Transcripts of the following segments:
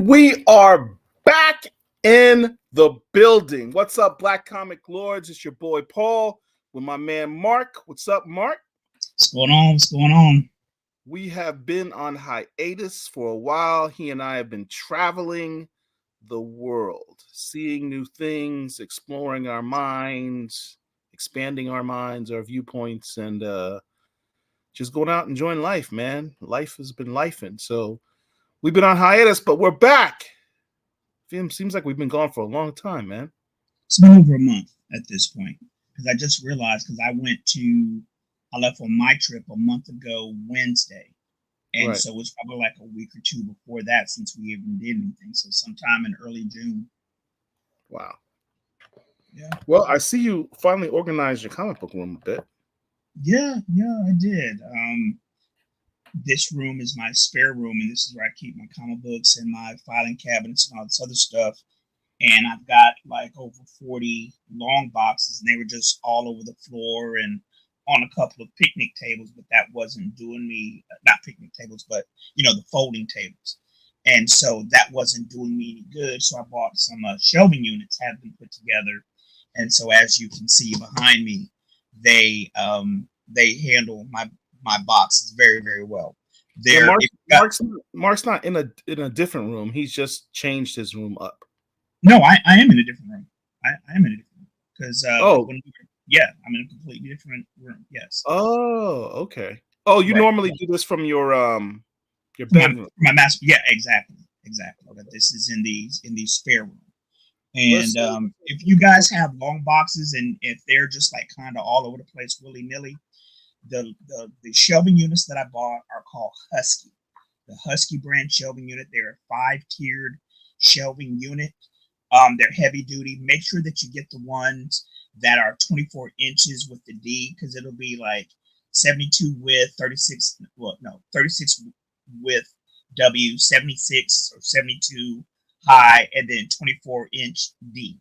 And we are back in the building. What's up, Black Comic Lords? It's your boy Paul with my man Marc. What's up, Marc? What's going on? What's going on? We have been on hiatus for a while. He and I have been traveling the world, seeing new things, exploring our minds, expanding our minds, our viewpoints, and just going out and enjoying life, man. Life has been lifing. So we've been on hiatus, but we're back. Seems like we've been gone for a long time, man. It's been over a month at this point because I just realized because I left on my trip a month ago Wednesday, and Right. so it's probably like a week or two before that since we even did anything. So sometime in early June. Wow. Yeah. Well, I see you finally organized your comic book room a bit. Yeah, I did. This room is my spare room, and this is where I keep my comic books and my filing cabinets and all this other stuff. And I've got like over 40 long boxes, and they were just all over the floor and on a couple of picnic tables, but that wasn't doing me, not picnic tables, but the folding tables. And so that wasn't doing me any good. So I bought some shelving units, have them put together. And so as you can see behind me, they handle my boxes very, very well. Yeah, Marc's not in a different room. He's just changed his room up. No, I am in a different room. I am in a different room because I'm in a completely different room. Yes. Oh, okay. Oh, you normally do this from your bedroom. My master. Yeah, exactly. Okay, this is in the spare room. And if you guys have long boxes and if they're just like kind of all over the place willy nilly, the shelving units that I bought are called Husky. The Husky brand shelving unit. They're a 5-tiered shelving unit. They're heavy duty. Make sure that you get the ones that are 24 inches with the D, because it'll be like 72 width, 36 width W, 76 or 72 high, and then 24-inch D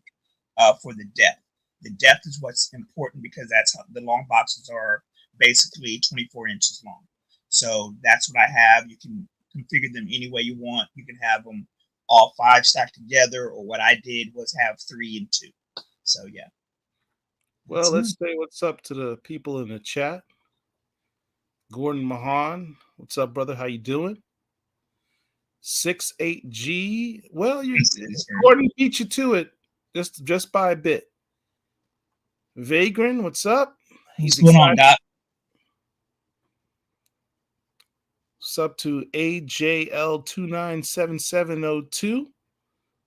for the depth. The depth is what's important because that's how the long boxes are basically 24 inches long. So that's what I have. You can configure them any way you want. You can have them all 5 stacked together, or what I did was have 3 and 2. So yeah. Well, let's say what's up to the people in the chat. Gordon Mahan, what's up, brother? How you doing? 68G. Well, Gordon beat you to it just by a bit. Vagrant, what's up? What's going on, Doc? What's up to AJL297702?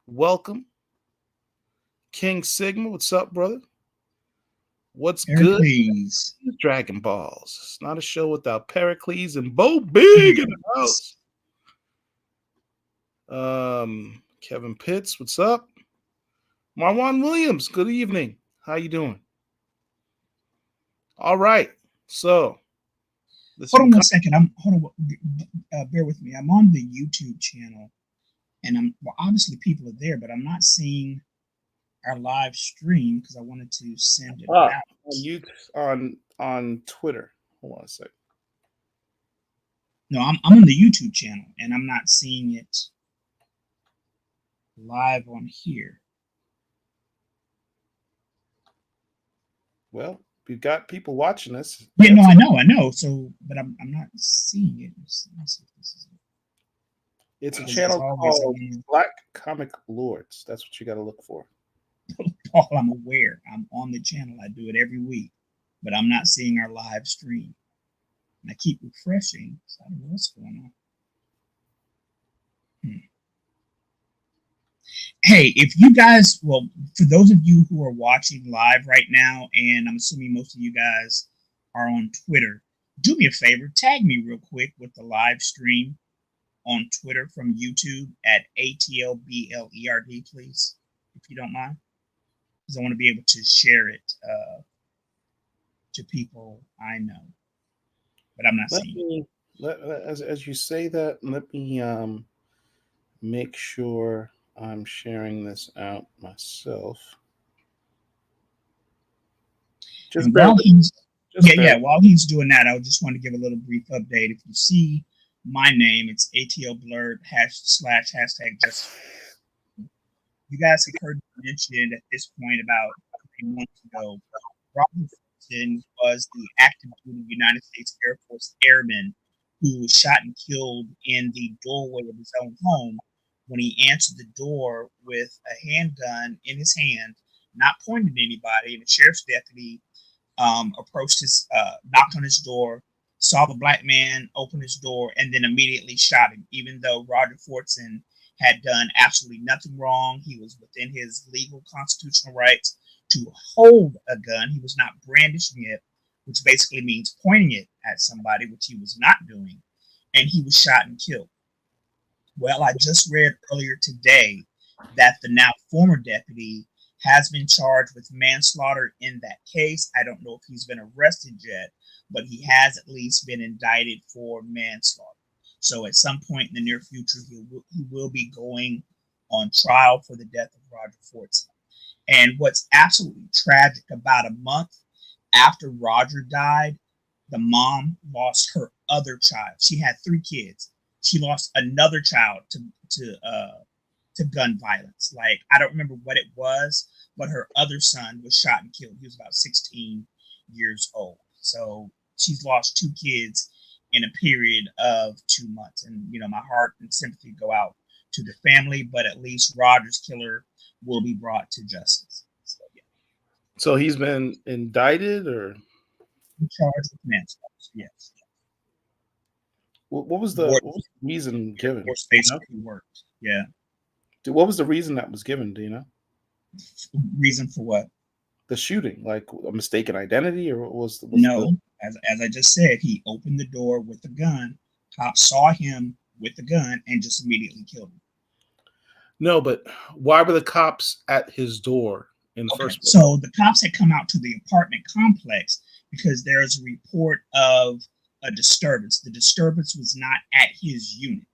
Welcome. King Sigma, what's up, brother? What's good? Dragon Balls. It's not a show without Pericles and Bo Big in the house. Kevin Pitts, what's up? Marwan Williams, good evening. How you doing? All right. So hold on 1 second. Bear with me. I'm on the YouTube channel, and obviously people are there, but I'm not seeing our live stream because I wanted to send it out. On Twitter. Hold on a second. No, I'm on the YouTube channel, and I'm not seeing it live on here. Well, we've got people watching us. Yeah, no, I know. So, but I'm not seeing it. Let's see if this is it. It's a channel called Black Comic Lords. That's what you got to look for. Paul, I'm aware. I'm on the channel. I do it every week, but I'm not seeing our live stream. And I keep refreshing, so I don't know what's going on. Hey, if you guys, for those of you who are watching live right now, and I'm assuming most of you guys are on Twitter, do me a favor, tag me real quick with the live stream on Twitter from YouTube at ATLBLERD, please, if you don't mind, because I want to be able to share it to people I know, but I'm not seeing it. As you say that, let me make sure I'm sharing this out myself. While he's doing that, I just want to give a little brief update. If you see my name. It's ATL Blurred /hashtag justice. You guys have heard me mention at this point about 3 months ago. Robert Fulton was the active duty United States Air Force airman who was shot and killed in the doorway of his own home when he answered the door with a handgun in his hand, not pointing at anybody. And the sheriff's deputy approached his, knocked on his door, saw the black man open his door, and then immediately shot him, even though Roger Fortson had done absolutely nothing wrong. He was within his legal constitutional rights to hold a gun. He was not brandishing it, which basically means pointing it at somebody, which he was not doing. And he was shot and killed. Well, I just read earlier today that the now former deputy has been charged with manslaughter in that case. I don't know if he's been arrested yet, but he has at least been indicted for manslaughter. So at some point in the near future, he will be going on trial for the death of Roger Fortson. And what's absolutely tragic, about a month after Roger died, the mom lost her other child. She had 3 kids. She lost another child to gun violence. Like, I don't remember what it was, but her other son was shot and killed. He was about 16 years old. So she's lost 2 kids in a period of 2 months. And, you know, my heart and sympathy go out to the family, but at least Roger's killer will be brought to justice. So, yeah. So he's been indicted or Charged with manslaughter, yes. What was the reason given? Basically worked. Yeah. What was the reason that was given? Do you know? Reason for what? The shooting, like a mistaken identity, or what was the? No, as I just said, he opened the door with the gun. Cops saw him with the gun and just immediately killed him. No, but why were the cops at his door in the first place? So the cops had come out to the apartment complex because there's a report of a disturbance. The disturbance was not at his unit.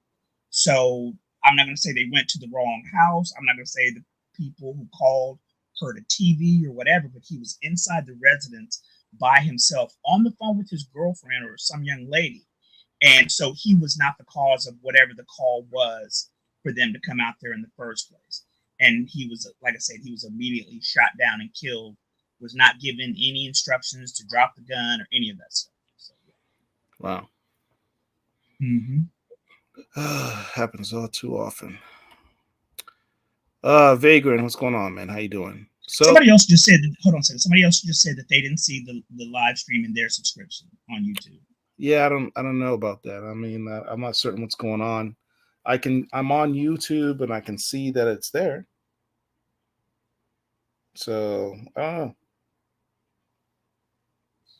So I'm not going to say they went to the wrong house. I'm not going to say the people who called heard a TV or whatever, but he was inside the residence by himself on the phone with his girlfriend or some young lady. And so he was not the cause of whatever the call was for them to come out there in the first place. And he was, like I said, he was immediately shot down and killed, was not given any instructions to drop the gun or any of that stuff. So, yeah. Wow. Mm-hmm. Happens all too often. Vagrant, what's going on, man? How you doing? So somebody else just said that, hold on a second. Somebody else just said that they didn't see the live stream in their subscription on YouTube. Yeah, I don't know about that. I mean, I'm not certain what's going on. I'm on YouTube and I can see that it's there. So I don't know.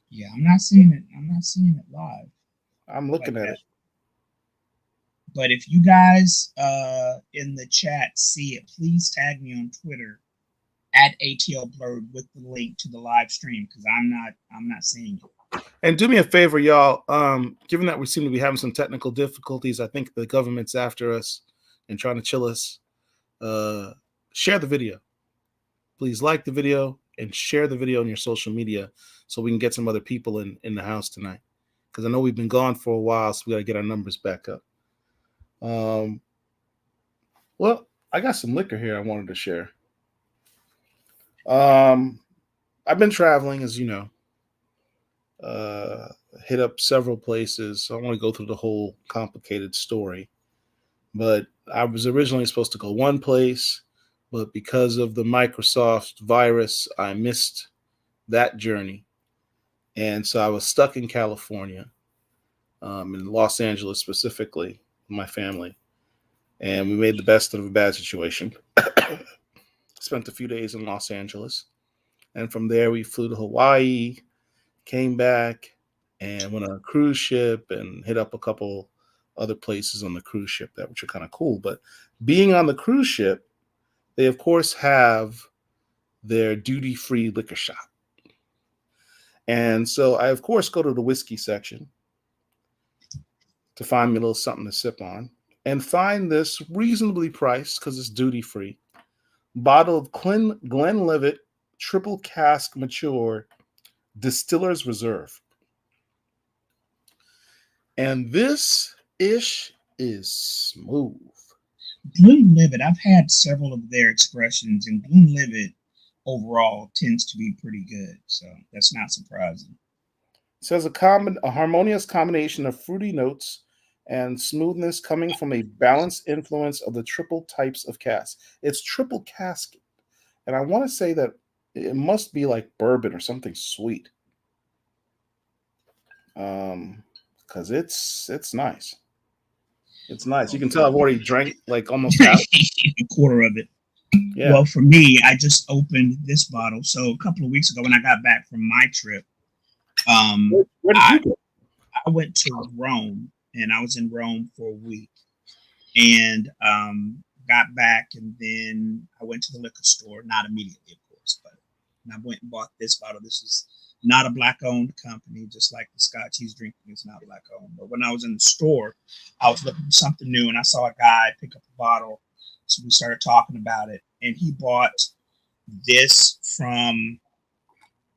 Yeah, I'm not seeing it live. I'm looking at it. But if you guys in the chat see it, please tag me on Twitter at ATL Blurred with the link to the live stream, because I'm not seeing it. And do me a favor, y'all. Given that we seem to be having some technical difficulties, I think the government's after us and trying to chill us. Share the video. Please like the video and share the video on your social media so we can get some other people in the house tonight. Because I know we've been gone for a while, so we got to get our numbers back up. Well, I got some liquor here I wanted to share. I've been traveling, as you know. Hit up several places. So I want to go through the whole complicated story. But I was originally supposed to go one place, but because of the Microsoft virus, I missed that journey. And so I was stuck in California, in Los Angeles specifically, with my family. And we made the best of a bad situation. Spent a few days in Los Angeles. And from there, we flew to Hawaii, came back, and went on a cruise ship and hit up a couple other places on the cruise ship which are kind of cool. But being on the cruise ship, they, of course, have their duty-free liquor shop. And so I, of course, go to the whiskey section to find me a little something to sip on and find this reasonably priced, because it's duty-free, bottle of Glenlivet triple cask mature Distiller's Reserve. And this Ish is smooth. Glenlivet, I've had several of their expressions, and Glenlivet overall tends to be pretty good. So that's not surprising. It says a harmonious combination of fruity notes and smoothness coming from a balanced influence of the triple types of cask. It's triple cask, and I want to say that it must be like bourbon or something sweet. Because it's nice. It's nice. You can tell I've already drank like almost half. A quarter of it. Yeah. Well, for me, I just opened this bottle. So a couple of weeks ago, when I got back from my trip, Where did you go? I went to Rome, and I was in Rome for a week, and got back, and then I went to the liquor store, not immediately, of course, but I went and bought this bottle. This is not a black-owned company, just like the scotch he's drinking is not black-owned. But when I was in the store, I was looking for something new, and I saw a guy pick up a bottle, so we started talking about it, and he bought this from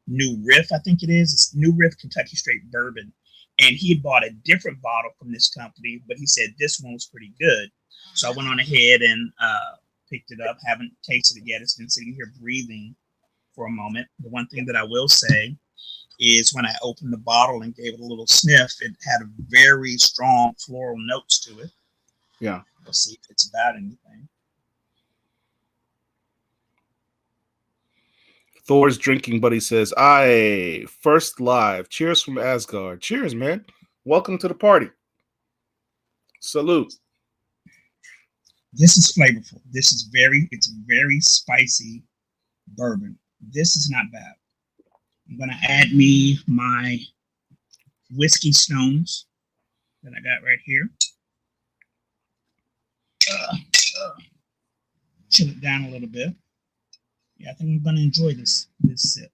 New Riff, I think it is. It's New Riff Kentucky Straight Bourbon. And he had bought a different bottle from this company, but he said this one was pretty good. So I went on ahead and picked it up. Haven't tasted it yet. It's been sitting here breathing for a moment. The one thing that I will say is when I opened the bottle and gave it a little sniff, it had a very strong floral notes to it. Yeah. We'll see if it's about anything. Thor's drinking buddy says, "Aye, first live. Cheers from Asgard. Cheers, man. Welcome to the party. Salute." This is flavorful. It's a very spicy bourbon. This is not bad. I'm gonna add me my whiskey stones that I got right here. Chill it down a little bit. Yeah, I think I'm gonna enjoy this sip.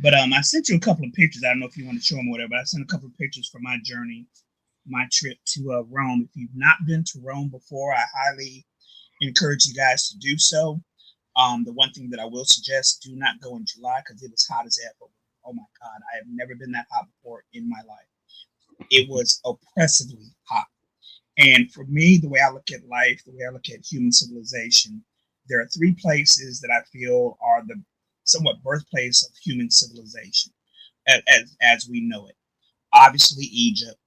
But I sent you a couple of pictures. I don't know if you want to show them or whatever. But I sent a couple of pictures from my journey, my trip to Rome. If you've not been to Rome before, I highly encourage you guys to do so. The one thing that I will suggest: do not go in July because it is hot as ever. Oh my God, I have never been that hot before in my life. It was oppressively hot. And for me, the way I look at life, the way I look at human civilization, there are three places that I feel are the somewhat birthplace of human civilization as we know it. Obviously, Egypt,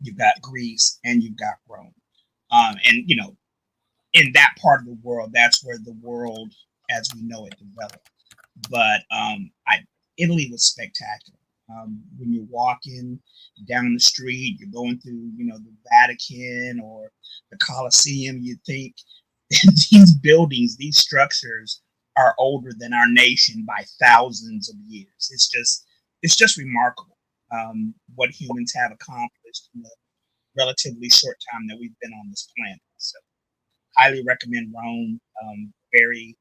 you've got Greece, and you've got Rome. And, you know, in that part of the world, that's where the world as we know it developed. But Italy was spectacular. When you're walking down the street, you're going through, you know, the Vatican or the Colosseum, you think these buildings, these structures are older than our nation by thousands of years. It's just remarkable what humans have accomplished in the relatively short time that we've been on this planet. So highly recommend Rome. Very,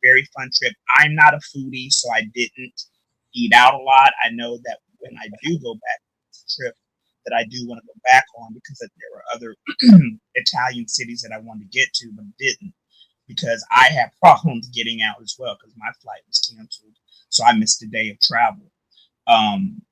very fun trip. I'm not a foodie, so I didn't eat out a lot. I know that when I do go back to this trip, that I do want to go back on because there were other Italian cities that I wanted to get to, but didn't because I had problems getting out as well because my flight was canceled. So I missed a day of travel.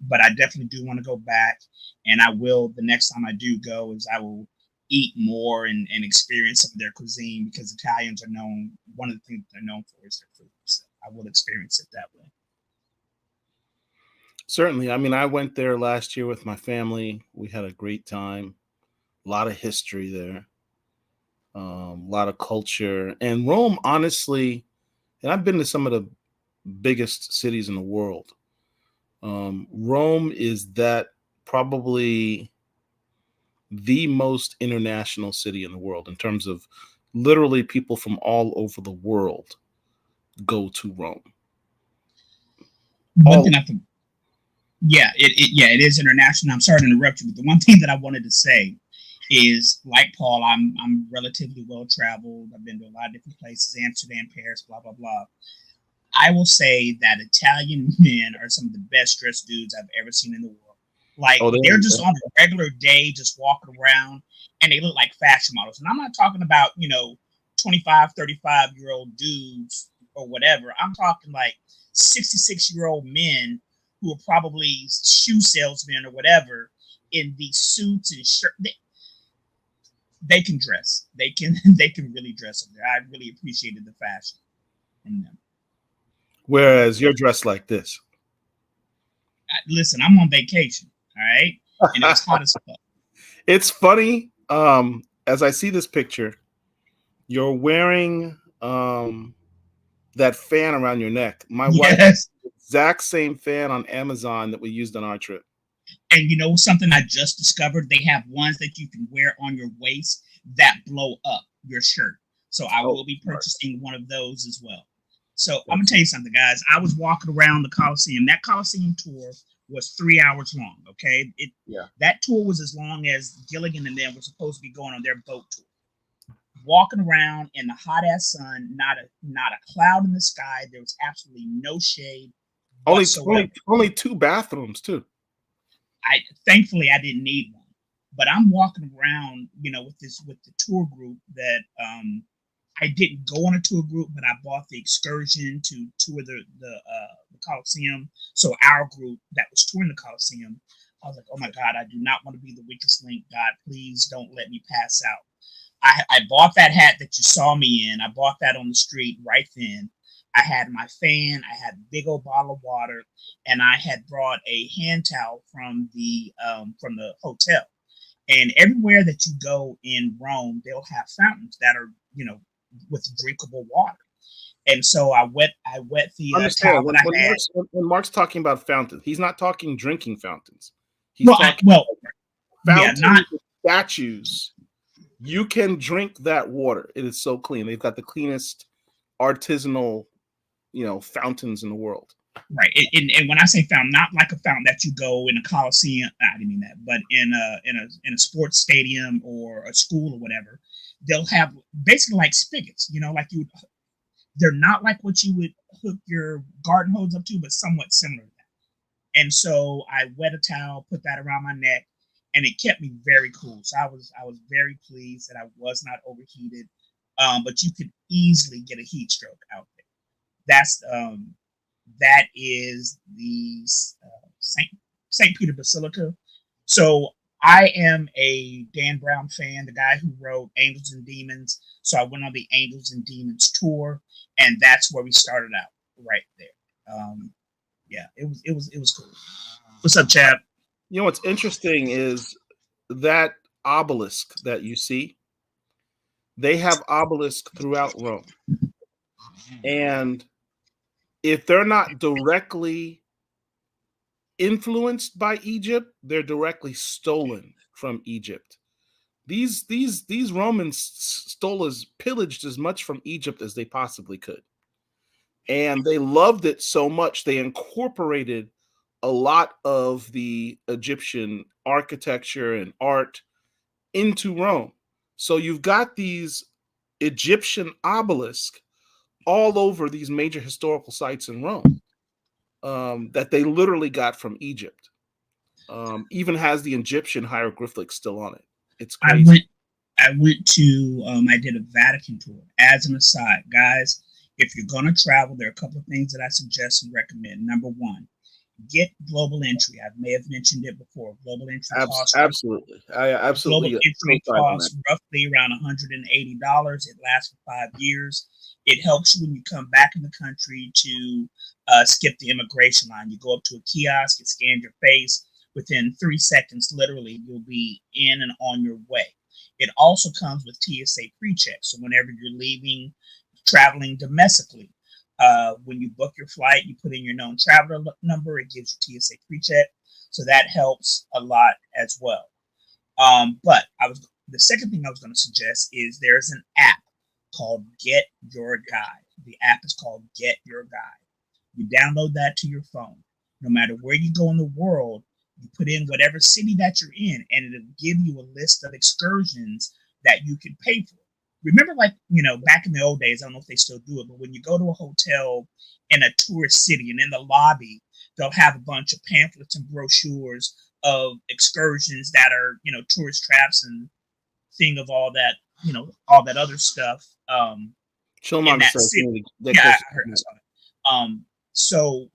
But I definitely do want to go back, and I will, the next time I do go, is I will eat more and experience some of their cuisine because Italians are known, one of the things they're known for is their food. So I will experience it that way. Certainly. I mean, I went there last year with my family. We had a great time. A lot of history there. A lot of culture. And Rome, honestly, and I've been to some of the biggest cities in the world. Rome is that probably the most international city in the world in terms of literally people from all over the world go to Rome. One thing I think, it is international. I'm sorry to interrupt you, but the one thing that I wanted to say is, like Paul, I'm relatively well traveled. I've been to a lot of different places: Amsterdam, Paris, blah blah blah. I will say that Italian men are some of the best dressed dudes I've ever seen in the world. Like they're just on a regular day, just walking around, and they look like fashion models. And I'm not talking about 25, 35-year-old dudes or whatever. I'm talking like 66-year-old men who are probably shoe salesmen or whatever in these suits and shirts. They can dress. They can they can really dress up there. I really appreciated the fashion from them. Whereas you're dressed like this. Listen, I'm on vacation, all right, and it was hot as fuck. It's funny. As I see this picture, you're wearing that fan around your neck. My wife has Yes. the exact same fan on Amazon that we used on our trip. And you know something I just discovered? They have ones that you can wear on your waist that blow up your shirt. So I will be purchasing one of those as well. So I'm gonna tell you something, guys. I was walking around the Coliseum. That Coliseum tour was 3 hours long. Okay, that tour was as long as Gilligan and them were supposed to be going on their boat tour. Walking around in the hot ass sun, not a cloud in the sky. There was absolutely no shade. Only 2 bathrooms too. Thankfully I didn't need one, but I'm walking around, with the tour group that I didn't go on a tour group, but I bought the excursion to tour the Coliseum. So our group that was touring the Coliseum, I was like, oh my God, I do not want to be the weakest link. God, please don't let me pass out. I bought that hat that you saw me in. I bought that on the street right then. I had my fan, I had a big old bottle of water, and I had brought a hand towel from the hotel. And everywhere that you go in Rome, they'll have fountains that are, with drinkable water. And so I wet the towel that I had. When Marc's talking about fountains, he's not talking drinking fountains. He's talking fountains with statues. You can drink that water. It is so clean. They've got the cleanest artisanal, fountains in the world. Right. And when I say fountain, not like a fountain that you go in a coliseum. I didn't mean that, but in a sports stadium or a school or whatever, they'll have basically like spigots. They're not like what you would hook your garden hose up to, but somewhat similar to that. And so I wet a towel, put that around my neck, and it kept me very cool. So I was very pleased that I was not overheated. But you could easily get a heat stroke out there. That is the St. Peter Basilica. So I am a Dan Brown fan, the guy who wrote Angels and Demons. So I went on the Angels and Demons tour, and that's where we started out right there. It was cool. What's up, Chad? What's interesting is that obelisk that you see. They have obelisks throughout Rome. And if they're not directly influenced by Egypt, they're directly stolen from Egypt. These Romans pillaged as much from Egypt as they possibly could. And they loved it so much, they incorporated a lot of the Egyptian architecture and art into Rome. So you've got these Egyptian obelisks all over these major historical sites in Rome that they literally got from Egypt. Even has the Egyptian hieroglyphics still on it. It's crazy. I went to, I did a Vatican tour. As an aside, guys, if you're going to travel, there are a couple of things that I suggest and recommend. Number one, get global entry. I may have mentioned it before. Global entry costs. Absolutely. Absolutely. Global entry costs roughly around $180. It lasts for 5 years. It helps you when you come back in the country to skip the immigration line. You go up to a kiosk, it scans your face. Within 3 seconds, literally, you'll be in and on your way. It also comes with TSA pre-check. So whenever you're traveling domestically, when you book your flight, you put in your known traveler number. It gives you TSA pre-check. So that helps a lot as well. But the second thing I was going to suggest is there's an app called Get Your Guide. The app is called Get Your Guide. You download that to your phone. No matter where you go in the world, you put in whatever city that you're in, and it'll give you a list of excursions that you can pay for. Remember, back in the old days, I don't know if they still do it, but when you go to a hotel in a tourist city and in the lobby, they'll have a bunch of pamphlets and brochures of excursions that are, tourist traps and thing of all that, all that other stuff. Chillman says, I heard that. So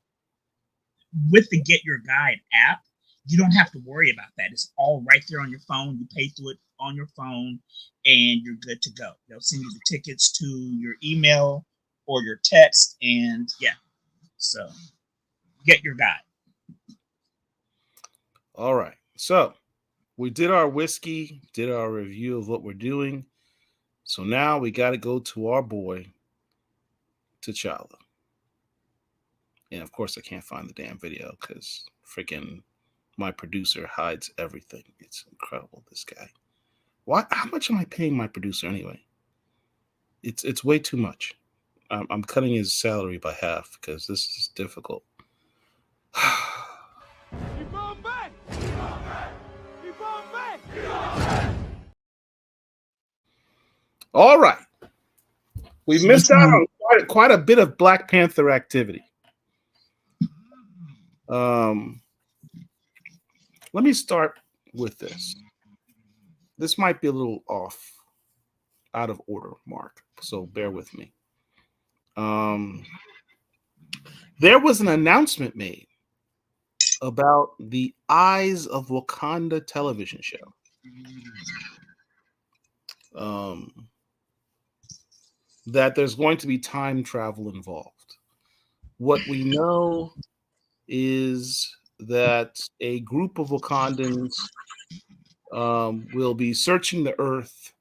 with the Get Your Guide app, you don't have to worry about that. It's all right there on your phone. You pay through it on your phone, and you're good to go. They'll send you the tickets to your email or your text, and yeah, so get your guide. All right. So we did our whiskey, did our review of what we're doing. So now we got to go to our boy, T'Challa. And of course, I can't find the damn video because freaking my producer hides everything. It's incredible, this guy. Why? How much am I paying my producer anyway? It's way too much. I'm cutting his salary by half because this is difficult. All right. We've So missed out on quite a bit of Black Panther activity. Let me start with this. This might be a little off, out of order, Mark, so bear with me. There was an announcement made about the Eyes of Wakanda television show. That there's going to be time travel involved. What we know is that a group of Wakandans will be searching the earth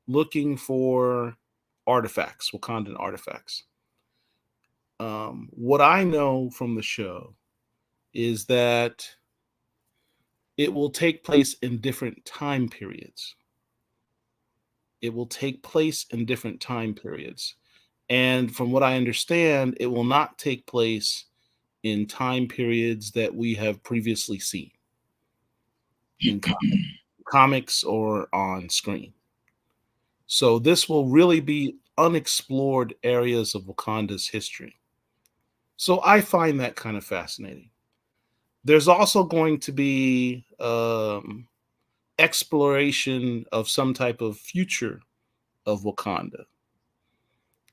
looking for artifacts, Wakandan artifacts. What I know from the show is that it will take place in different time periods. It will take place in different time periods. And from what I understand, it will not take place in time periods that we have previously seen in comics or on screen. So this will really be unexplored areas of Wakanda's history. So I find that kind of fascinating. There's also going to be exploration of some type of future of Wakanda.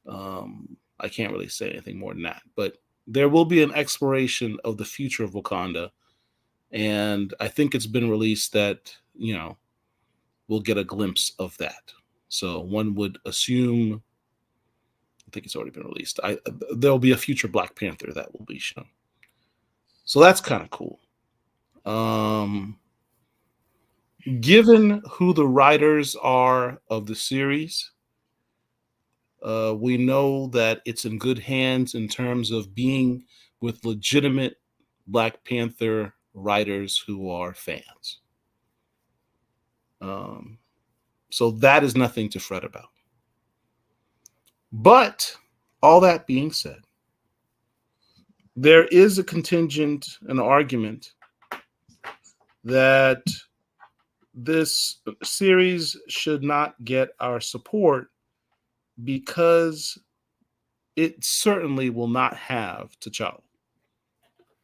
I can't really say anything more than that, but there will be an exploration of the future of Wakanda. And I think it's been released that, we'll get a glimpse of that. So one would assume, I think it's already been released. There'll be a future Black Panther that will be shown. So that's kind of cool. Given who the writers are of the series, we know that it's in good hands in terms of being with legitimate Black Panther writers who are fans. So that is nothing to fret about. But all that being said, there is a contingent, an argument that this series should not get our support because it certainly will not have T'Challa.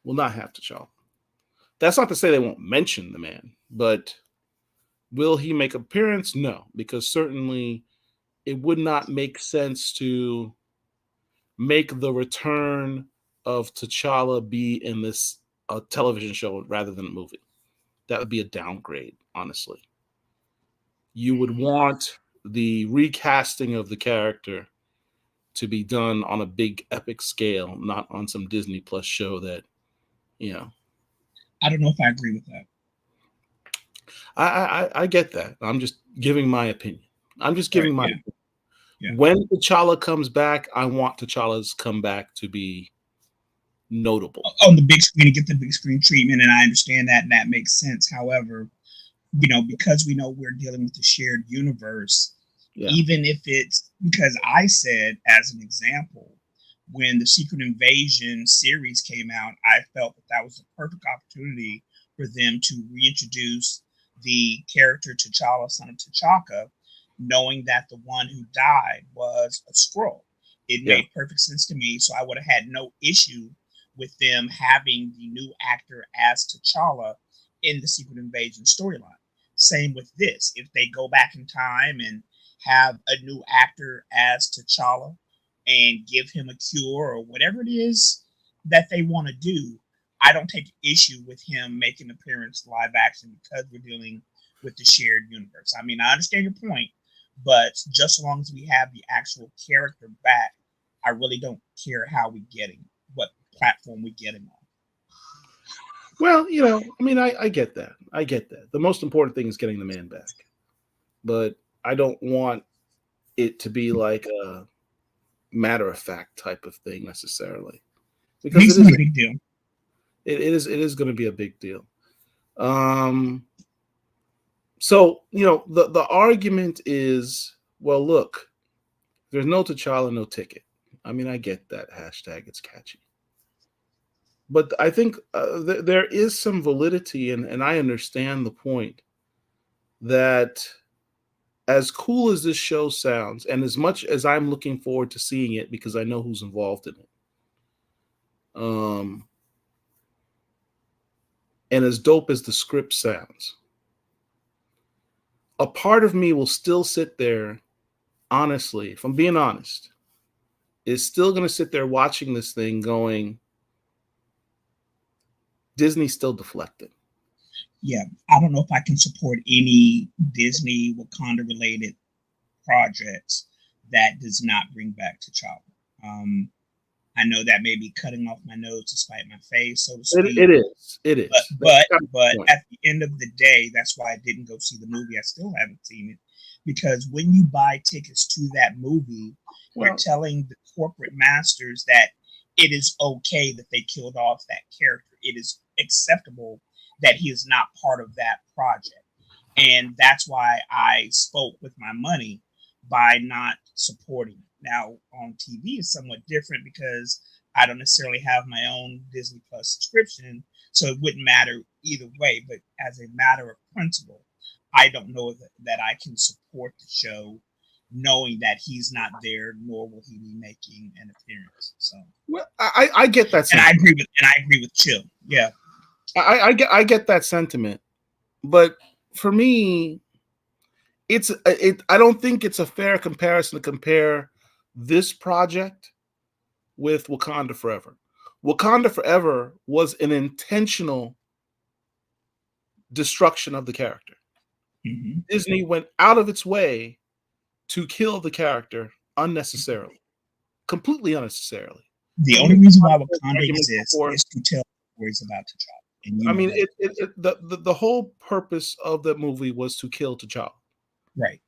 Will not have T'Challa. That's not to say they won't mention the man, but will he make appearance? No, because certainly it would not make sense to make the return of T'Challa be in this television show rather than a movie. That would be a downgrade, honestly. You would want the recasting of the character to be done on a big epic scale, not on some Disney Plus show that, I don't know if I agree with that. I get that. I'm just giving my opinion. I'm just giving my opinion. Yeah. When T'Challa comes back, I want T'Challa's comeback to be notable. On the big screen, to get the big screen treatment, and I understand that, and that makes sense. However, because we know we're dealing with a shared universe, even if it's, because I said, as an example, when the Secret Invasion series came out, I felt that was the perfect opportunity for them to reintroduce the character T'Challa, son of T'Chaka, knowing that the one who died was a Skrull. It made perfect sense to me, so I would have had no issue with them having the new actor as T'Challa in the Secret Invasion storyline. Same with this. If they go back in time and have a new actor as T'Challa and give him a cure or whatever it is that they want to do, I don't take issue with him making an appearance live action because we're dealing with the shared universe. I mean, I understand your point, but just as long as we have the actual character back, I really don't care how we getting, what platform we getting on. Well, I mean, I get that. I get that. The most important thing is getting the man back. But I don't want it to be like a matter of fact type of thing necessarily. Because Makes it a big deal. It is going to be a big deal. So, the argument is, well, look, there's no T'Challa, no ticket. I mean, I get that hashtag. It's catchy. But I think there is some validity, and I understand the point that as cool as this show sounds, and as much as I'm looking forward to seeing it because I know who's involved in it, and as dope as the script sounds, a part of me will still sit there, honestly, if I'm being honest, is still going to sit there watching this thing going, Disney's still deflecting. Yeah, I don't know if I can support any Disney Wakanda related projects that does not bring back T'Challa. I know that may be cutting off my nose to spite my face, so to speak. It is. But at the end of the day, that's why I didn't go see the movie. I still haven't seen it, because when you buy tickets to that movie, you're telling the corporate masters that it is okay that they killed off that character. It is acceptable that he is not part of that project. And that's why I spoke with my money by not supporting it. Now, on TV is somewhat different because I don't necessarily have my own Disney Plus subscription, so it wouldn't matter either way. But as a matter of principle, I don't know that I can support the show knowing that he's not there, nor will he be making an appearance. So, well, I get that sentiment. And I agree with Chill. Yeah, I get that sentiment, but for me, I don't think it's a fair comparison to compare this project with Wakanda Forever. Wakanda Forever was an intentional destruction of the character. Mm-hmm. Disney went out of its way to kill the character unnecessarily, completely unnecessarily. The only reason why Wakanda exists is to tell stories about T'Challa. I mean, the whole purpose of the movie was to kill T'Challa. Right.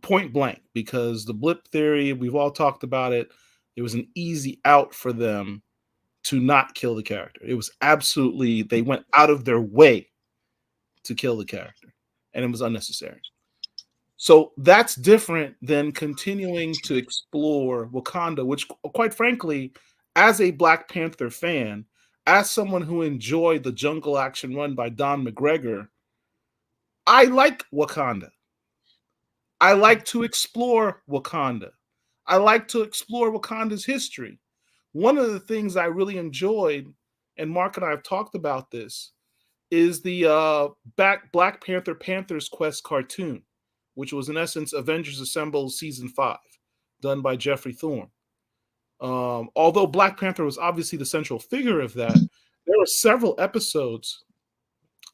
Point blank, because the blip theory, we've all talked about it. It was an easy out for them to not kill the character. It was absolutely, they went out of their way to kill the character, and it was unnecessary. So that's different than continuing to explore Wakanda, which, quite frankly, as a Black Panther fan, as someone who enjoyed the jungle action run by Don McGregor, I like Wakanda. I like to explore Wakanda. I like to explore Wakanda's history. One of the things I really enjoyed, and Mark and I have talked about this, is the Black Panther Panther's Quest cartoon, which was in essence Avengers Assemble Season 5, done by Jeffrey Thorne. Although Black Panther was obviously the central figure of that, there were several episodes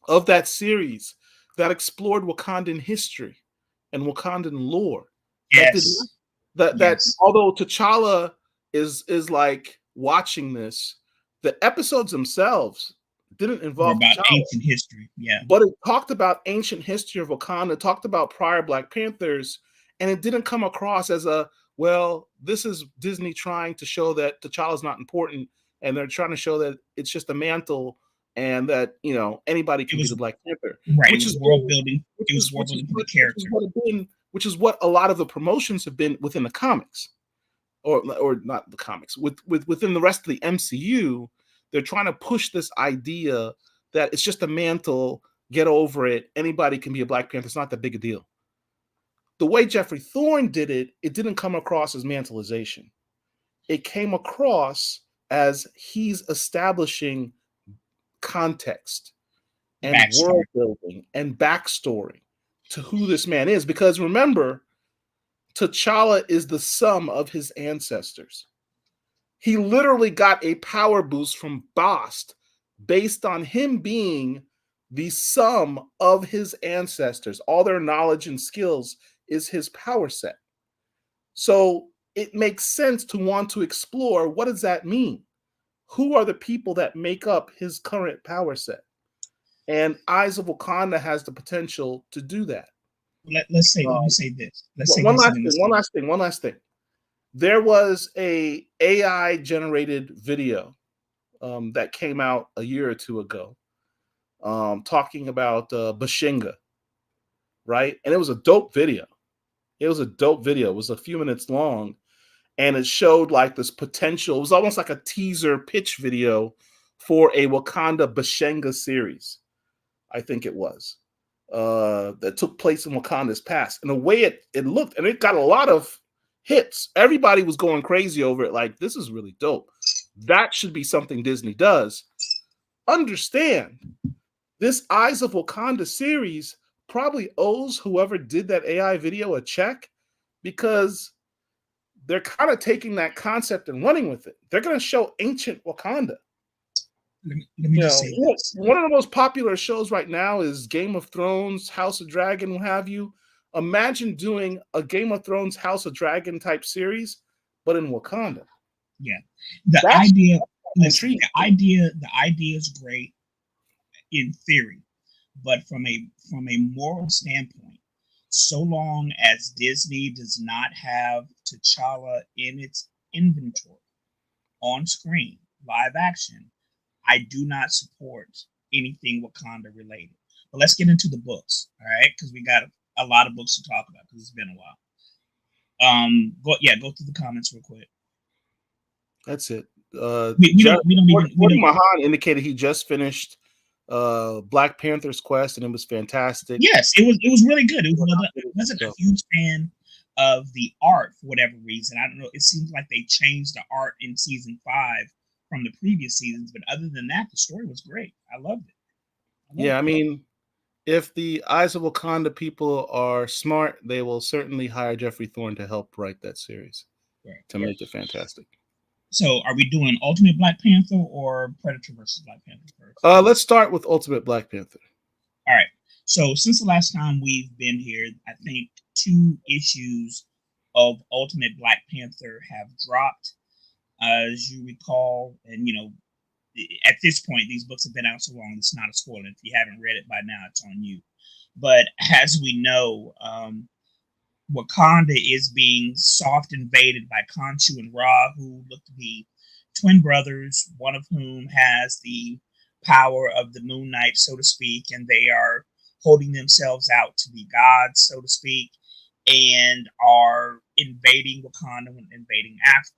of that series that explored Wakandan history and Wakandan lore. Yes. That although T'Challa is like watching this, the episodes themselves didn't involve about T'Challa, ancient history. Yeah. but it talked about ancient history of Wakanda, talked about prior Black Panthers, and it didn't come across as this is Disney trying to show that T'Challa is not important, and they're trying to show that it's just a mantle, and that anybody can be the Black Panther. Right. Which is world building. It was world building for the character. Which is what a lot of the promotions have been within the comics, or not the comics, within the rest of the MCU. They're trying to push this idea that it's just a mantle, get over it, anybody can be a Black Panther, it's not that big a deal. The way Jeffrey Thorne did it, it didn't come across as mantelization. It came across as he's establishing context and world building and backstory to who this man is. Because remember, T'Challa is the sum of his ancestors. He literally got a power boost from Bast based on him being The sum of his ancestors, all their knowledge and skills, is his power set. So it makes sense to want to explore, what does that mean? Who are the people that make up his current power set? And Eyes of Wakanda has the potential to do that. Let's say, let me Um, say this. Let's say one this, last and then thing. let's One go. last thing. One last thing. There was a AI generated video that came out a year or two ago, talking about Bashinga, right? And it was a dope video. It was a dope video. It was a few minutes long, and it showed like this potential. It was almost like a teaser pitch video for a Wakanda Bashenga series, I think it was, that took place in Wakanda's past. And the way it looked, and it got a lot of hits. Everybody was going crazy over it. Like, this is really dope. That should be something Disney does. Understand, this Eyes of Wakanda series probably owes whoever did that AI video a check, because they're kind of taking that concept and running with it. They're going to show ancient Wakanda. Let me just say this. One of the most popular shows right now is Game of Thrones, House of Dragon, what have you. Imagine doing a Game of Thrones, House of Dragon type series, but in Wakanda. Yeah, the That's idea. Listen, intriguing. the idea is great in theory, but from a moral standpoint, so long as Disney does not have T'Challa in its inventory on screen, live action, I do not support anything Wakanda related. But let's get into the books, all right? Because we got a lot of books to talk about because it's been a while. Go through the comments real quick. That's it. We don't Mahan indicated he just finished Black Panther's quest, and it was fantastic. Yes, it was really good. Wasn't a huge fan of the art for whatever reason. I don't know. It seems like they changed the art in season 5 from the previous seasons, but other than that, the story was great. I loved it. I mean, if the Eyes of Wakanda people are smart, they will certainly hire Jeffrey Thorne to help write that series to make it fantastic. So, are we doing Ultimate Black Panther or Predator versus Black Panther first? Let's start with Ultimate Black Panther. All right. So, since the last time we've been here, I think 2 issues of Ultimate Black Panther have dropped, as you recall. And, at this point, these books have been out so long, it's not a spoiler. If you haven't read it by now, it's on you. But as we know, Wakanda is being soft invaded by Khonshu and Ra, who look to be twin brothers, one of whom has the power of the Moon Knight, so to speak, and they are holding themselves out to be gods, so to speak, and are invading Wakanda and invading Africa.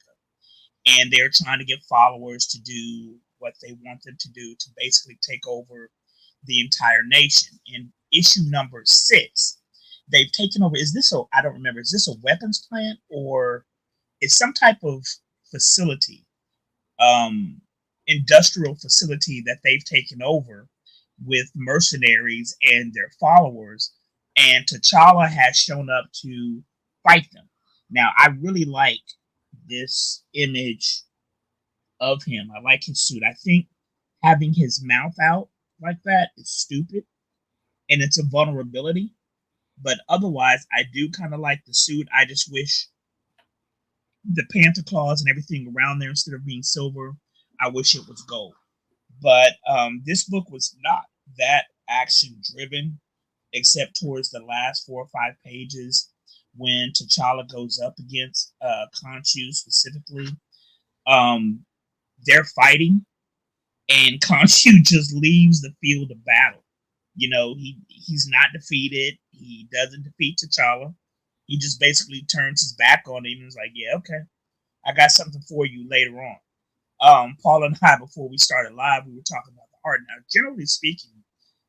And they're trying to get followers to do what they want them to do, to basically take over the entire nation. In issue number 6, they've taken over. I don't remember, is this a weapons plant or it's some type of facility, industrial facility that they've taken over with mercenaries and their followers, and T'Challa has shown up to fight them. Now, I really like this image of him. I like his suit. I think having his mouth out like that is stupid, and it's a vulnerability. But otherwise, I do kind of like the suit. I just wish the Panther claws and everything around there, instead of being silver, I wish it was gold. But this book was not that action driven, except towards the last 4 or 5 pages when T'Challa goes up against Khonshu specifically. They're fighting, and Khonshu just leaves the field of battle. He's not defeated. He doesn't defeat T'Challa. He just basically turns his back on him and is like, yeah, okay, I got something for you later on. Paul and I, before we started live, we were talking about the art. Now, generally speaking,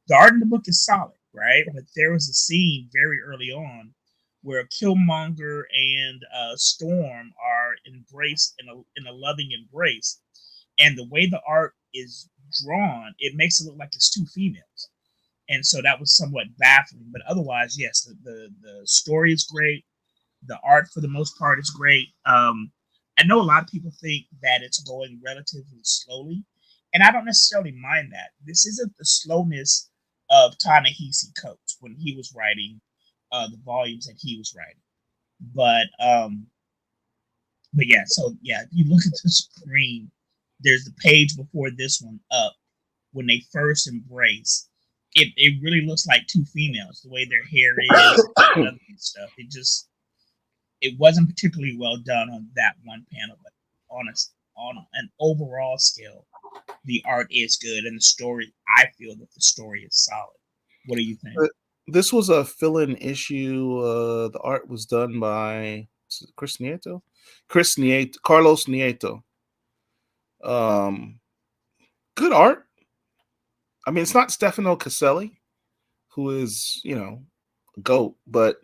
the art in the book is solid, right? But there was a scene very early on where Killmonger and Storm are embraced in a loving embrace. And the way the art is drawn, it makes it look like it's 2 females. And so that was somewhat baffling. But otherwise, yes, the story is great. The art, for the most part, is great. I know a lot of people think that it's going relatively slowly, and I don't necessarily mind that. This isn't the slowness of Ta-Nehisi Coates when he was writing the volumes that he was writing. But yeah, so yeah, if you look at the screen, there's the page before this one up when they first embrace. It really looks like two females, the way their hair is and stuff. It wasn't particularly well done on that one panel, but on an overall scale, the art is good and the story. I feel that the story is solid. What do you think? This was a fill-in issue. The art was done by Chris Nieto, Carlos Nieto. Good art. I mean, it's not Stefano Caselli, who is a GOAT, but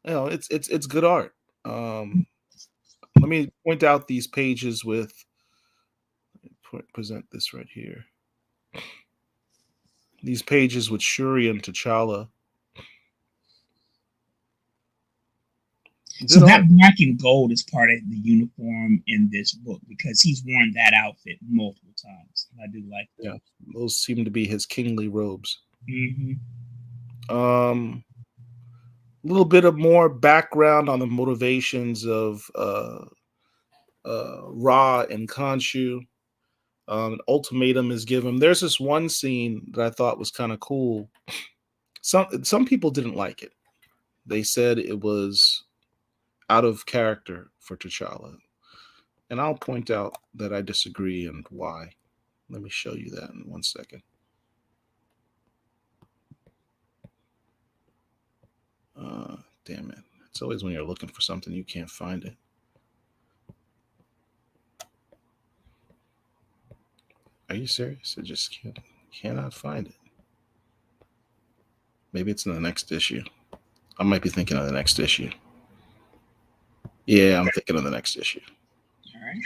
it's good art. Let me point out these pages with. Present this right here. These pages with Shuri and T'Challa. So that black and gold is part of the uniform in this book because he's worn that outfit multiple times. I do like that. Yeah, those seem to be his kingly robes. Mm-hmm. A little bit of more background on the motivations of Ra and Khonshu. An ultimatum is given. There's this one scene that I thought was kind of cool. Some people didn't like it. They said it was out of character for T'Challa. And I'll point out that I disagree and why. Let me show you that in 1 second. Damn it. It's always when you're looking for something, you can't find it. Are you serious? I just cannot find it. Maybe it's in the next issue. I might be thinking of the next issue. Yeah, I'm thinking of the next issue. All right.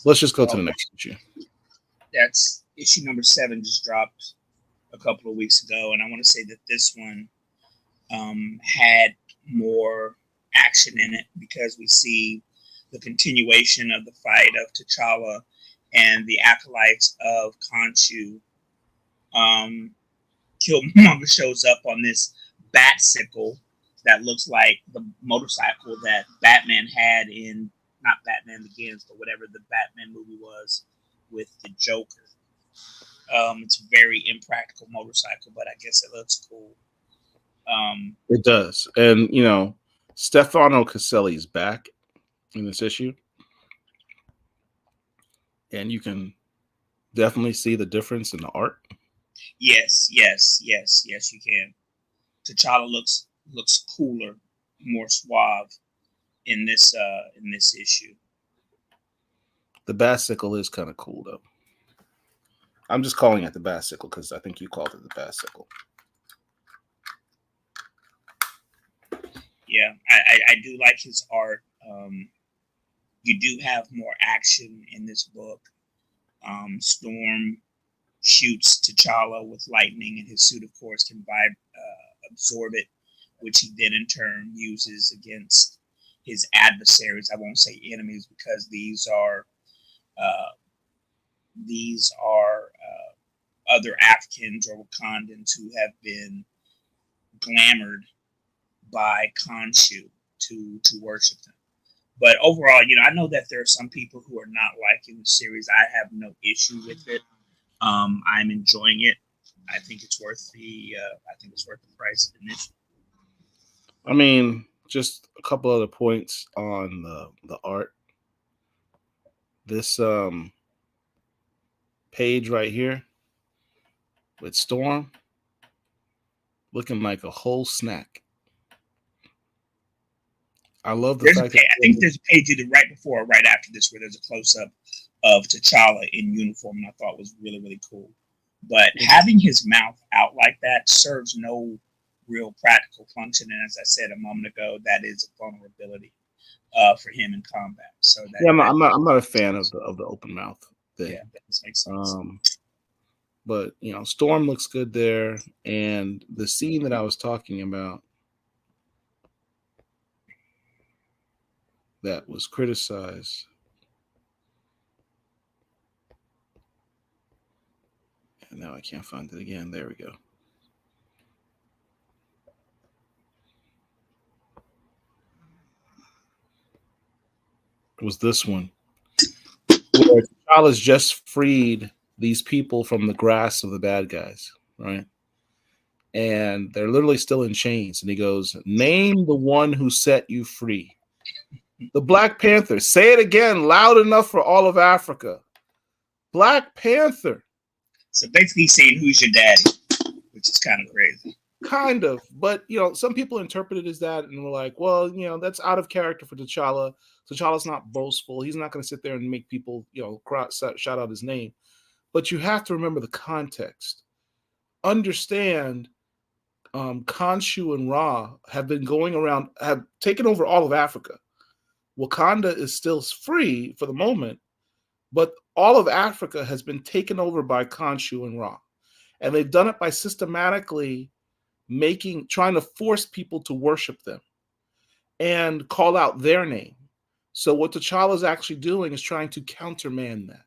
Let's just go to the next issue. That's issue number 7 just dropped a couple of weeks ago. And I want to say that this one had more action in it because we see the continuation of the fight of T'Challa and the acolytes of Khonshu. Killmonger shows up on this Batsicle that looks like the motorcycle that Batman had in, not Batman Begins, but whatever the Batman movie was with the Joker. It's a very impractical motorcycle, but I guess it looks cool. It does. And, Stefano Caselli's back in this issue. And you can definitely see the difference in the art. Yes, you can. T'Challa looks cooler, more suave in this issue. The Batsicle is kind of cool, though. I'm just calling it the Batsicle because I think you called it the Batsicle. Yeah, I do like his art. You do have more action in this book. Storm shoots T'Challa with lightning, and his suit, of course, can absorb it, which he then in turn uses against his adversaries. I won't say enemies because these are other Africans or Wakandans who have been glamored by Khonshu to worship them. But overall, I know that there are some people who are not liking the series. I have no issue with it. I'm enjoying it. I think it's worth the price of admission. I mean, just a couple other points on the art. This page right here with Storm looking like a whole snack. I love the fact that I think there's a page either right before or right after this where there's a close-up of T'Challa in uniform, and I thought was really, really cool. But having his mouth out like that serves no real practical function, and as I said a moment ago, that is a vulnerability for him in combat. So I'm not a fan of the open mouth thing. Yeah, that makes sense. But Storm looks good there, and the scene that I was talking about that was criticized. And now I can't find it again. There we go. was this one, where T'Challa's just freed these people from the grasp of the bad guys, right? And they're literally still in chains. And he goes, "Name the one who set you free." The Black Panther. Say it again, loud enough for all of Africa. Black Panther. So basically saying, who's your daddy? Which is kind of crazy. Kind of. But, some people interpret it as that and were like, well, that's out of character for T'Challa. T'Challa's not boastful. He's not going to sit there and make people, shout out his name. But you have to remember the context. Understand Khonshu and Ra have been going around, have taken over all of Africa. Wakanda is still free for the moment, but all of Africa has been taken over by Khonshu and Ra. And they've done it by systematically trying to force people to worship them and call out their name. So what T'Challa is actually doing is trying to countermand that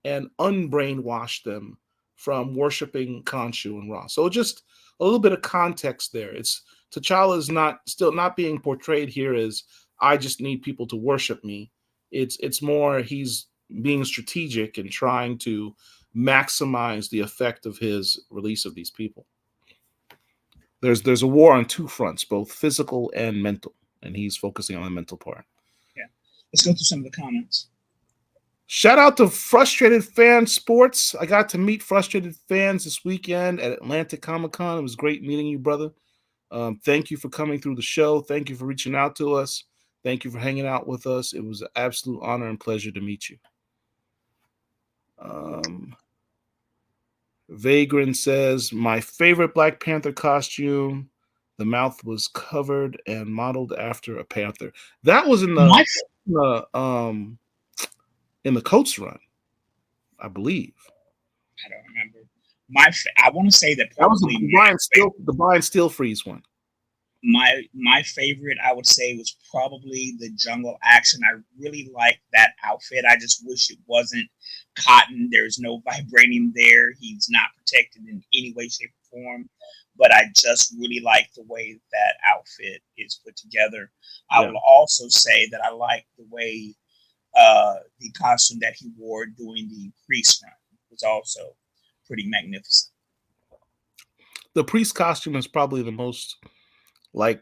and unbrainwash them from worshiping Khonshu and Ra. So just a little bit of context there. It's T'Challa is still not being portrayed here as I just need people to worship me. It's more he's being strategic and trying to maximize the effect of his release of these people. There's a war on two fronts, both physical and mental, and he's focusing on the mental part. Yeah. Let's go through some of the comments. Shout out to Frustrated Fan Sports. I got to meet Frustrated Fans this weekend at Atlantic Comic Con. It was great meeting you, brother. Thank you for coming through the show. Thank you for reaching out to us. Thank you for hanging out with us. It was an absolute honor and pleasure to meet you. Vagrant says, my favorite Black Panther costume, the mouth was covered and modeled after a panther. That was in the Coates run, I believe. I don't remember. I want to say that probably the Brian Steel Freeze one. My favorite, I would say, was probably the Jungle Action. I really like that outfit. I just wish it wasn't cotton. There's no vibranium there. He's not protected in any way, shape, or form. But I just really like the way that outfit is put together. Yeah. I will also say that I like the way the costume that he wore during the Priest run was also pretty magnificent. The Priest costume is probably the most like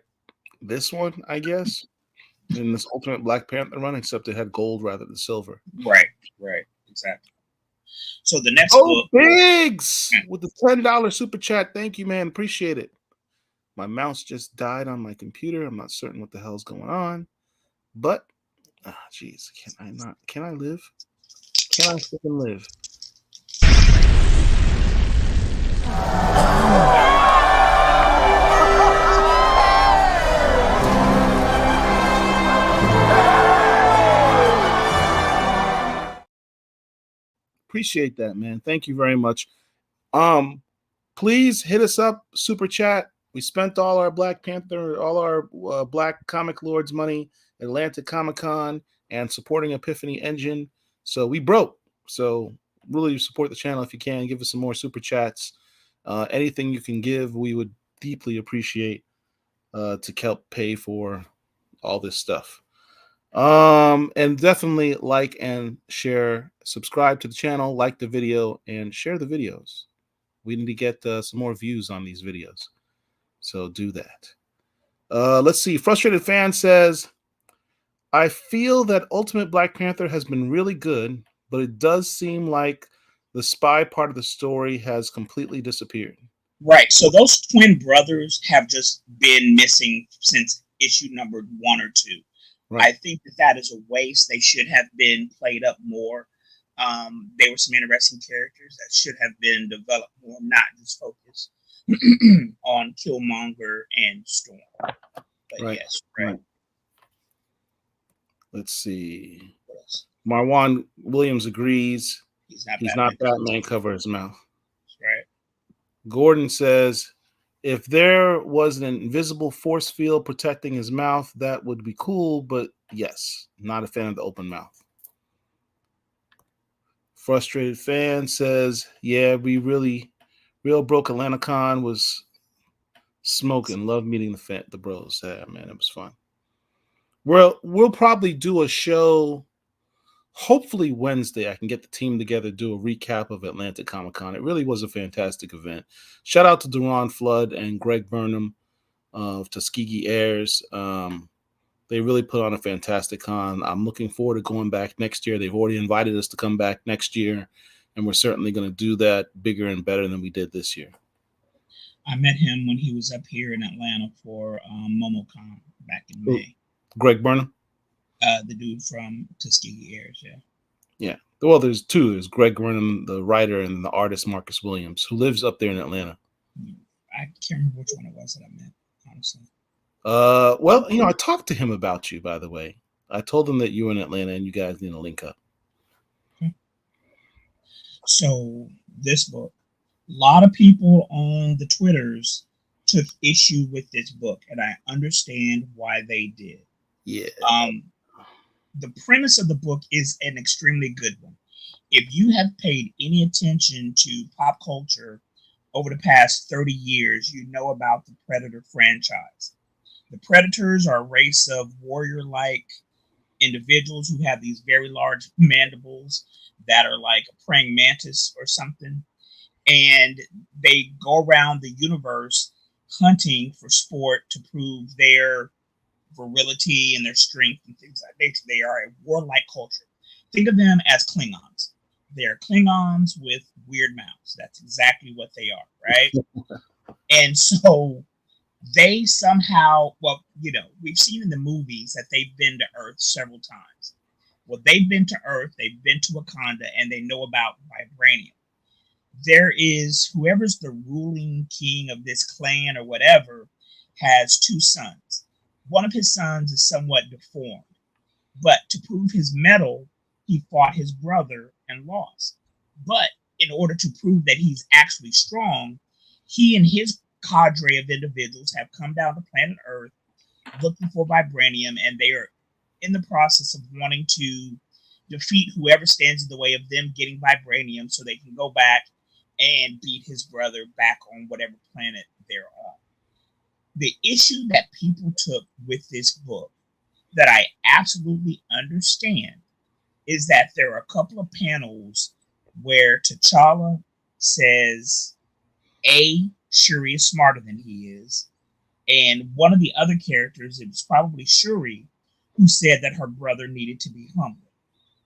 this one, I guess, in this Ultimate Black Panther run, except it had gold rather than silver. Right, exactly. So the next book, Biggs with the $10 super chat. Thank you, man. Appreciate it. My mouse just died on my computer. I'm not certain what the hell's going on, but jeez, can I live? Can I freaking live? Appreciate that, man. Thank you very much. Please hit us up, super chat. We spent all our Black Panther, all our Black Comic Lords money at Atlantic Comic Con and supporting Epiphany Engine. So we broke. So really support the channel if you can. Give us some more super chats. Anything you can give, we would deeply appreciate to help pay for all this stuff. And definitely like and share, subscribe to the channel, like the video, and share the videos. We need to get some more views on these videos. So do that. Let's see. Frustrated Fan says, I feel that Ultimate Black Panther has been really good, but it does seem like the spy part of the story has completely disappeared. Right. So those twin brothers have just been missing since issue number 1 or 2. Right. I think that is a waste. They should have been played up more. They were some interesting characters that should have been developed more, not just focused on Killmonger and Storm. But right. Yes, right. Let's see. Marwan Williams agrees. He's not Batman. Cover his mouth. That's right. Gordon says, if there was an invisible force field protecting his mouth, that would be cool, but yes, not a fan of the open mouth. Frustrated Fan says, yeah, real broke AtlantaCon was smoking. Love meeting the bros. Yeah, man, it was fun. Well, we'll probably do a show. Hopefully Wednesday, I can get the team together, do a recap of Atlanta Comic Con. It really was a fantastic event. Shout out to Duran Flood and Greg Burnham of Tuskegee Airs. They really put on a fantastic con. I'm looking forward to going back next year. They've already invited us to come back next year, and we're certainly going to do that bigger and better than we did this year. I met him when he was up here in Atlanta for MomoCon back in May. Greg Burnham? The dude from Tuskegee Airs, yeah. Yeah. Well, there's two. There's Greg Burnham, the writer, and the artist Marcus Williams, who lives up there in Atlanta. I can't remember which one it was that I met, honestly. Well, I talked to him about you, by the way. I told him that you were in Atlanta and you guys need to link up. So this book, a lot of people on the Twitters took issue with this book, and I understand why they did. Yeah. The premise of the book is an extremely good one. If you have paid any attention to pop culture over the past 30 years, you know about the Predator franchise. The Predators are a race of warrior-like individuals who have these very large mandibles that are like a praying mantis or something. And they go around the universe hunting for sport to prove their virility and their strength and things like that. They are a warlike culture. Think of them as Klingons. They're Klingons with weird mouths. That's exactly what they are, right? And so they somehow, we've seen in the movies that they've been to Earth several times. Well, they've been to Earth, they've been to Wakanda, and they know about vibranium. There is, whoever's the ruling king of this clan or whatever, has two sons. One of his sons is somewhat deformed, but to prove his mettle, he fought his brother and lost. But in order to prove that he's actually strong, he and his cadre of individuals have come down to planet Earth looking for vibranium, and they are in the process of wanting to defeat whoever stands in the way of them getting vibranium so they can go back and beat his brother back on whatever planet they're on. The issue that people took with this book that I absolutely understand is that there are a couple of panels where T'Challa says, Shuri is smarter than he is. And one of the other characters, it was probably Shuri, who said that her brother needed to be humble.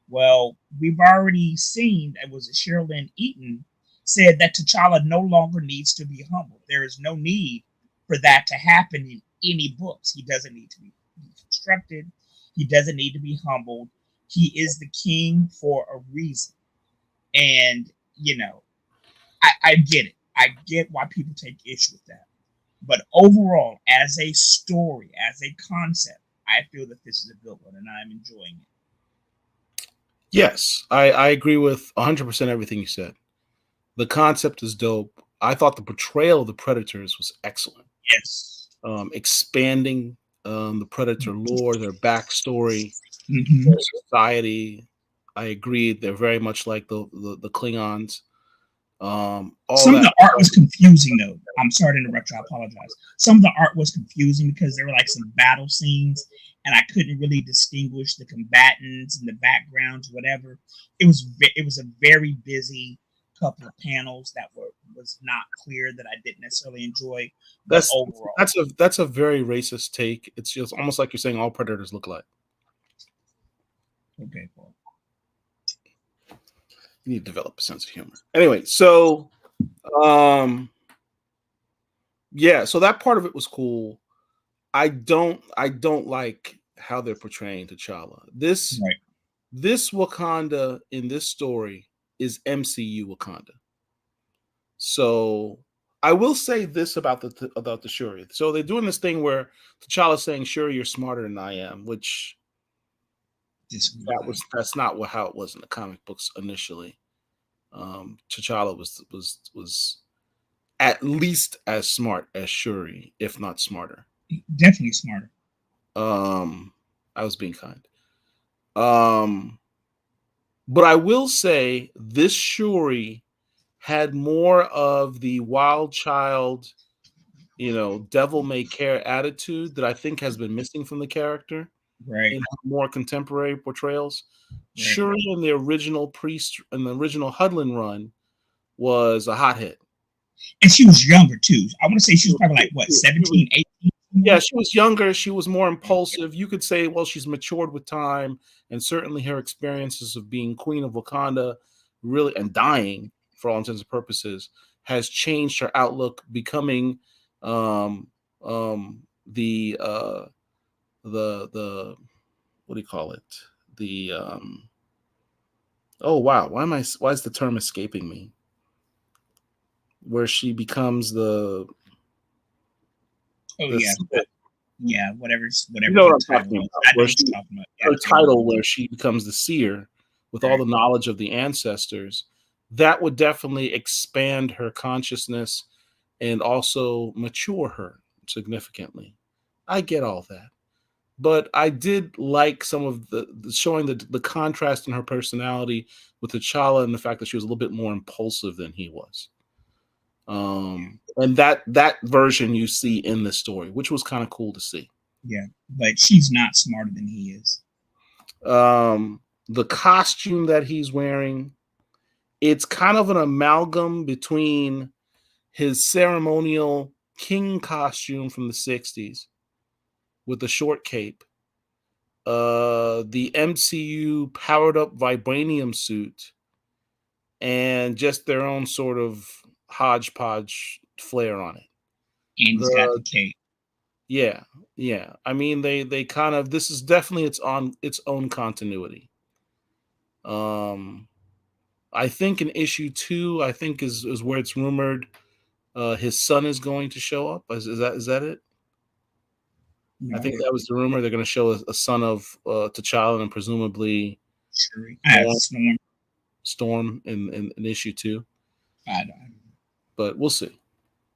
Well, we've already seen, it was Cheryl Lynn Eaton, said that T'Challa no longer needs to be humble. There is no need for that to happen in any books. He doesn't need to be constructed. He doesn't need to be humbled. He is the king for a reason. And, I get it. I get why people take issue with that. But overall, as a story, as a concept, I feel that this is a good one and I'm enjoying it. Yes, I agree with 100% everything you said. The concept is dope. I thought the portrayal of the Predators was excellent. Yes. Expanding the Predator lore, their backstory, their society. I agree. They're very much like the Klingons. Some of the art was confusing, though. I'm sorry to interrupt you. I apologize. Some of the art was confusing because there were like some battle scenes, and I couldn't really distinguish the combatants and the backgrounds, whatever. It was a very busy couple of panels that was not clear, that I didn't necessarily enjoy. That's overall, that's a very racist take. It's just almost like you're saying all Predators look alike. Okay, Paul. You need to develop a sense of humor. Anyway, so yeah, so that part of it was cool. I don't like how they're portraying T'Challa. This Wakanda in this story is MCU Wakanda. So I will say this about the Shuri. So they're doing this thing where T'Challa's saying, "Shuri, you're smarter than I am," which that's not how it was in the comic books initially. T'Challa was at least as smart as Shuri, if not smarter. Definitely smarter. I was being kind. But I will say this Shuri had more of the wild child, devil may care attitude that I think has been missing from the character. Right. in more contemporary portrayals. Right. Shuri in the original Hudlin run was a hothead. And she was younger too. I want to say she was probably like what, 17, 18? Yeah, she was younger. She was more impulsive. You could say, well, she's matured with time, and certainly her experiences of being Queen of Wakanda, really, and dying for all intents and purposes, has changed her outlook, becoming the what do you call it? The oh wow, why is the term escaping me? Where she becomes the yeah, whatever. You know what I'm talking about. Where she, her title, where she becomes the seer with all the knowledge of the ancestors, that would definitely expand her consciousness and also mature her significantly. I get all that. But I did like some of the showing the contrast in her personality with T'Challa and the fact that she was a little bit more impulsive than he was. And that version you see in the story, which was kind of cool to see. Yeah, but she's not smarter than he is. The costume that he's wearing, it's kind of an amalgam between his ceremonial king costume from the 60s with the short cape, the MCU powered up vibranium suit, and just their own sort of hodgepodge flair on it. And he's got the cape. Yeah. I mean, they kind of, this is definitely its own continuity. I think in issue 2, I think is where it's rumored his son is going to show up. Is that it? No. I think that was the rumor. They're going to show a son of T'Challa and presumably Storm in issue 2. I don't know. But we'll see.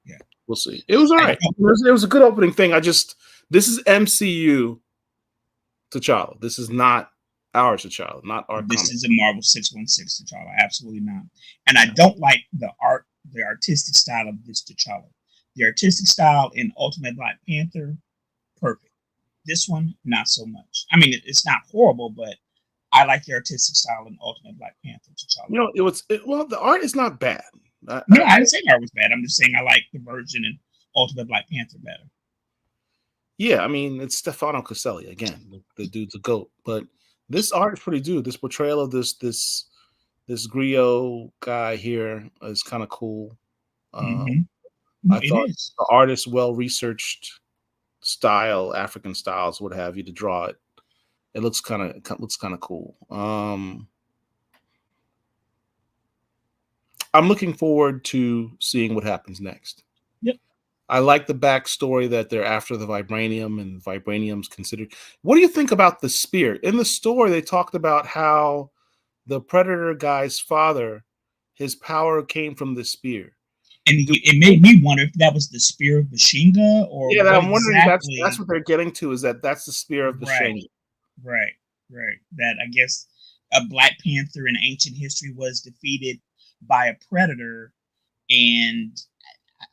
Yeah, we'll see. It was all right. It was a good opening thing. This is MCU T'Challa. This is not our T'Challa, not our. This is a Marvel 616 T'Challa. Absolutely not. And I don't like the artistic style of this T'Challa. The artistic style in Ultimate Black Panther, perfect. This one, not so much. I mean, it's not horrible, but I like the artistic style in Ultimate Black Panther T'Challa. You know, the art is not bad. I didn't say the art was bad. I'm just saying I like the version in Ultimate Black Panther better. Yeah, I mean, it's Stefano Caselli again. The dude's a goat, but this art is pretty good. This portrayal of this griot guy here is kind of cool. I thought the artist well-researched style, African styles, what have you, to draw it. It looks kind of cool. I'm looking forward to seeing what happens next. Yep. I like the backstory that they're after the vibranium, and vibranium's considered. What do you think about the spear? In the story, they talked about how the Predator guy's father, his power came from the spear. And it made me wonder if that was the spear of Bashinga, or yeah, I'm wondering if that's what they're getting to, is that's the spear of Bashinga. Right. That I guess a Black Panther in ancient history was defeated by a predator, and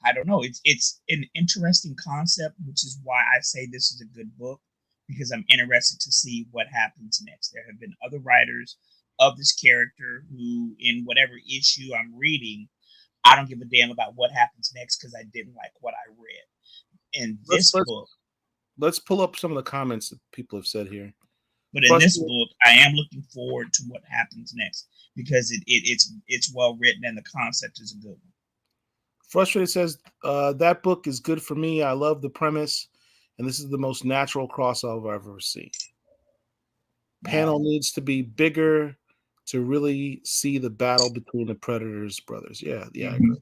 I don't know. It's an interesting concept, which is why I say this is a good book, because I'm interested to see what happens next. There have been other writers of this character who, in whatever issue I'm reading, I don't give a damn about what happens next because I didn't like what I read. In this book, let's pull up some of the comments that people have said here. But in this book, I am looking forward to what happens next because it's well written and the concept is a good one. Frustrated says that book is good for me. I love the premise, and this is the most natural crossover I've ever seen. Panel needs to be bigger to really see the battle between the Predator's brothers. Yeah, I agree.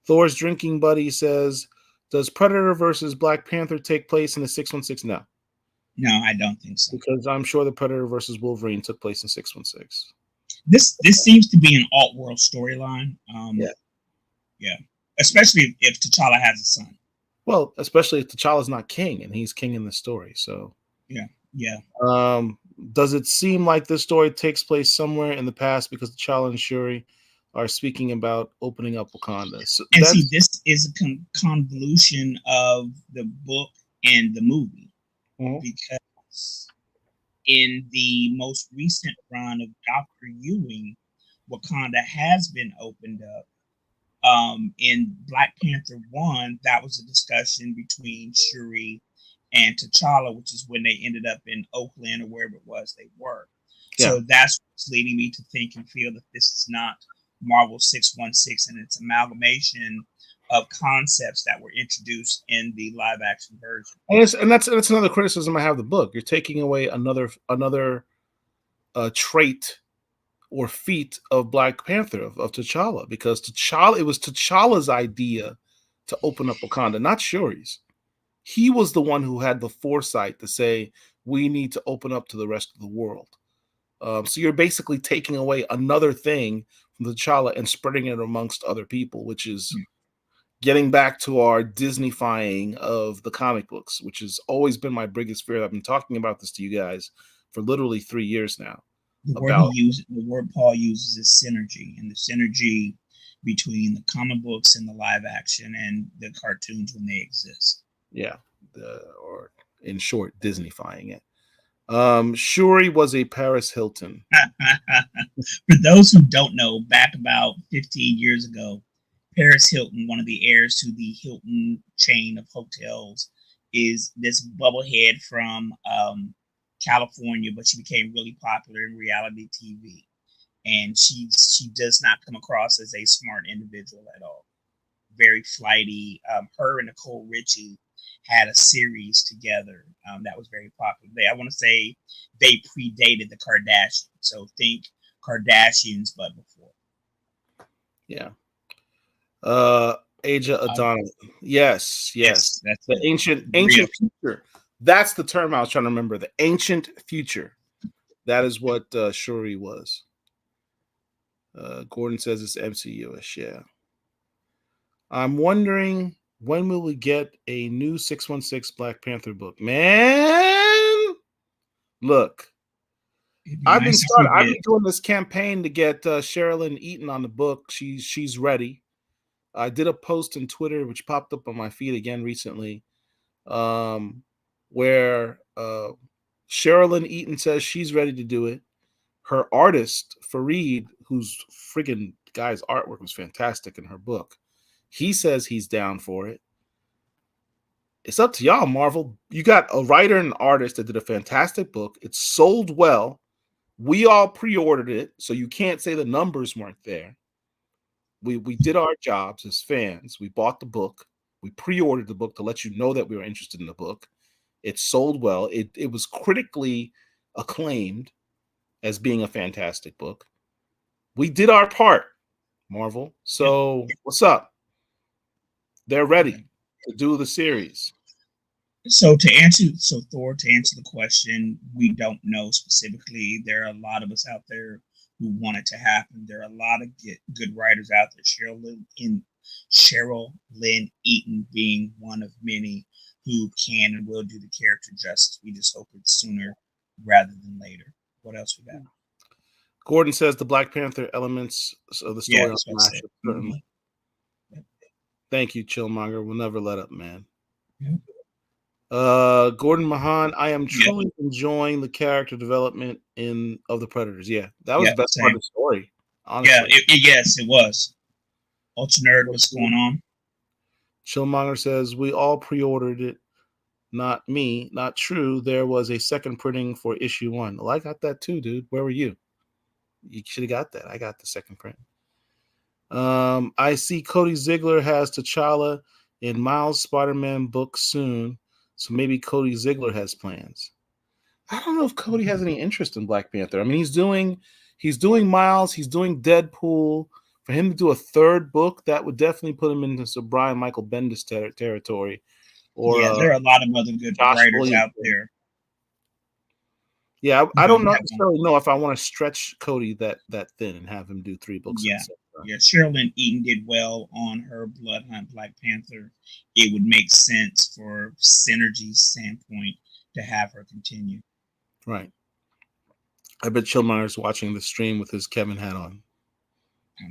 Thor's drinking buddy says, does Predator versus Black Panther take place in the 616? No, I don't think so. Because I'm sure the Predator versus Wolverine took place in 616. This seems to be an alt-world storyline. Yeah. Especially if T'Challa has a son. Well, especially if T'Challa's not king and he's king in the story. So yeah. Does it seem like this story takes place somewhere in the past because T'Challa and Shuri are speaking about opening up Wakanda? So see, this is a convolution of the book and the movie. Because In the most recent run of Dr. Ewing, Wakanda has been opened up. In Black Panther 1, that was a discussion between Shuri and T'Challa, which is when they ended up in Oakland or wherever it was they were. Yeah. So that's what's leading me to think and feel that this is not Marvel 616 and its amalgamation of concepts that were introduced in the live action version. And that's another criticism I have of the book. You're taking away another trait or feat of Black Panther, of T'Challa, because it was T'Challa's idea to open up Wakanda, not Shuri's. He was the one who had the foresight to say, we need to open up to the rest of the world. So you're basically taking away another thing from T'Challa and spreading it amongst other people, which is getting back to our Disneyfying of the comic books, which has always been my biggest fear. I've been talking about this to you guys for literally 3 years now. The word Paul uses is synergy, and the synergy between the comic books and the live action and the cartoons when they exist. Yeah, or in short, Disneyfying it. Shuri was a Paris Hilton. For those who don't know, back about 15 years ago, Paris Hilton, one of the heirs to the Hilton chain of hotels, is this bubblehead from California, but she became really popular in reality TV. And she does not come across as a smart individual at all. Very flighty. Her and Nicole Richie had a series together that was very popular. I want to say they predated the Kardashians. So think Kardashians, but before. Yeah. Aja Adana. Yes. That's the ancient future. That's the term I was trying to remember. The ancient future. That is what Shuri was. Gordon says it's MCU-ish. Yeah. I'm wondering, when will we get a new 616 Black Panther book? Man, look, I've been doing this campaign to get Sherilyn Eaton on the book. She's ready. I did a post on Twitter, which popped up on my feed again recently, where Sherilyn Eaton says she's ready to do it. Her artist, Fareed, whose friggin' guy's artwork was fantastic in her book, he says he's down for it. It's up to y'all, Marvel. You got a writer and an artist that did a fantastic book. It sold well. We all pre-ordered it, so you can't say the numbers weren't there. We did our jobs as fans. We bought the book. We pre-ordered the book to let you know that we were interested in the book. It sold well. It was critically acclaimed as being a fantastic book. We did our part, Marvel. So what's up? They're ready to do the series. So Thor, to answer the question, we don't know specifically. There are a lot of us out there who want it to happen. There are a lot of good writers out there. Cheryl Lynn Eaton being one of many who can and will do the character justice. We just hope it's sooner rather than later. What else we got? Gordon says the Black Panther elements of the story on Smash. Certainly. Thank you, Chillmonger. We'll never let up, man. Gordon Mahan, I am truly enjoying the character development of the Predators. Yeah, that was the best part of the story. Honestly. Yeah, yes, it was. Ultra Nerd, what's going on? Chillmonger says we all pre-ordered it. Not me. Not true. There was a second printing for issue 1. Well, I got that too, dude. Where were you? You should have got that. I got the second print. I see Cody Ziegler has T'Challa in Miles Spider-Man book soon, so maybe Cody Ziegler has plans. I don't know if Cody has any interest in Black Panther. I mean, he's doing Miles, he's doing Deadpool. For him to do a third book, that would definitely put him into some Brian Michael Bendis territory. Or there are a lot of other good writers out there. Yeah, I don't necessarily know if I want to stretch Cody that thin and have him do 3 books. Yeah, Sherilyn Eaton did well on her Bloodhunt Black Panther. It would make sense for synergy standpoint to have her continue. Right. I bet Chillmonger's watching the stream with his Kevin hat on.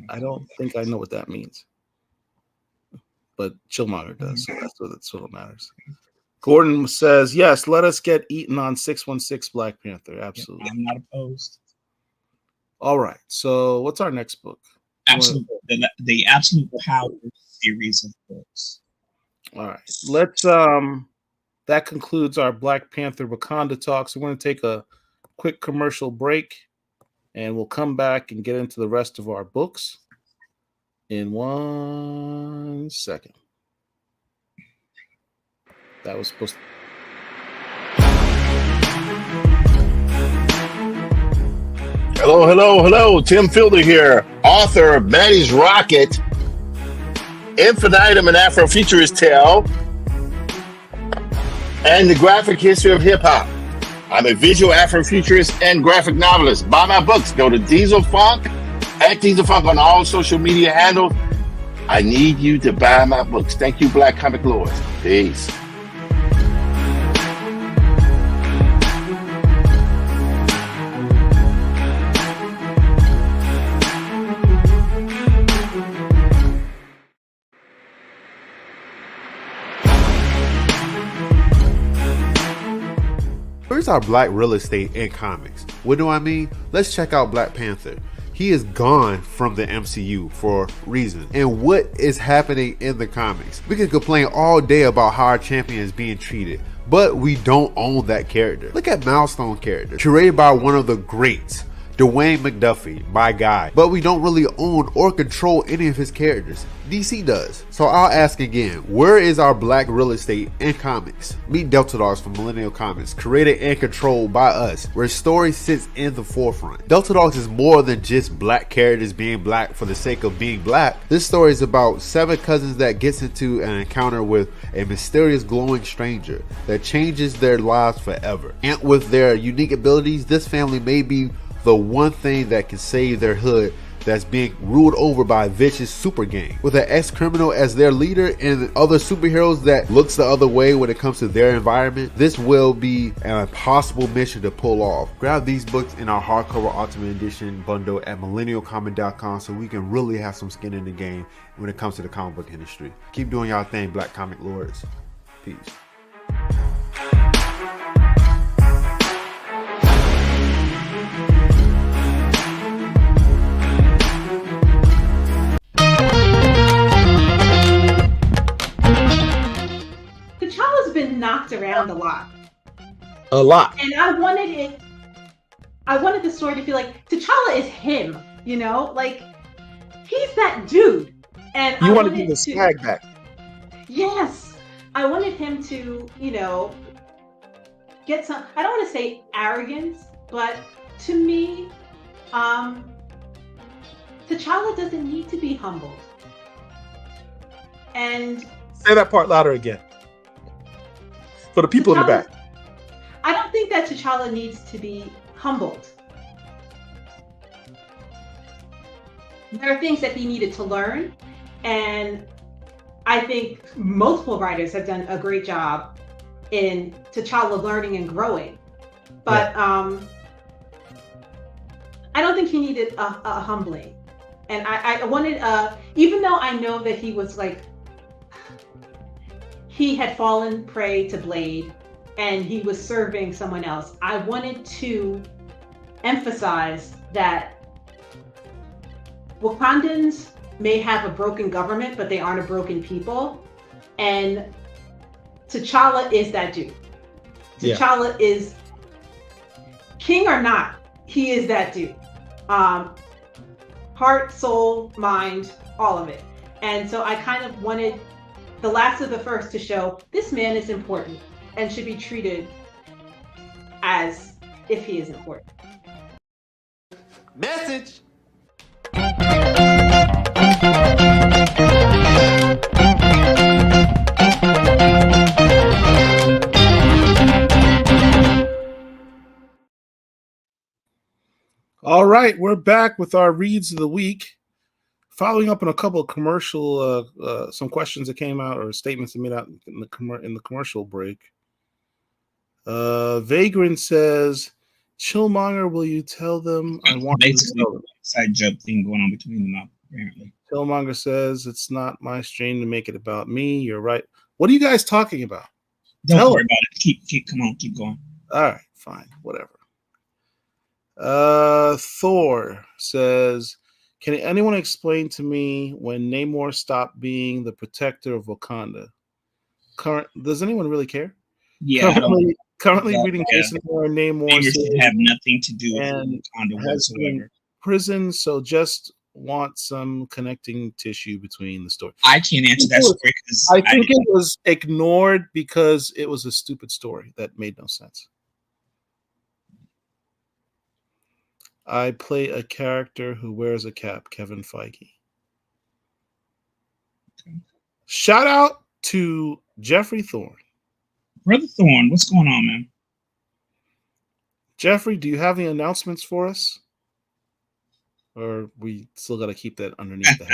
I don't think I know what that means. But Chillmonger does, so that's what matters. Gordon says, yes, let us get eaten on 616 Black Panther. Absolutely. I'm not opposed. All right. So what's our next book? Absolute, the Absolute Power series of books. All right. Let's that concludes our Black Panther Wakanda talk. So we're going to take a quick commercial break and we'll come back and get into the rest of our books in 1 second. That was supposed to. Hello. Tim Fielder here, author of Maddie's Rocket, Infinitum and Afrofuturist Tale, and the graphic history of hip hop. I'm a visual Afrofuturist and graphic novelist. Buy my books. Go to Diesel Funk, at Diesel Funk on all social media handles. I need you to buy my books. Thank you, Black Comic Lords. Peace. Where's our black real estate in comics? What do I mean? Let's check out Black Panther. He is gone from the MCU for reasons. And what is happening in the comics? We can complain all day about how our champion is being treated, but we don't own that character. Look at Milestone character, curated by one of the greats, Dwayne McDuffie, my guy, but we don't really own or control any of his characters. DC does. So I'll ask again, where is our black real estate in comics? Meet Delta Dogs from Millennial Comics, created and controlled by us, where story sits in the forefront. Delta Dogs is more than just black characters being black for the sake of being black. This story is about 7 cousins that gets into an encounter with a mysterious glowing stranger that changes their lives forever. And with their unique abilities, this family may be the one thing that can save their hood that's being ruled over by a vicious super gang. With an ex-criminal as their leader and other superheroes that looks the other way when it comes to their environment, this will be an impossible mission to pull off. Grab these books in our hardcover Ultimate Edition bundle at millennialcomic.com so we can really have some skin in the game when it comes to the comic book industry. Keep doing y'all thing, Black Comic Lords. Peace. Been knocked around a lot. And I wanted the story to feel like T'Challa is him, you know, like he's that dude. And you want to give the swag back. Yes. I wanted him to, you know, get some, I don't want to say arrogance, but to me, T'Challa doesn't need to be humbled. And say that part louder again. For the people in the back. I don't think that T'Challa needs to be humbled. There are things that he needed to learn, and I think multiple writers have done a great job in T'Challa learning and growing. But I don't think he needed a humbling. And I wanted, even though I know that he was like, he had fallen prey to Blade and he was serving someone else, I wanted to emphasize that Wakandans may have a broken government, but they aren't a broken people. And T'Challa is that dude. T'Challa is, king or not, he is that dude. Heart, soul, mind, all of it. And so I kind of wanted the last of the first to show this man is important and should be treated as if he is important. Message. All right, we're back with our reads of the week. Following up on a couple of commercial, some questions that came out or statements that made out in the commercial break. Vagrant says, Chillmonger, will you tell them I want basically to side joke thing going on between them apparently. Chillmonger says, it's not my stream to make it about me. You're right. What are you guys talking about? Don't Tell worry him. about it. Keep keep going. All right, fine, whatever. Thor says, "Can anyone explain to me when Namor stopped being the protector of Wakanda? Does anyone really care? Yeah, I don't. Currently But, reading Jason Moore and Namor Namor should series have nothing to do with and Wakanda has been in whatsoever. prison, so just want some connecting tissue between the story." I can't answer that story because I think it was ignored because it was a stupid story that made no sense. I play a character who wears a cap, Kevin Feige. Okay. Shout out to Jeffrey Thorne. Brother Thorne, what's going on, man? Jeffrey, do you have any announcements for us? Or we still got to keep that underneath the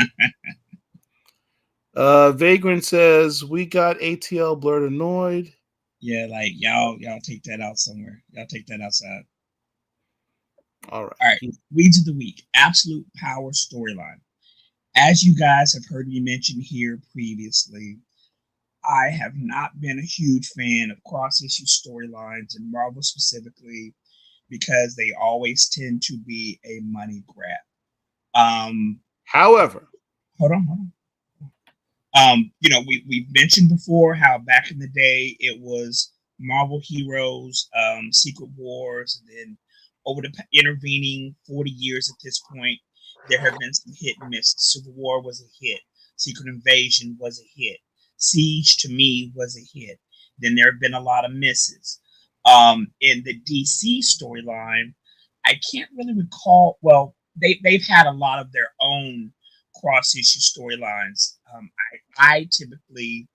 head? Vagrant says, we got ATL Blurred Annoyed. Yeah, like y'all take that out somewhere. Y'all take that outside. All right. All right. Weeds of the week. Absolute Power storyline. As you guys have heard me mention here previously, I have not been a huge fan of cross-issue storylines in Marvel specifically because they always tend to be a money grab. However, hold on. We've mentioned before how back in the day it was Marvel Heroes, Secret Wars, and then over the intervening 40 years at this point, there have been some hit and misses. Civil War was a hit. Secret Invasion was a hit. Siege, to me, was a hit. Then there have been a lot of misses. In the DC storyline, I can't really recall. Well, they've had a lot of their own cross-issue storylines. I typically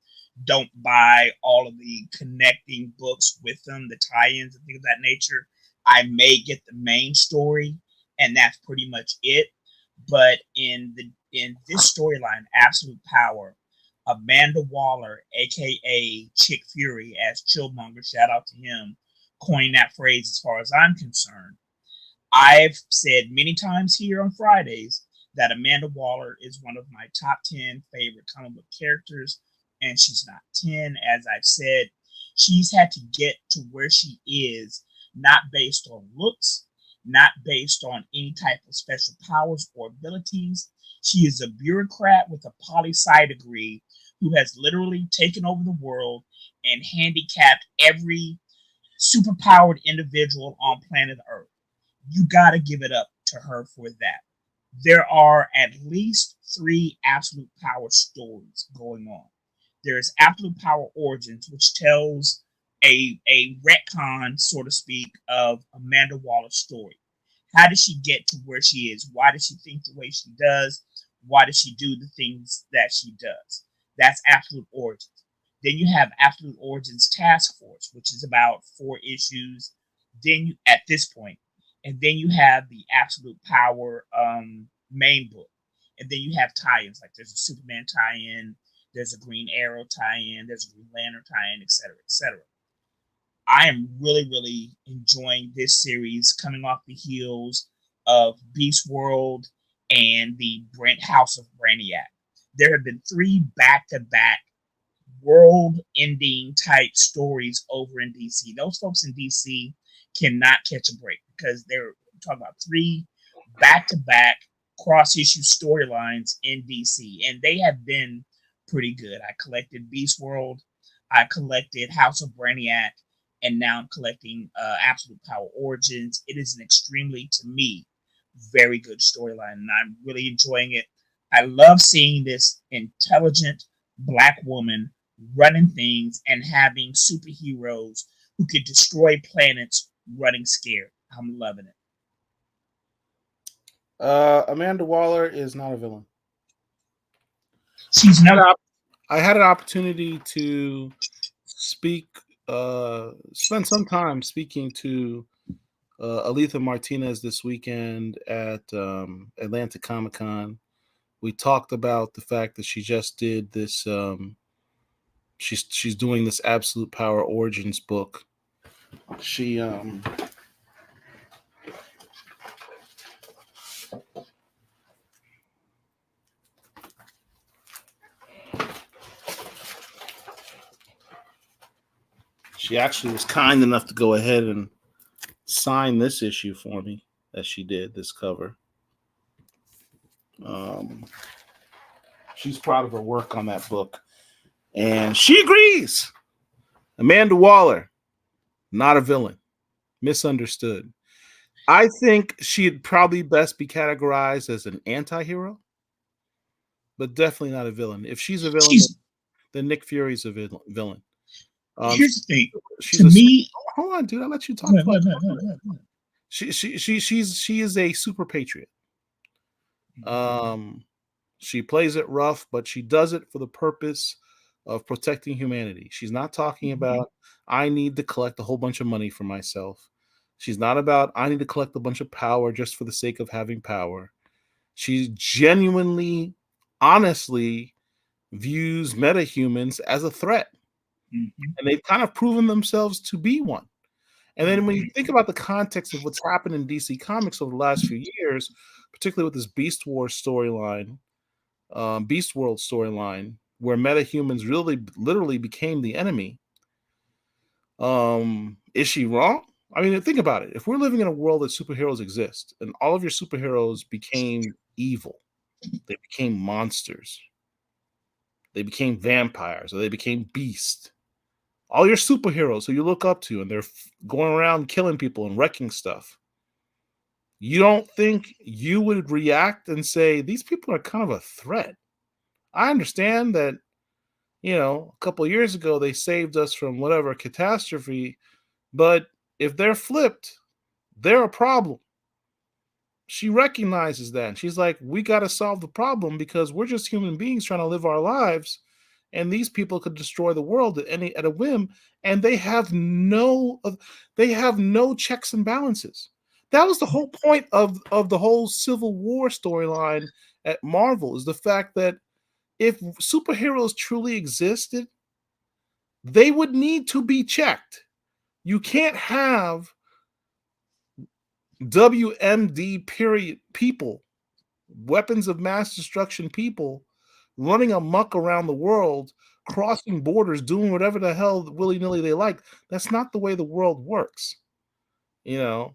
don't buy all of the connecting books with them, the tie-ins and things of that nature. I may get the main story, and that's pretty much it. But in this storyline, Absolute Power, Amanda Waller, aka Chick Fury, as Chillmonger, shout out to him, coined that phrase as far as I'm concerned. I've said many times here on Fridays that Amanda Waller is one of my top 10 favorite comic book characters, and she's not 10. As I've said, she's had to get to where she is, not based on looks, not based on any type of special powers or abilities. She is a bureaucrat with a poli-sci degree who has literally taken over the world and handicapped every superpowered individual on planet Earth. You got to give it up to her for that. There are at least 3 Absolute Power stories going on. There's Absolute Power Origins, which tells a retcon, so to speak, of Amanda Waller's story. How did she get to where she is? Why does she think the way she does? Why does she do the things that she does? That's Absolute Origins. Then you have Absolute Origins Task Force, which is about 4 issues. Then at this point, and then you have the Absolute Power main book, and then you have tie-ins. Like there's a Superman tie-in, there's a Green Arrow tie-in, there's a Green Lantern tie-in, etc., etc. I am really, really enjoying this series, coming off the heels of Beast World and the House of Brainiac. There have been 3 back-to-back world-ending type stories over in DC. Those folks in DC cannot catch a break because they're talking about 3 back-to-back cross-issue storylines in DC, and they have been pretty good. I collected Beast World, I collected House of Brainiac, and now I'm collecting Absolute Power Origins. It is an extremely, to me, very good storyline, and I'm really enjoying it. I love seeing this intelligent Black woman running things and having superheroes who could destroy planets running scared. I'm loving it. Amanda Waller is not a villain. She's not. I had an opportunity to speak, spend some time speaking to Aletha Martinez this weekend at Atlanta Comic Con. We talked about the fact that she just did this. She's doing this Absolute Power Origins book. She She actually was kind enough to go ahead and sign this issue for me, as she did, this cover. She's proud of her work on that book. And she agrees. Amanda Waller, not a villain. Misunderstood. I think she'd probably best be categorized as an anti-hero, but definitely not a villain. If she's a villain, then Nick Fury's a villain. Here's the thing. To me, hold on, dude. I'll let you talk. She is a super patriot. She plays it rough, but she does it for the purpose of protecting humanity. She's not talking about, I need to collect a whole bunch of money for myself. She's not about, I need to collect a bunch of power just for the sake of having power. She genuinely, honestly views metahumans as a threat. And they've kind of proven themselves to be one. And then when you think about the context of what's happened in DC Comics over the last few years, particularly with this Beast World storyline, where metahumans really literally became the enemy, is she wrong? I mean, think about it. If we're living in a world that superheroes exist and all of your superheroes became evil, they became monsters, they became vampires, or they became beasts. All your superheroes who you look up to, and they're going around killing people and wrecking stuff. You don't think you would react and say, these people are kind of a threat? I understand that, a couple of years ago, they saved us from whatever catastrophe, but if they're flipped, they're a problem. She recognizes that. And she's like, we got to solve the problem because we're just human beings trying to live our lives. And these people could destroy the world at a whim, and they have no checks and balances. That was the whole point of the whole Civil War storyline at Marvel, is the fact that if superheroes truly existed, they would need to be checked. You can't have WMD period people, weapons of mass destruction people, running amok around the world, crossing borders, doing whatever the hell willy-nilly they like. That's not the way the world works. Marc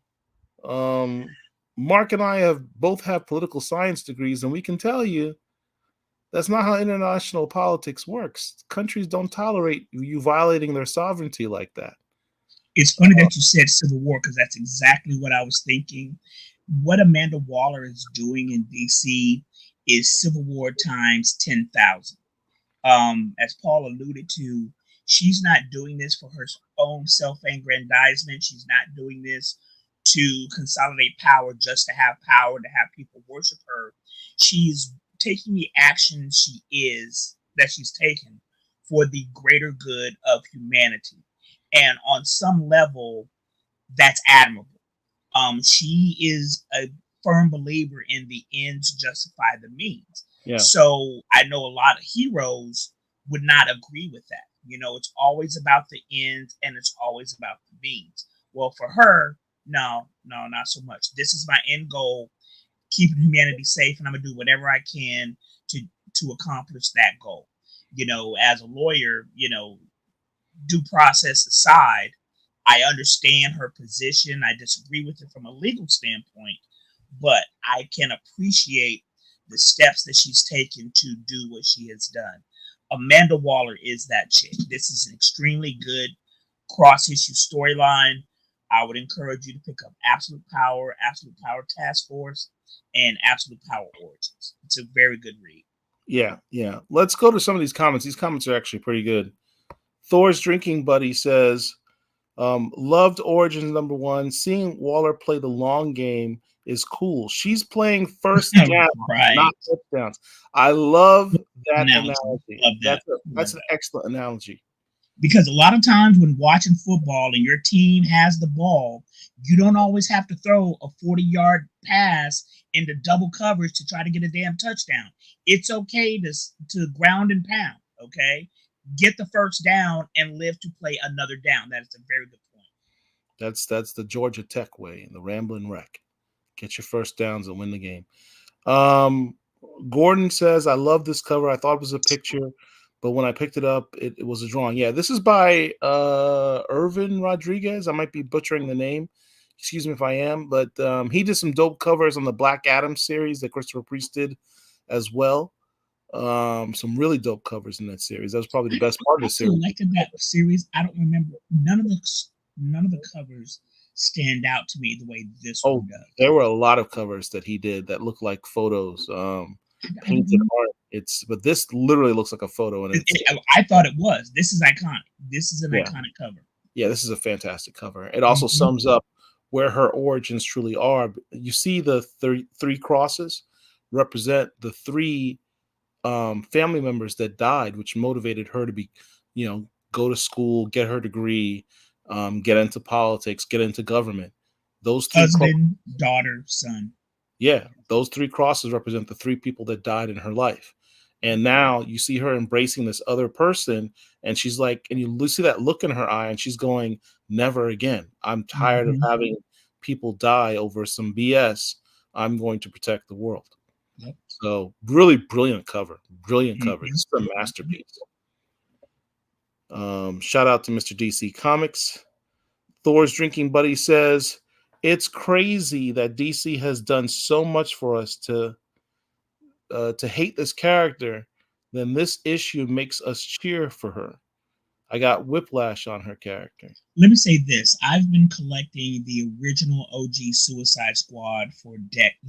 and I both have political science degrees, and we can tell you that's not how international politics works. Countries don't tolerate you violating their sovereignty like that. It's funny that you said Civil War, because that's exactly what I was thinking. What Amanda Waller is doing in DC is Civil War times 10,000. As Paul alluded to, she's not doing this for her own self-aggrandizement. She's not doing this to consolidate power just to have power, to have people worship her. She's taking the action that she's taken for the greater good of humanity. And on some level, that's admirable. She is a firm believer in the ends justify the means. Yeah. So I know a lot of heroes would not agree with that. It's always about the ends and it's always about the means. Well, for her, no, not so much. This is my end goal, keeping humanity safe, and I'm gonna do whatever I can to accomplish that goal. As a lawyer, due process aside, I understand her position. I disagree with it from a legal standpoint, but I can appreciate the steps that she's taken to do what she has done. Amanda Waller is that chick. This is an extremely good cross-issue storyline. I would encourage you to pick up Absolute Power Task Force, and Absolute Power Origins. It's a very good read. Yeah. Let's go to some of these comments. These comments are actually pretty good. Thor's Drinking Buddy says, loved Origins #1. Seeing Waller play the long game is cool. She's playing first down, right, not touchdowns. I love that analogy. Love that's an excellent analogy. Because a lot of times when watching football and your team has the ball, you don't always have to throw a 40-yard pass into double coverage to try to get a damn touchdown. It's okay to ground and pound, okay? Get the first down and live to play another down. That is a very good point. That's the Georgia Tech way, the Ramblin' Wreck. Get your first downs and win the game. Gordon says, I love this cover. I thought it was a picture but when I picked it up, it was a drawing. Yeah, this is by Irvin Rodriguez. I might be butchering the name. Excuse me if I am, but he did some dope covers on the Black Adam series that Christopher Priest did as well. Some really dope covers in that series. That was probably the best part of the series. I selected that series. I don't remember. None of the covers stand out to me the way this one does. There were a lot of covers that he did that looked like photos, painted art. But this literally looks like a photo, and I thought it was. This is iconic. This is an iconic cover. Yeah, this is a fantastic cover. It also sums up where her origins truly are. You see the three crosses represent the three family members that died, which motivated her to be, go to school, get her degree, get into politics, get into government. Those three husband, daughter, son. Yeah, those three crosses represent the three people that died in her life. And now you see her embracing this other person, and she's like, and you see that look in her eye, and she's going, never again. I'm tired of having people die over some BS. I'm going to protect the world. Yep. So really brilliant cover. Brilliant cover. It's a masterpiece. Shout out to Mr. DC Comics. Thor's Drinking Buddy says, it's crazy that DC has done so much for us to hate this character. Then this issue makes us cheer for her. I got whiplash on her character. Let me say this. I've been collecting the original OG Suicide Squad for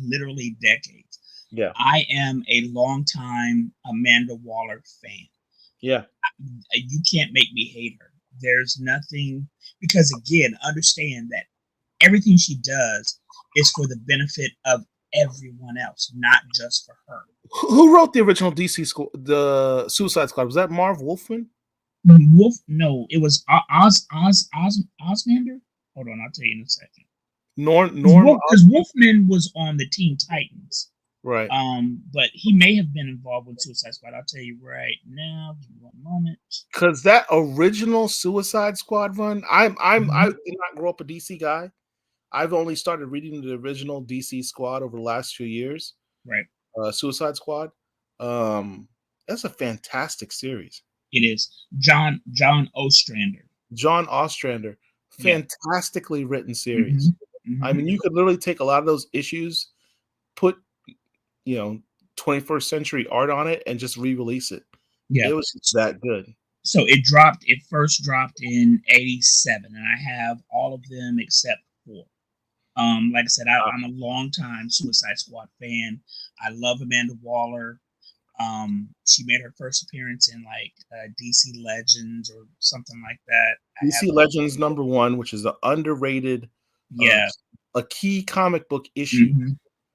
literally decades. Yeah. I am a longtime Amanda Waller fan. Yeah. You can't make me hate her. There's nothing, because again, understand that everything she does is for the benefit of everyone else, not just for her. Who wrote the original DC the Suicide Squad? Was that Marv Wolfman? No, it was Osmander. Hold on, I'll tell you in a second. Because Wolfman was on the Teen Titans, right? But he may have been involved with Suicide Squad. I'll tell you right now. Give me 1 moment. Because that original Suicide Squad run, I did not grow up a DC guy. I've only started reading the original DC Squad over the last few years. Right. Suicide Squad. That's a fantastic series. It is. John Ostrander. John Ostrander. Fantastically written series. I mean, you could literally take a lot of those issues, put 21st century art on it, and just re-release it. Yeah. It was that good. So it first dropped in 87, and I have all of them except 4. Like I said, I'm a long-time Suicide Squad fan. I love Amanda Waller. She made her first appearance in DC Legends or something like that. DC Legends #1, which is an underrated, a key comic book issue.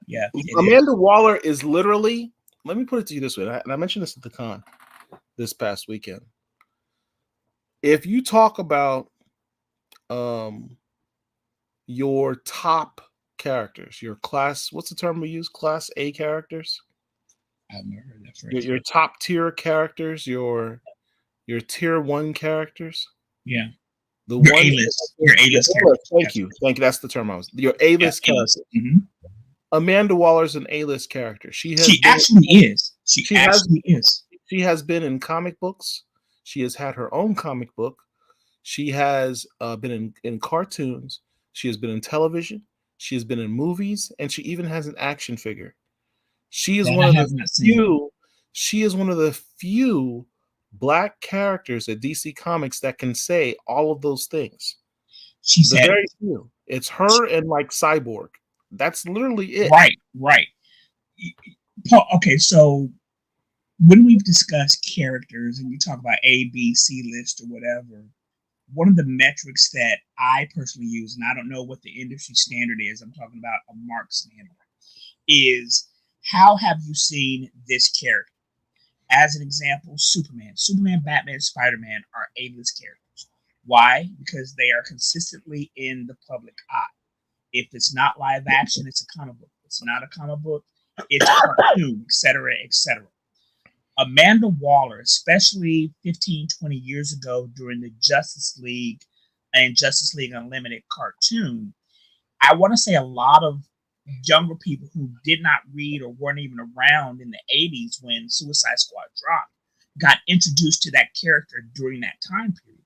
Yeah, Amanda Waller is literally. Let me put it to you this way, and I mentioned this at the con this past weekend. If you talk about your top characters, your class, what's the term we use? Class A characters. I've never heard that phrase. Your top tier characters, your tier 1 characters. Yeah. Your A-list. Your A-list characters. Thank you. That's the term I was. Your A-list characters. Amanda Waller's an A-list character. She actually is. She has been in comic books. She has had her own comic book. She has been in cartoons. She has been in television. She has been in movies, and she even has an action figure. She is one of the few Black characters at DC Comics that can say all of those things. She's very few. It's her and Cyborg. That's literally it. Right. Okay, so when we've discussed characters and you talk about A, B, C list or whatever, one of the metrics that I personally use, and I don't know what the industry standard is, I'm talking about a Marc standard, is how have you seen this character? As an example, Superman, Batman, Spider-Man are A-list characters. Why? Because they are consistently in the public eye. If it's not live action, it's a comic book. If it's not a comic book, it's a cartoon, etc., etc. Amanda Waller, especially 15, 20 years ago during the Justice League and Justice League Unlimited cartoon, I want to say a lot of younger people who did not read or weren't even around in the 80s when Suicide Squad dropped got introduced to that character during that time period.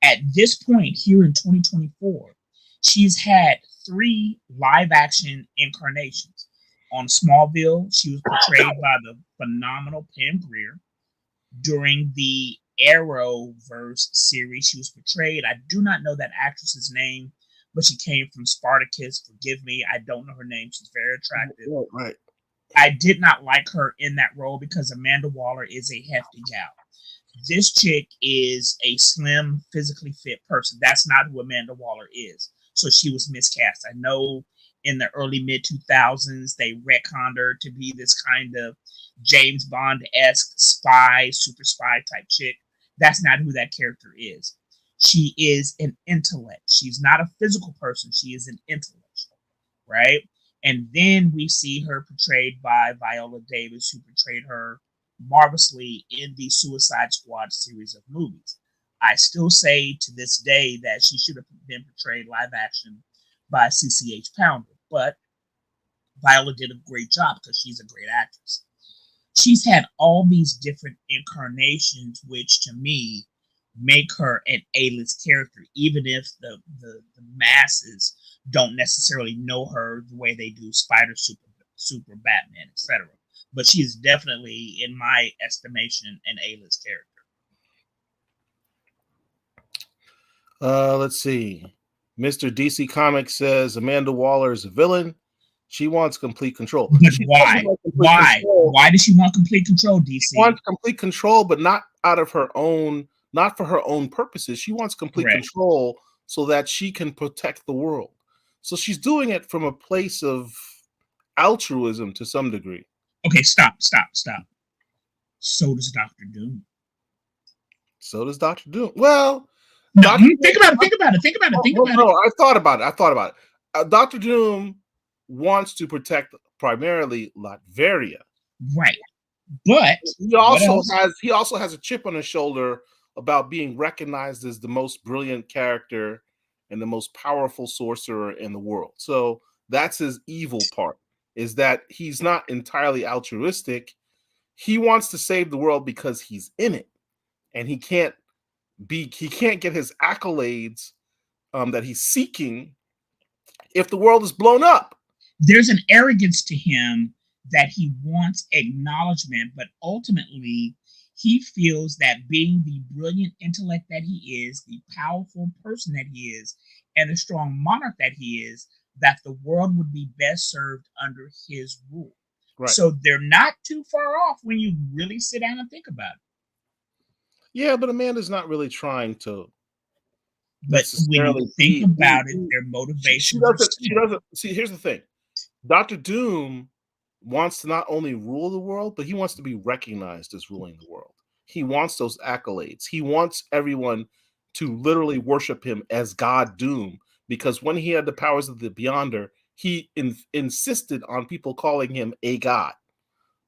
At this point here in 2024, she's had 3 live action incarnations. On Smallville, she was portrayed by the phenomenal Pam Grier. During the Arrowverse series, she was portrayed, I do not know that actress's name, but she came from Spartacus. Forgive me, I don't know her name. She's very attractive. Right. I did not like her in that role because Amanda Waller is a hefty gal. This chick is a slim, physically fit person. That's not who Amanda Waller is. So she was miscast. I know in the early mid 2000s, they retconned her to be this kind of James Bond-esque spy, super spy type chick. That's not who that character is. She is an intellect. She's not a physical person. She is an intellectual, right? And then we see her portrayed by Viola Davis, who portrayed her marvelously in the Suicide Squad series of movies. I still say to this day that she should have been portrayed live action by CCH Pounder, but Viola did a great job because she's a great actress. She's had all these different incarnations, which to me make her an A-list character, even if the masses don't necessarily know her the way they do Spider, Super Batman, etc. But she is definitely, in my estimation, an A-list character. Let's see. Mr. DC Comics says Amanda Waller is a villain. She wants complete control. But why? Why? Why does she want complete control, DC? She wants complete control, but not out of her own, not for her own purposes. She wants complete control so that she can protect the world. So she's doing it from a place of altruism to some degree. Okay, stop. So does Dr. Doom. So does Dr. Doom. Well, no, think about it. No, I thought about it. Dr. Doom wants to protect primarily Latveria. Right. But he also has a chip on his shoulder about being recognized as the most brilliant character and the most powerful sorcerer in the world. So that's his evil part, is that he's not entirely altruistic. He wants to save the world because he's in it, and he can't get his accolades that he's seeking if the world is blown up. There's an arrogance to him that he wants acknowledgement, but ultimately he feels that being the brilliant intellect that he is, the powerful person that he is, and the strong monarch that he is, that the world would be best served under his rule. Right. So they're not too far off when you really sit down and think about it. Yeah, but Amanda's not really trying to. But when you think about it, their motivation. She doesn't. See, here's the thing. Dr. Doom wants to not only rule the world, but he wants to be recognized as ruling the world. He wants those accolades. He wants everyone to literally worship him as God Doom, because when he had the powers of the Beyonder, he insisted on people calling him a god.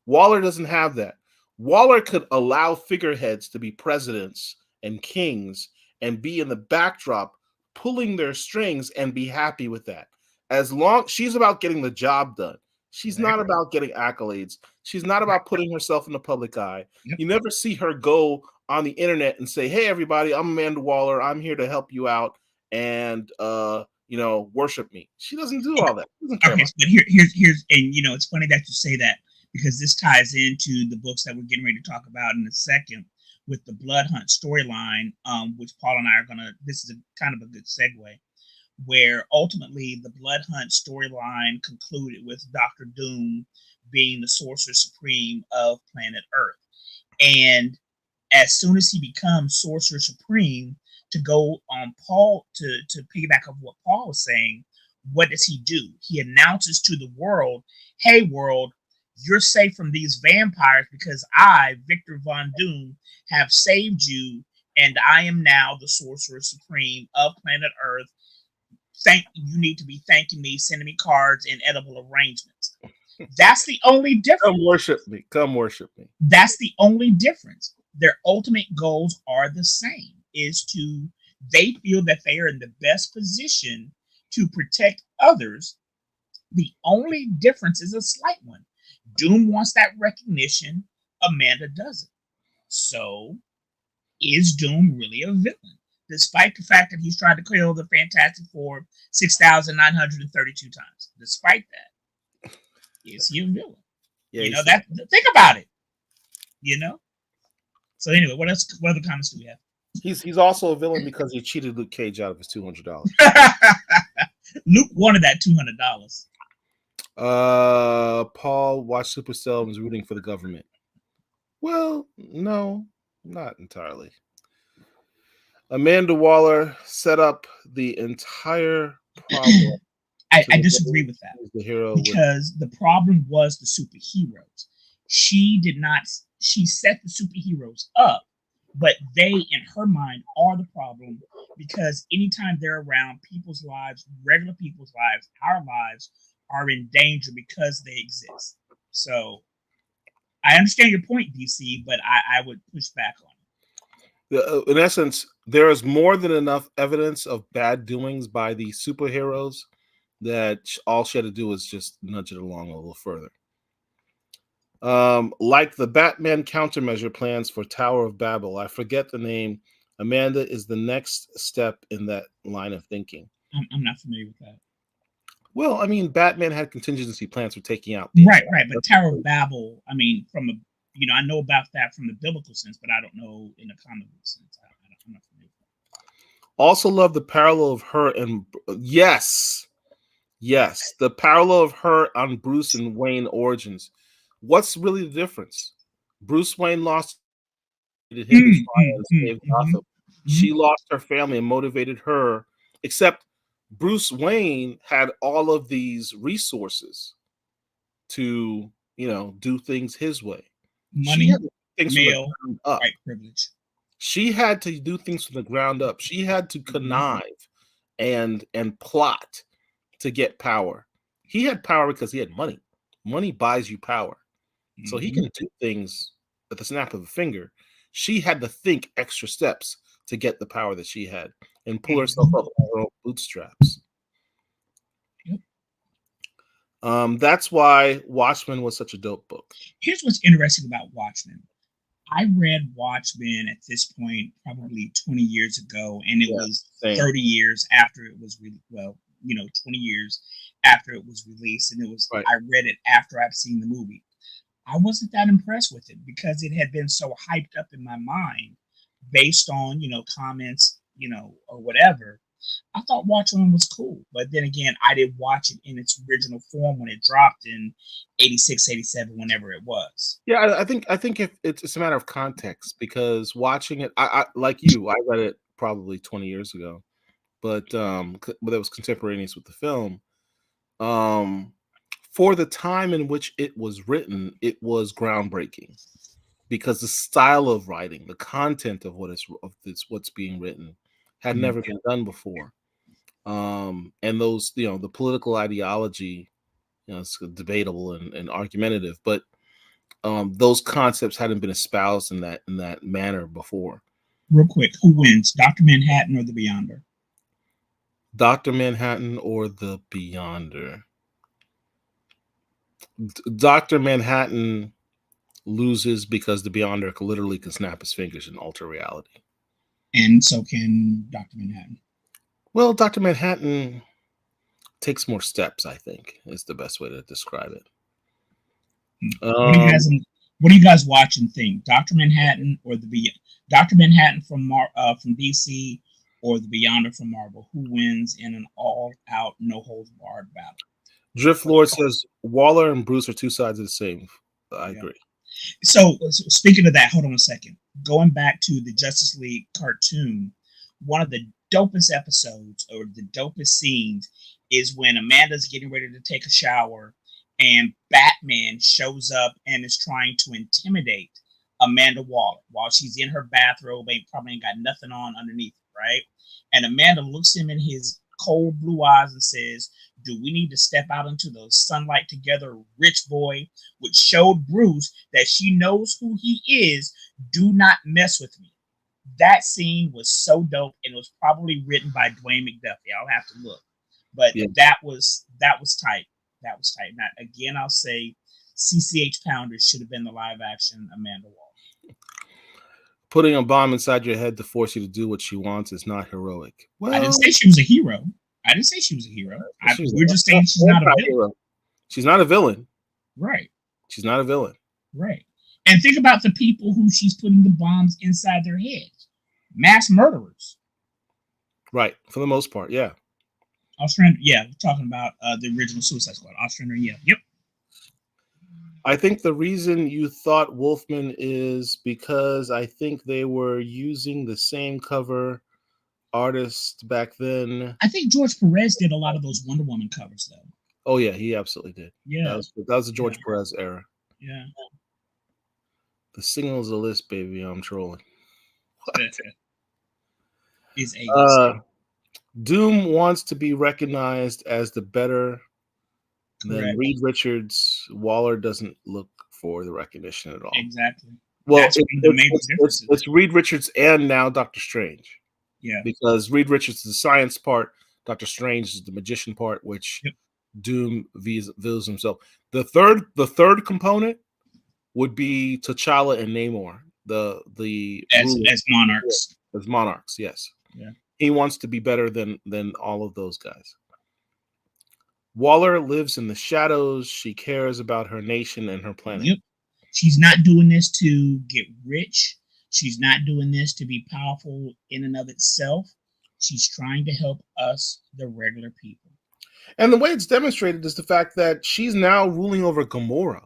Waller doesn't have that. Waller could allow figureheads to be presidents and kings and be in the backdrop pulling their strings and be happy with that. As long she's about getting the job done. She's not about getting accolades. She's not about putting herself in the public eye. Yep. You never see her go on the internet and say, "Hey, everybody, I'm Amanda Waller. I'm here to help you out and worship me." She doesn't do all that. Okay, but here's and it's funny that you say that, because this ties into the books that we're getting ready to talk about in a second with the Bloodhunt storyline, which Paul and I are gonna. This is kind of a good segue, where ultimately the Bloodhunt storyline concluded with Dr. Doom being the Sorcerer Supreme of planet Earth. And as soon as he becomes Sorcerer Supreme, to go on Paul, to piggyback of what Paul was saying, what does he do? He announces to the world, "Hey world, you're safe from these vampires because I, Victor Von Doom, have saved you, and I am now the Sorcerer Supreme of planet Earth. You need to be thanking me, sending me cards and edible arrangements." That's the only difference. Come worship me. That's the only difference. Their ultimate goals are the same. They feel that they are in the best position to protect others. The only difference is a slight one. Doom wants that recognition. Amanda doesn't. So, is Doom really a villain? Despite the fact that he's tried to kill the Fantastic Four 6,932 times. Despite that, is he a villain? Yeah, you know, that think about it. You know? So anyway, what else? What other comments do we have? He's also a villain because he cheated Luke Cage out of his $200. Luke wanted that $200. Paul watched Supercell and was rooting for the government. Well, no, not entirely. Amanda Waller set up the entire problem. I disagree with that. The hero because the problem was the superheroes. She did not. She set the superheroes up, but they, in her mind, are the problem because anytime they're around, people's lives, regular people's lives, our lives are in danger because they exist. So I understand your point, DC, but I would push back on it. In essence, there is more than enough evidence of bad doings by the superheroes that all she had to do was just nudge it along a little further. Like the Batman countermeasure plans for Tower of Babel, I forget the name. Amanda is the next step in that line of thinking. I'm not familiar with that. Well, I mean, Batman had contingency plans for taking out. Right. But Tower of Babel, I mean, from a, I know about that from the biblical sense, but I don't know in the comic book sense. I'm not familiar with that. Also love the parallel of her and yes, the parallel of her on Bruce and Wayne origins. What's really the difference? Bruce Wayne lost him to try and save Gotham. She lost her family and motivated her, except Bruce Wayne had all of these resources to, do things his way. Money, mail, white privilege. She had to do things from the ground up. She had to connive and plot to get power. He had power because he had money. Money buys you power. So he can do things at the snap of a finger. She had to think extra steps to get the power that she had and pull herself up on her own bootstraps. That's why Watchmen was such a dope book. Here's what's interesting about Watchmen. I read Watchmen at this point probably 20 years ago, and it was 30 years after it was 20 years after it was released, and it was I read it after I've seen the movie. I wasn't that impressed with it because it had been so hyped up in my mind based on, comments, or whatever. I thought Watchmen was cool, but then again, I didn't watch it in its original form when it dropped in 86, 87, whenever it was. Yeah, I think if it's a matter of context because watching it, I like you, I read it probably 20 years ago, but it was contemporaneous with the film. For the time in which it was written, it was groundbreaking because the style of writing, the content of what's being written had never been done before. And those, the political ideology, it's debatable and argumentative, but those concepts hadn't been espoused in that manner before. Real quick, who wins, Dr. Manhattan or the Beyonder? Dr. Manhattan or the Beyonder? Dr. Manhattan loses because the Beyonder literally can snap his fingers and alter reality. And so can Dr. Manhattan. Well, Dr. Manhattan takes more steps, I think, is the best way to describe it. What do you guys watch and think? Dr. Manhattan or Dr. Manhattan from DC or the Beyonder from Marvel? Who wins in an all-out, no-holds-barred battle? Drift Lord says Waller and Bruce are two sides of the same. I agree. So speaking of that, hold on a second. Going back to the Justice League cartoon, one of the dopest episodes or the dopest scenes is when Amanda's getting ready to take a shower and Batman shows up and is trying to intimidate Amanda Waller while she's in her bathrobe and probably ain't got nothing on underneath, right? And Amanda looks him in his cold blue eyes and says, "Do we need to step out into the sunlight together, rich boy?" Which showed Bruce that she knows who he is. Do not mess with me. That scene was so dope, and it was probably written by Dwayne McDuffie. I'll have to look, but that was tight. That was tight. Now, again, I'll say CCH Pounder should have been the live action Amanda Waller. Putting a bomb inside your head to force you to do what she wants is not heroic. Well, I didn't say she was a hero. We're just saying she's not a villain. She's not a villain. Right. She's not a villain. Right. And think about the people who she's putting the bombs inside their heads. Mass murderers. Right. For the most part, yeah. We're talking about the original Suicide Squad. Ostrander, yeah. Yep. I think the reason you thought Wolfman is because I think they were using the same cover artist back then. I think George Perez did a lot of those Wonder Woman covers, though. Oh, yeah, he absolutely did. Yeah. That was the George Perez era. Yeah. The singles a list, baby. I'm trolling. Is a Doom wants to be recognized as the better than Reed Richards. Waller doesn't look for the recognition at all. Exactly. Well, it's Reed Richards and now Doctor Strange. Yeah. Because Reed Richards is the science part, Doctor Strange is the magician part, which Doom views himself. The third component would be T'Challa and Namor, as monarchs. As monarchs, yes. Yeah. He wants to be better than all of those guys. Waller lives in the shadows. She cares about her nation and her planet. Yep. She's not doing this to get rich. She's not doing this to be powerful in and of itself. She's trying to help us, the regular people. And the way it's demonstrated is the fact that she's now ruling over Gamora,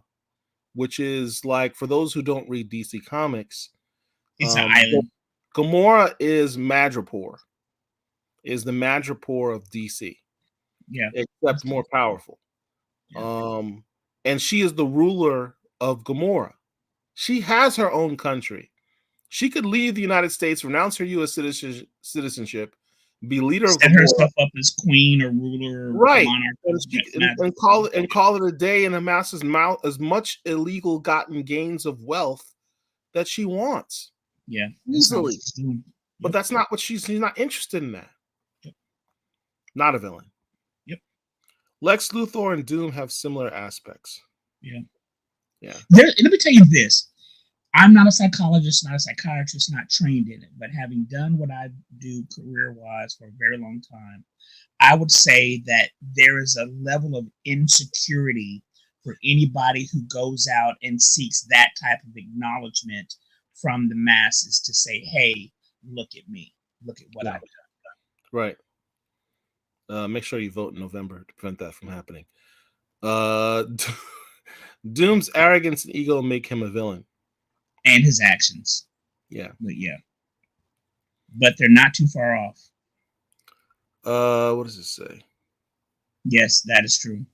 which is like, for those who don't read DC Comics, it's an island. Gamora is Madripoor, is the Madripoor of DC. Yeah. Except more powerful. Yeah. And she is the ruler of Gamora. She has her own country. She could leave the United States, renounce her U.S. citizenship, be leader of Set herself up as queen or ruler, right? Monarch, and call it a day and amass as much illegal gotten gains of wealth that she wants. Yeah, easily. But that's not what she's not interested in that. Yep. Not a villain. Yep. Lex Luthor and Doom have similar aspects. Yeah. Yeah. Let me tell you this. I'm not a psychologist, not a psychiatrist, not trained in it, but having done what I do career-wise for a very long time, I would say that there is a level of insecurity for anybody who goes out and seeks that type of acknowledgement from the masses to say, hey, look at me. Look at what I've done. Right. Make sure you vote in November to prevent that from happening. Doom's arrogance and ego make him a villain. And his actions. Yeah. But they're not too far off. What does it say? Yes, that is true.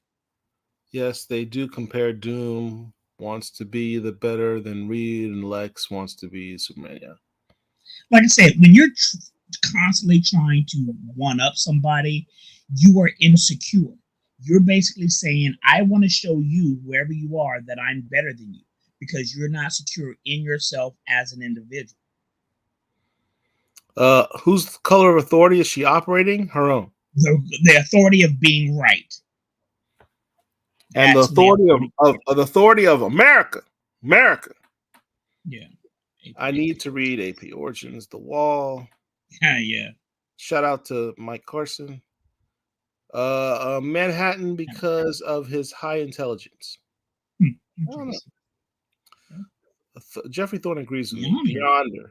Yes, they do compare. Doom wants to be the better than Reed, and Lex wants to be Superman. Yeah. Like I said, when you're constantly trying to one-up somebody, you are insecure. You're basically saying, I want to show you, whoever you are, that I'm better than you, because you're not secure in yourself as an individual. Whose color of authority is she operating? Her own. The authority of being right. And that's the authority of America. Yeah. I need to read AP Origins, The Wall. Yeah. Shout out to Mike Carson. Manhattan because of his high intelligence. Jeffrey Thorne agrees with me. Beyonder.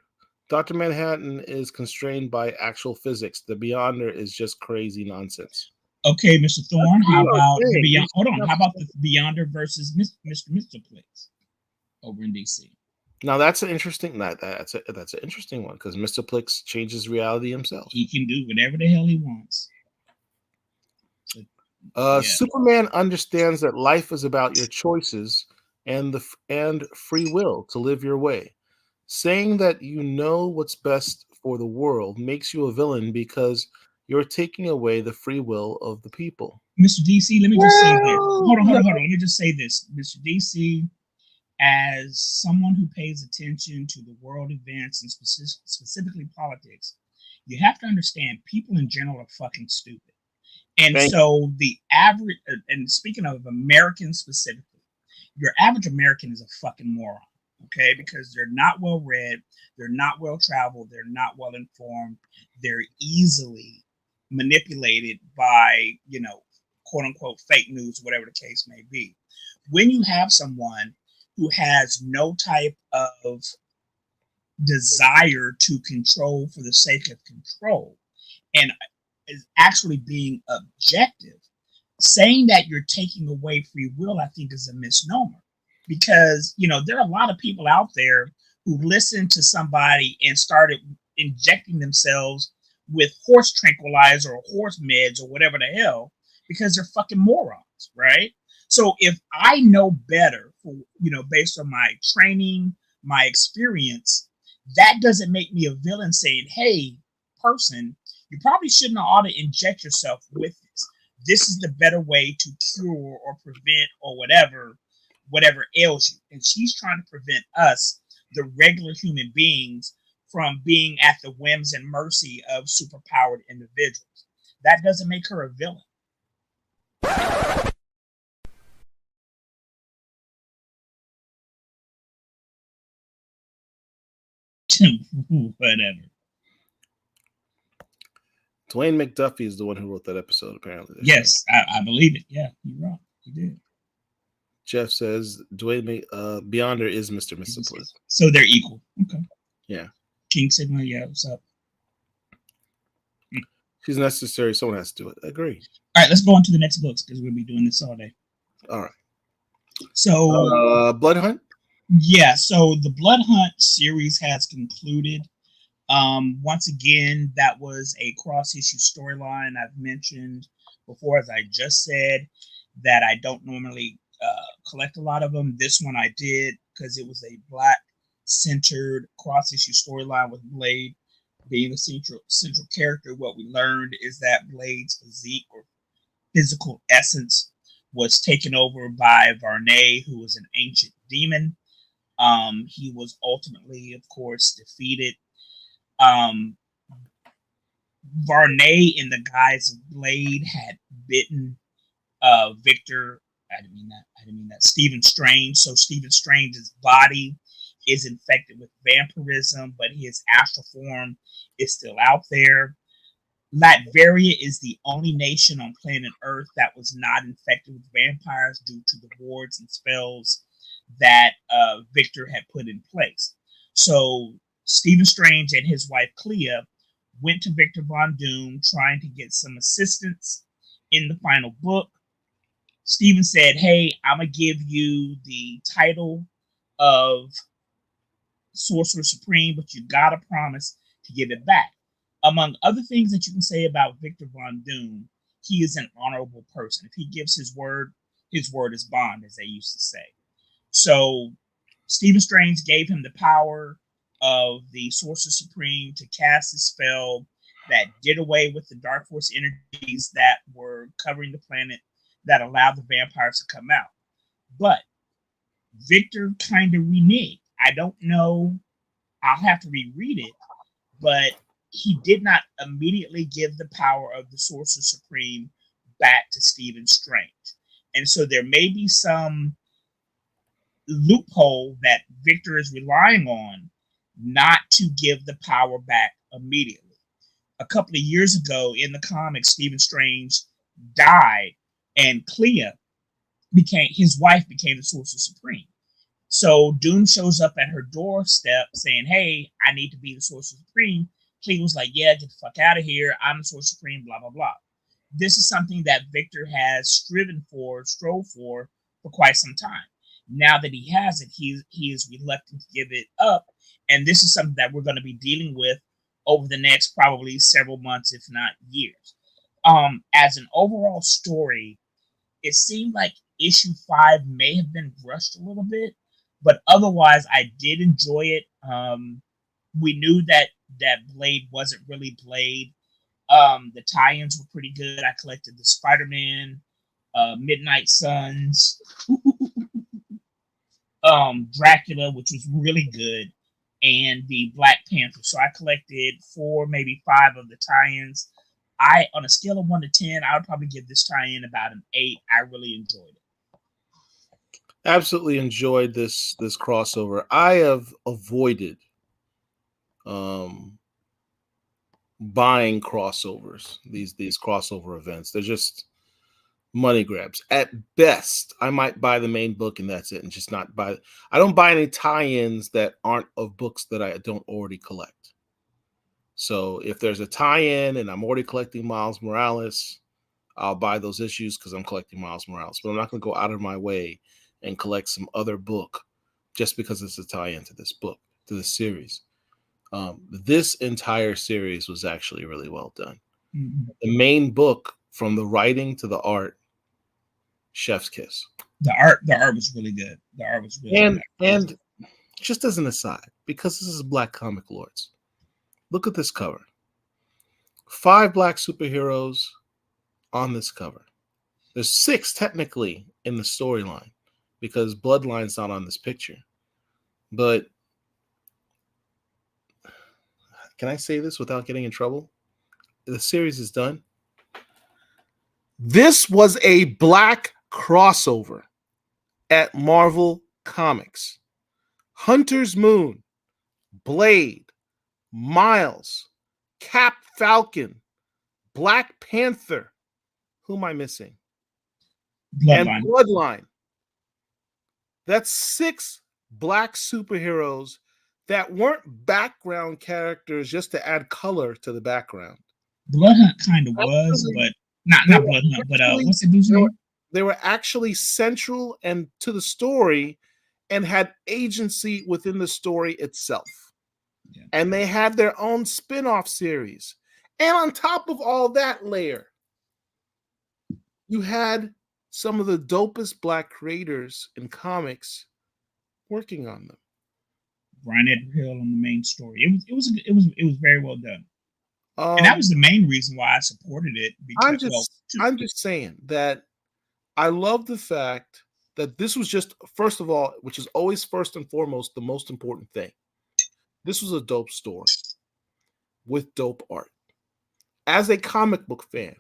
Dr. Manhattan is constrained by actual physics. The Beyonder is just crazy nonsense. Okay, Mr. Thorne, how about the Beyonder versus Mr. Plex over in DC? Now that's an interesting that's an interesting one, because Mr. Plex changes reality himself. He can do whatever the hell he wants. Superman understands that life is about your choices and free will to live your way. Saying that you know what's best for the world makes you a villain because you're taking away the free will of the people. Mr. DC, let me just say this. Hold on. Let me just say this. Mr. DC, as someone who pays attention to the world events and specifically politics, you have to understand people in general are fucking stupid. And so the average, and speaking of Americans specifically, your average American is a fucking moron. okay? Because they're not well read, they're not well traveled, they're not well informed, they're easily manipulated by, quote unquote fake news, whatever the case may be. When you have someone who has no type of desire to control for the sake of control and is actually being objective, saying that you're taking away free will, I think, is a misnomer. Because, there are a lot of people out there who listened to somebody and started injecting themselves with horse tranquilizer or horse meds or whatever the hell, because they're fucking morons, right? So if I know better, based on my training, my experience, that doesn't make me a villain saying, hey, person, you probably shouldn't ought to inject yourself with this. This is the better way to cure or prevent or whatever ails you. And she's trying to prevent us, the regular human beings, from being at the whims and mercy of superpowered individuals. That doesn't make her a villain. Whatever. Dwayne McDuffie is the one who wrote that episode, apparently. Yes, I believe it. Yeah, you're right. He did. Jeff says Dwayne Beyonder is Mr. Mississippi. So they're equal. Okay. Yeah. King Sigma, yeah, what's up? She's necessary. Someone has to do it. I agree. All right, let's go on to the next books because we'll be doing this all day. All right. So Bloodhunt? Yeah, so the Bloodhunt series has concluded. Once again, that was a cross-issue storyline. I've mentioned before, as I just said, that I don't normally collect a lot of them. This one I did because it was a Black-centered cross-issue storyline with Blade being the central character. What we learned is that Blade's physique or physical essence was taken over by Varney, who was an ancient demon. He was ultimately, of course, defeated. Varney, in the guise of Blade, had bitten Victor. I didn't mean that. Stephen Strange. So Stephen Strange's body is infected with vampirism, but his astral form is still out there. Latveria is the only nation on planet Earth that was not infected with vampires due to the wards and spells that Victor had put in place. So Stephen Strange and his wife Clea went to Victor Von Doom trying to get some assistance in the final book. Stephen said, hey, I'm going to give you the title of Sorcerer Supreme, but you got to promise to give it back. Among other things that you can say about Victor Von Doom, he is an honorable person. If he gives his word is bond, as they used to say. So Stephen Strange gave him the power of the Sorcerer Supreme to cast a spell that did away with the Dark Force energies that were covering the planet that allowed the vampires to come out. But Victor kind of reneged. I don't know. I'll have to reread it. But he did not immediately give the power of the Sorcerer Supreme back to Stephen Strange. And so there may be some loophole that Victor is relying on not to give the power back immediately. A couple of years ago in the comics, Stephen Strange died and his wife became the Sorcerer Supreme. So Doom shows up at her doorstep saying, hey, I need to be the Sorcerer Supreme. Clea was like, yeah, get the fuck out of here. I'm the Sorcerer Supreme, blah, blah, blah. This is something that Victor has strove for quite some time. Now that he has it, he is reluctant to give it up. And this is something that we're going to be dealing with over the next probably several months, if not years. As an overall story, it seemed like issue 5 may have been rushed a little bit, but otherwise I did enjoy it. We knew that Blade wasn't really Blade. The tie-ins were pretty good. I collected the Spider-Man, Midnight Suns, Dracula, which was really good, and the Black Panther. So I collected 4, maybe 5 of the tie-ins. On a scale of 1 to 10, I would probably give this tie-in about an 8. I really enjoyed it. Absolutely enjoyed this crossover. I have avoided um buying crossovers, these crossover events. They're just money grabs. At best, I might buy the main book and that's it, and just not buy. I don't buy any tie-ins that aren't of books that I don't already collect. So if there's a tie-in and I'm already collecting Miles Morales, I'll buy those issues because I'm collecting Miles Morales. But I'm not going to go out of my way and collect some other book just because it's a tie-in to this book, to this series. This entire series was actually really well done. Mm-hmm. The main book, from the writing to the art, chef's kiss. The art was really good. The art was really good. And just as an aside, because this is Black Comic Lords, look at this cover. 5 black superheroes on this cover. There's 6 technically in the storyline because Bloodline's not on this picture. But can I say this without getting in trouble? The series is done. This was a black crossover at Marvel Comics. Hunter's Moon, Blade, Miles, Cap Falcon, Black Panther. Who am I missing? Bloodline. And Bloodline. That's 6 black superheroes that weren't background characters just to add color to the background. Bloodhunt kind of was, but not Bloodhunt, but what's the dude's name? They were actually central and to the story and had agency within the story itself. Yeah. And they had their own spin-off series. And on top of all that layer, you had some of the dopest black creators in comics working on them. Brian Edward Hill on the main story. It was very well done. And that was the main reason why I supported it. Because, I'm just saying that I love the fact that this was just, first of all, which is always first and foremost the most important thing. This was a dope story with dope art. As a comic book fan,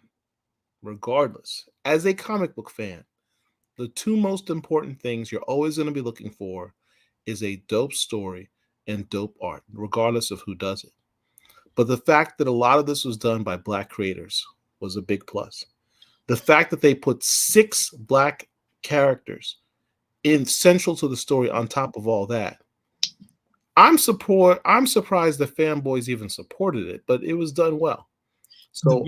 regardless, as a comic book fan, the 2 most important things you're always going to be looking for is a dope story and dope art, regardless of who does it. But the fact that a lot of this was done by black creators was a big plus. The fact that they put 6 black characters in central to the story on top of all that, I'm surprised the fanboys even supported it, but it was done well. So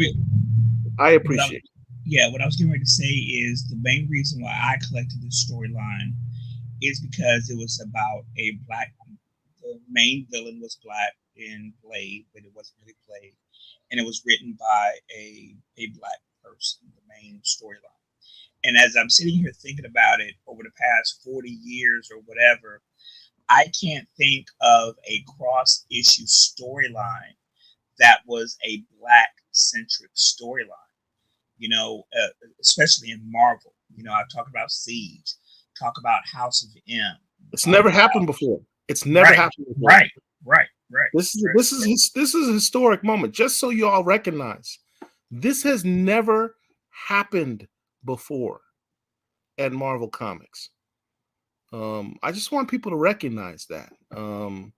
I appreciate it. Yeah, what I was getting ready to say is the main reason why I collected this storyline is because it was about a black. The main villain was black in Blade, but it wasn't really Blade, and it was written by a black person. The main storyline, and as I'm sitting here thinking about it over the past 40 years or whatever, I can't think of a cross-issue storyline that was a black-centric storyline. You know, especially in Marvel. You know, I talk about Siege, talk about House of M. It's never happened before. It's never happened before. Right. This is a historic moment. Just so you all recognize, this has never happened before at Marvel Comics. I just want people to recognize that. From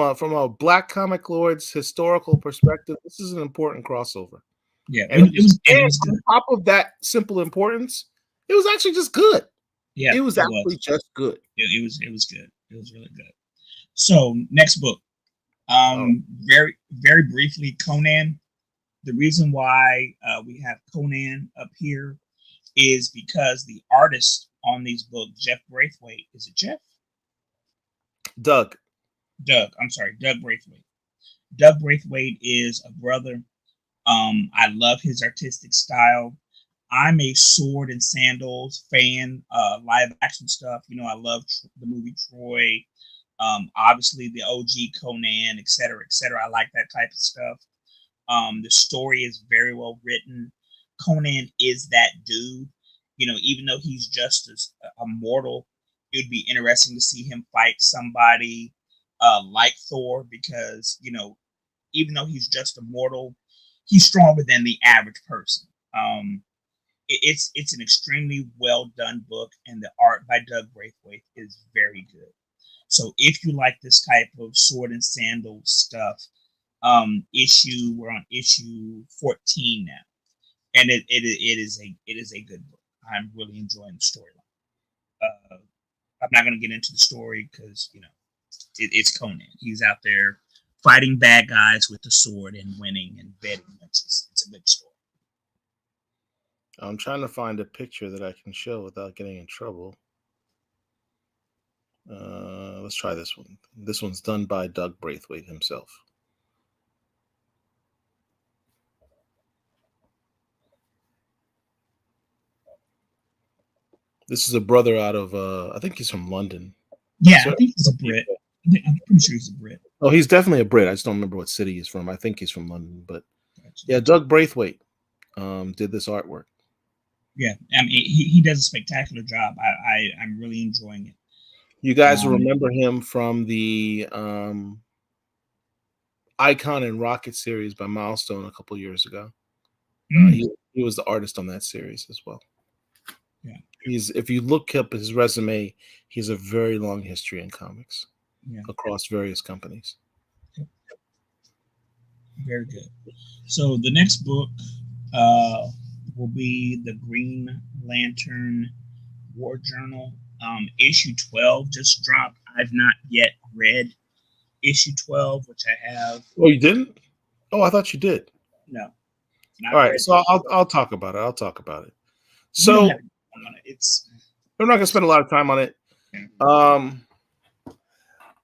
a Black Comic Lord's historical perspective, this is an important crossover. Yeah, and it was good. On top of that simple importance, it was actually just good. Yeah, it was actually just good. It was good. It was really good. So next book, very briefly, Conan. The reason why we have Conan up here is because the artist on these books, Jeff Braithwaite, is it Jeff? Doug. I'm sorry, Doug Braithwaite. Doug Braithwaite is a brother. I love his artistic style. I'm a sword and sandals fan, live action stuff. You know, I love the movie Troy, obviously the OG Conan, et cetera, et cetera. I like that type of stuff. The story is very well written. Conan is that dude. You know, even though he's just a mortal, it would be interesting to see him fight somebody like Thor because, you know, even though he's just a mortal, he's stronger than the average person. it's an extremely well done book, and the art by Doug Braithwaite is very good. So if you like this type of sword and sandal stuff, we're on issue 14 now, and it is a good book. I'm really enjoying the storyline. I'm not going to get into the story because it's Conan. He's out there fighting bad guys with the sword and winning and betting. It's a good story. I'm trying to find a picture that I can show without getting in trouble. Let's try this one. This one's done by Doug Braithwaite himself. This is a brother out of, I think he's from London. Yeah, I think he's a Brit. I'm pretty sure he's a Brit. Oh, he's definitely a Brit. I just don't remember what city he's from. I think he's from London. But yeah, Doug Braithwaite did this artwork. Yeah, I mean, he does a spectacular job. I'm really enjoying it. You guys remember him from the Icon and Rocket series by Milestone a couple years ago. He was the artist on that series as well. Yeah, if you look up his resume, he has a very long history in comics across various companies. Very good. So the next book will be the Green Lantern War Journal. Issue 12 just dropped. I've not yet read issue 12, which I have. Oh, you didn't? Oh, I thought you did. No. All right, so I'll talk about it. So we're not going to spend a lot of time on it.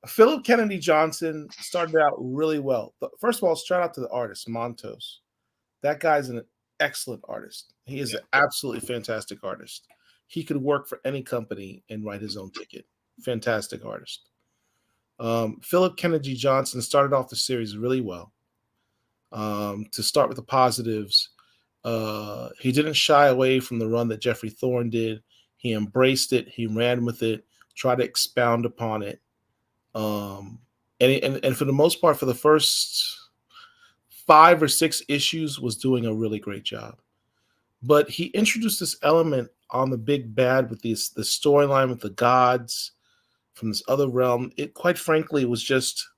Philip Kennedy Johnson started out really well. First of all, shout out to the artist, Montos. That guy's an excellent artist. He is an absolutely fantastic artist. He could work for any company and write his own ticket. Fantastic artist. Philip Kennedy Johnson started off the series really well. To start with the positives, he didn't shy away from the run that Jeffrey Thorne did. He embraced it. He ran with it, tried to expound upon it. And for the most part, for the first 5 or 6 issues, was doing a really great job. But he introduced this element on the big bad with the storyline with the gods from this other realm. It, quite frankly, was just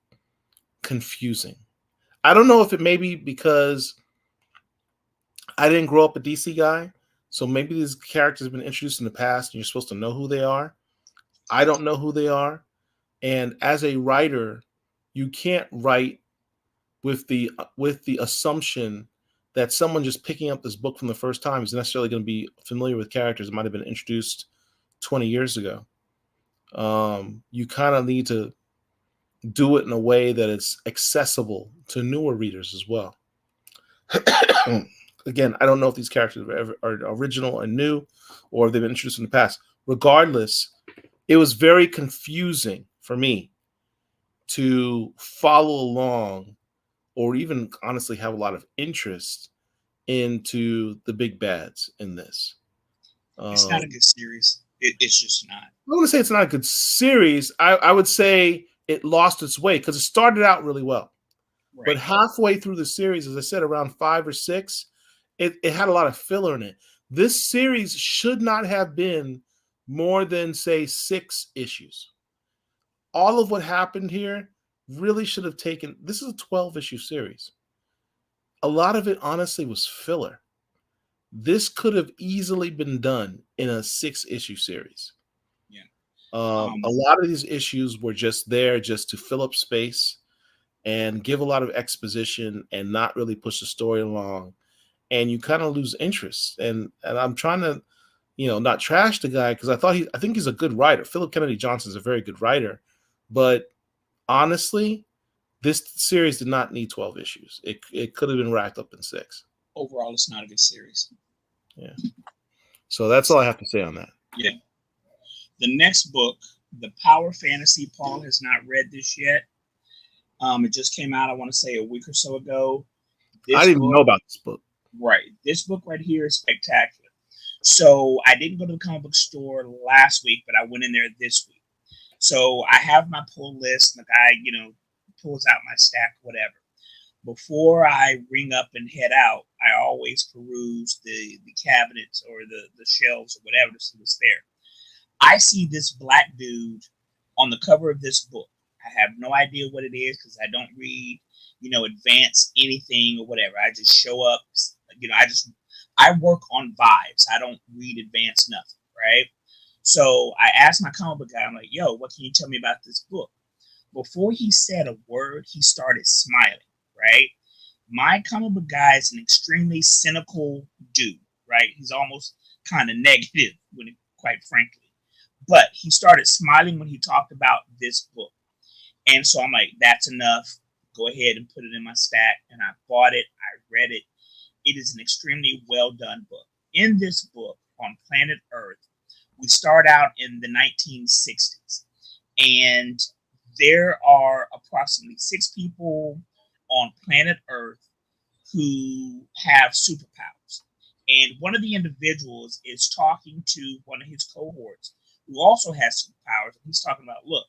confusing. I don't know if it may be because I didn't grow up a DC guy, so maybe these characters have been introduced in the past and you're supposed to know who they are. I don't know who they are. And as a writer, you can't write with the assumption that someone just picking up this book from the first time is necessarily going to be familiar with characters that might have been introduced 20 years ago. You kind of need to do it in a way that it's accessible to newer readers as well. Again, I don't know if these characters are original and new or if they've been introduced in the past. Regardless, it was very confusing for me to follow along or even honestly have a lot of interest into the big bads in this. It's not a good series. It's just not. I want to say it's not a good series. I would say it lost its way because it started out really well. Right. But halfway through the series, as I said, around 5 or 6, it had a lot of filler in it. This series should not have been more than, say, 6 issues. All of what happened here really should have taken, this is a 12-issue series. A lot of it, honestly, was filler. This could have easily been done in a 6-issue series. Yeah. A lot of these issues were just there just to fill up space and give a lot of exposition and not really push the story along. And you kind of lose interest. And I'm trying to, not trash the guy because I think he's a good writer. Philip Kennedy Johnson is a very good writer. But honestly, this series did not need 12 issues. It could have been racked up in 6. Overall, it's not a good series. Yeah. So that's all I have to say on that. Yeah. The next book, The Power Fantasy, Paul has not read this yet. It just came out, I want to say, a week or so ago. I didn't even know about this book. Right. This book right here is spectacular. So I didn't go to the comic book store last week, but I went in there this week. So I have my pull list. The guy, pulls out my stack, whatever. before I ring up and head out, I always peruse the cabinets or the shelves or whatever to see what's there. I see this black dude on the cover of this book. I have no idea what it is because I don't read, advance anything or whatever. I just show up, I work on vibes. I don't read advance nothing, right? So I asked my comic book guy, I'm like, yo, what can you tell me about this book? Before he said a word, he started smiling, right? My comic book guy is an extremely cynical dude, right? He's almost kind of negative, quite frankly. But he started smiling when he talked about this book. And so I'm like, that's enough. Go ahead and put it in my stack. And I bought it. I read it. It is an extremely well done book. In this book, on planet Earth, we start out in the 1960s. And there are approximately 6 people on planet Earth who have superpowers. And one of the individuals is talking to one of his cohorts who also has superpowers. And he's talking about, look,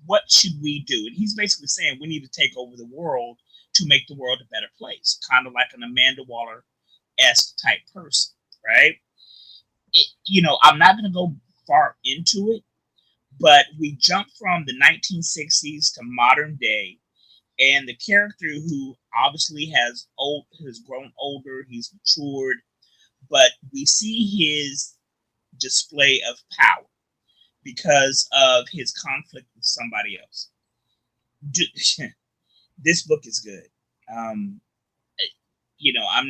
what should we do? And he's basically saying we need to take over the world to make the world a better place, kind of like an Amanda Waller-esque type person, right? I'm not going to go far into it, but we jump from the 1960s to modern day, and the character who obviously has grown older, he's matured, but we see his display of power because of his conflict with somebody else. This book is good. I'm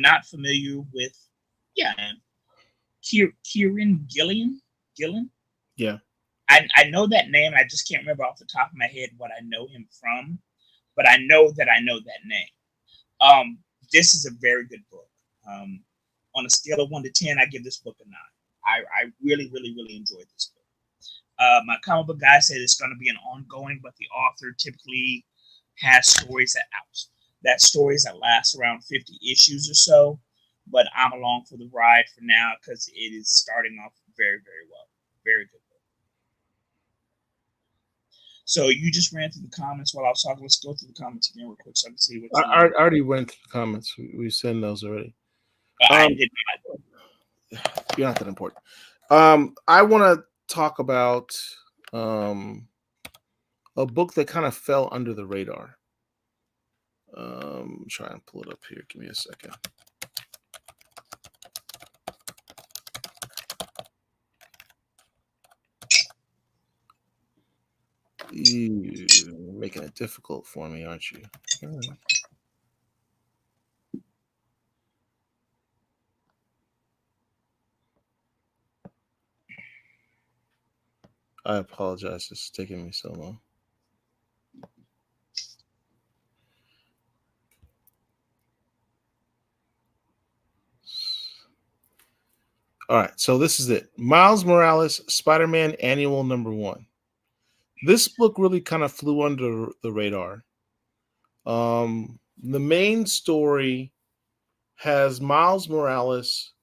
not familiar with, Kieran Gillen. Yeah. I know that name. I just can't remember off the top of my head what I know him from, but I know that name. This is a very good book. On a scale of 1 to 10, I give this book a 9. I really, really, really enjoyed this book. My comic book guy said it's going to be an ongoing, but the author typically has stories that last around 50 issues or so. But I'm along for the ride for now because it is starting off very, very well. Very good book. So you just ran through the comments while I was talking. Let's go through the comments again real quick so I can see what I already went through the comments. We send those already. I did not. You're not that important. I want to talk about a book that kind of fell under the radar. Try and pull it up here. Give me a second. You're making it difficult for me, aren't you? I apologize. It's taking me so long. All right, so this is it. Miles Morales, Spider-Man Annual #1. This book really kind of flew under the radar. The main story has Miles Morales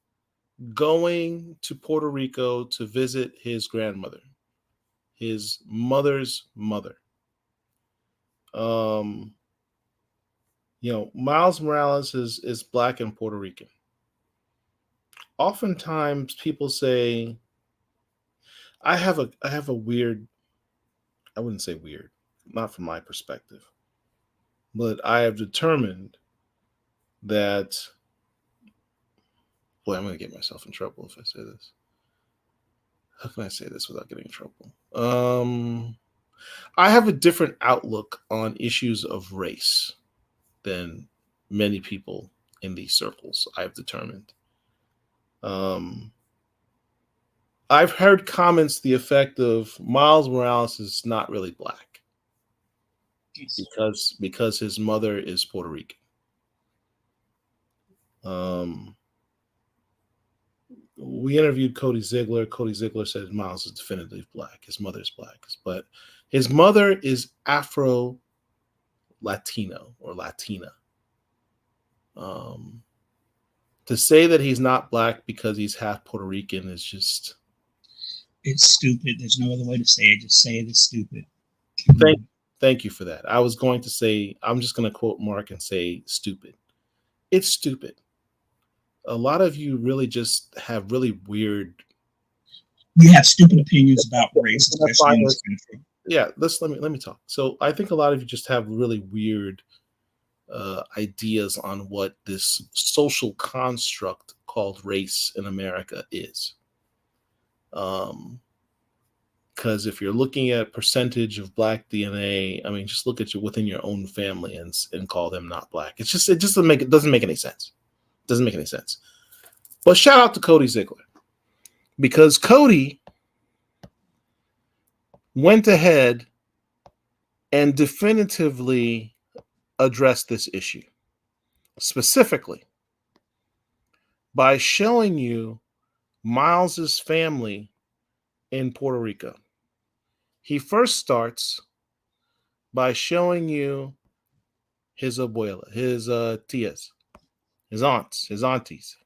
going to Puerto Rico to visit his grandmother, his mother's mother. Miles Morales is Black and Puerto Rican. Oftentimes people say, I have a weird, I wouldn't say weird, not from my perspective, but I have determined that, boy, I'm going to get myself in trouble if I say this. How can I say this without getting in trouble? I have a different outlook on issues of race than many people in these circles, I've determined. I've heard comments to the effect of Miles Morales is not really Black because his mother is Puerto Rican. We interviewed Cody Ziegler. Cody Ziegler said Miles is definitively Black. His mother is Black, but his mother is Afro-Latino or Latina. To say that he's not Black because he's half Puerto Rican is just... It's stupid. There's no other way to say it. Just say it is stupid. Thank you for that. I was going to say, I'm just going to quote Marc and say stupid. It's stupid. A lot of you really just have really weird. We have stupid opinions about race, especially in this country. Yeah, let me talk. So I think a lot of you just have really weird ideas on what this social construct called race in America is. Because if you're looking at percentage of Black DNA, I mean, just look at you within your own family and call them not Black. It just doesn't make any sense. It doesn't make any sense. But shout out to Cody Ziegler, because Cody went ahead and definitively addressed this issue, specifically by showing you Miles's family in Puerto Rico. He first starts by showing you his abuela, his tias, his aunts, his aunties.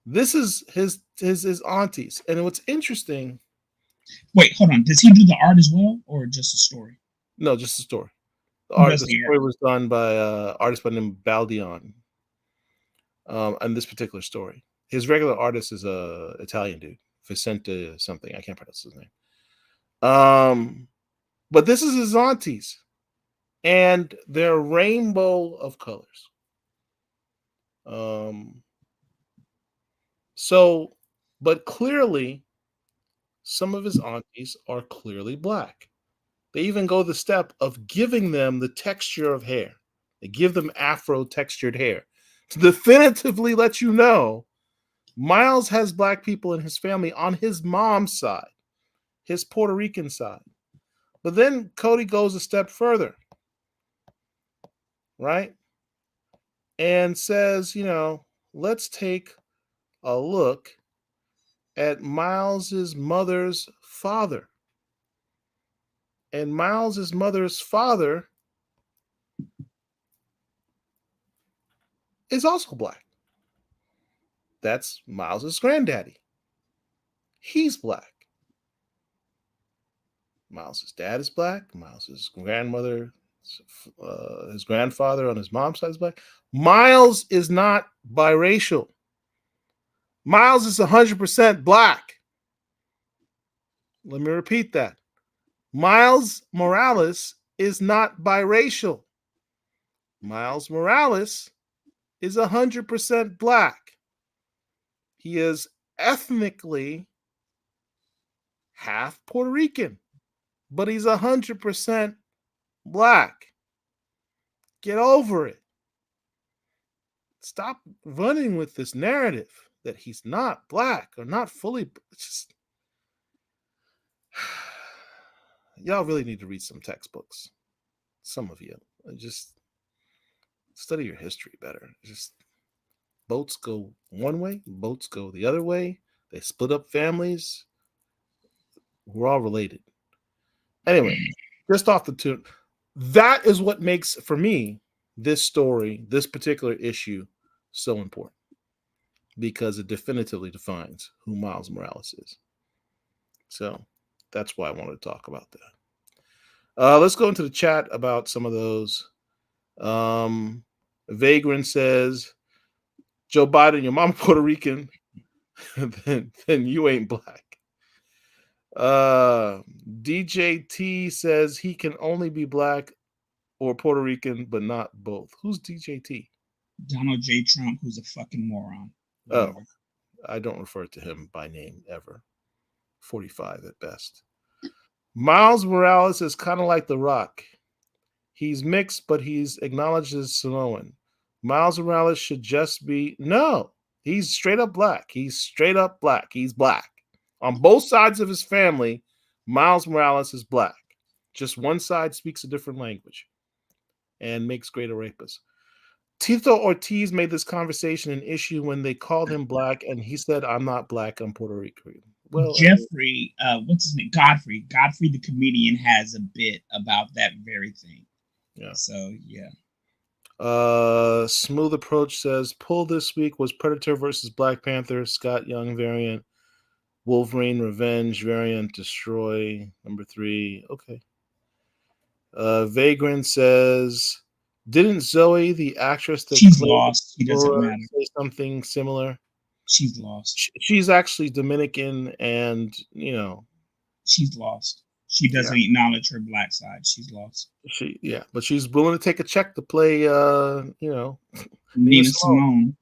This is his aunties. And what's interesting. Wait, hold on. Does he do the art as well, or just a story? No, just a story. The story was done by an artist by the name of Baldion. On this particular story, his regular artist is a Italian dude, Vicente something. I can't pronounce his name. But this is his aunties, and they're a rainbow of colors. But clearly, some of his aunties are clearly Black. They even go the step of giving them the texture of hair. They give them Afro textured hair to definitively let you know Miles has Black people in his family on his mom's side, his Puerto Rican side. But then Cody goes a step further, right? And says, let's take a look at Miles's mother's father. And Miles's mother's father is also Black. That's Miles's granddaddy. He's Black. Miles's dad is Black. Miles's grandmother, his grandfather on his mom's side is Black. Miles is not biracial. Miles is 100% Black. Let me repeat that. Miles Morales is not biracial. Miles Morales is 100% Black. He is ethnically half Puerto Rican, but he's 100% Black. Get over it. Stop running with this narrative that he's not Black or not fully. Y'all really need to read some textbooks. Some of you. Just study your history better. Just boats go one way, boats go the other way. They split up families. We're all related. Anyway, just off the tune. That is what makes, for me, this story, this particular issue, so important. Because it definitively defines who Miles Morales is. So that's why I wanted to talk about that. Let's go into the chat about some of those. Vagrant says, Joe Biden, your mama Puerto Rican, then you ain't Black. DJ T says he can only be Black or Puerto Rican, but not both. Who's DJ T? Donald J. Trump, who's a fucking moron. Oh, I don't refer to him by name ever. 45 at best. Miles Morales is kind of like The Rock. He's mixed, but he's acknowledged as Samoan. Miles Morales should just be... No, he's straight up Black. He's straight up Black. He's Black. On both sides of his family, Miles Morales is Black. Just one side speaks a different language and makes greater rapists. Tito Ortiz made this conversation an issue when they called him Black, and he said, I'm not Black, I'm Puerto Rican. Well, Jeffrey, what's his name? Godfrey, the comedian, has a bit about that very thing. Yeah. So, yeah. Smooth Approach says, pull this week was Predator versus Black Panther, Scott Young variant, Wolverine Revenge variant, Destroy, number 3. Okay. Vagrant says, didn't Zoe, the actress that She's played lost. She doesn't Laura, matter. say something similar? She's lost. She's actually Dominican, and She's lost. She doesn't acknowledge her black side. She's lost. But she's willing to take a check to play, Nina Simone.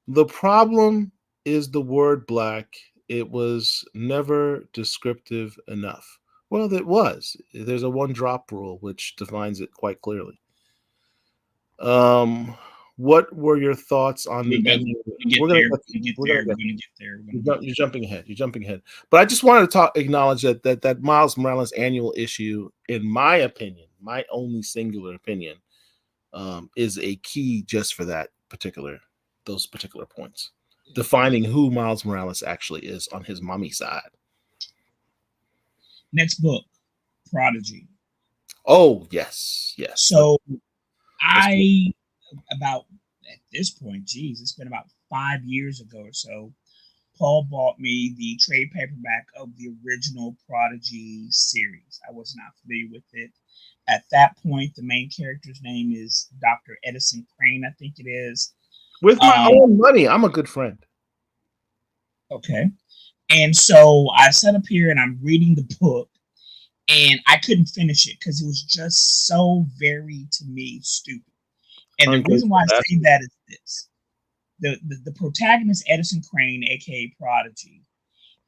The problem is the word black. It was never descriptive enough. Well, it was. There's a one drop rule which defines it quite clearly. What were your thoughts on the ending? We're gonna get there. You're jumping ahead. But I just wanted to acknowledge that Miles Morales annual issue, in my opinion, my only singular opinion, is a key just for those particular points, defining who Miles Morales actually is on his mommy side. Next book, Prodigy. Oh, yes. So at this point, it's been about 5 years ago or so, Paul bought me the trade paperback of the original Prodigy series. I was not familiar with it. At that point, the main character's name is Dr. Edison Crane, I think it is. With my own money, I'm a good friend. Okay. And so I sat up here and I'm reading the book, and I couldn't finish it because it was just so very, to me, stupid. And the reason why I say that is this. The protagonist, Edison Crane, aka Prodigy,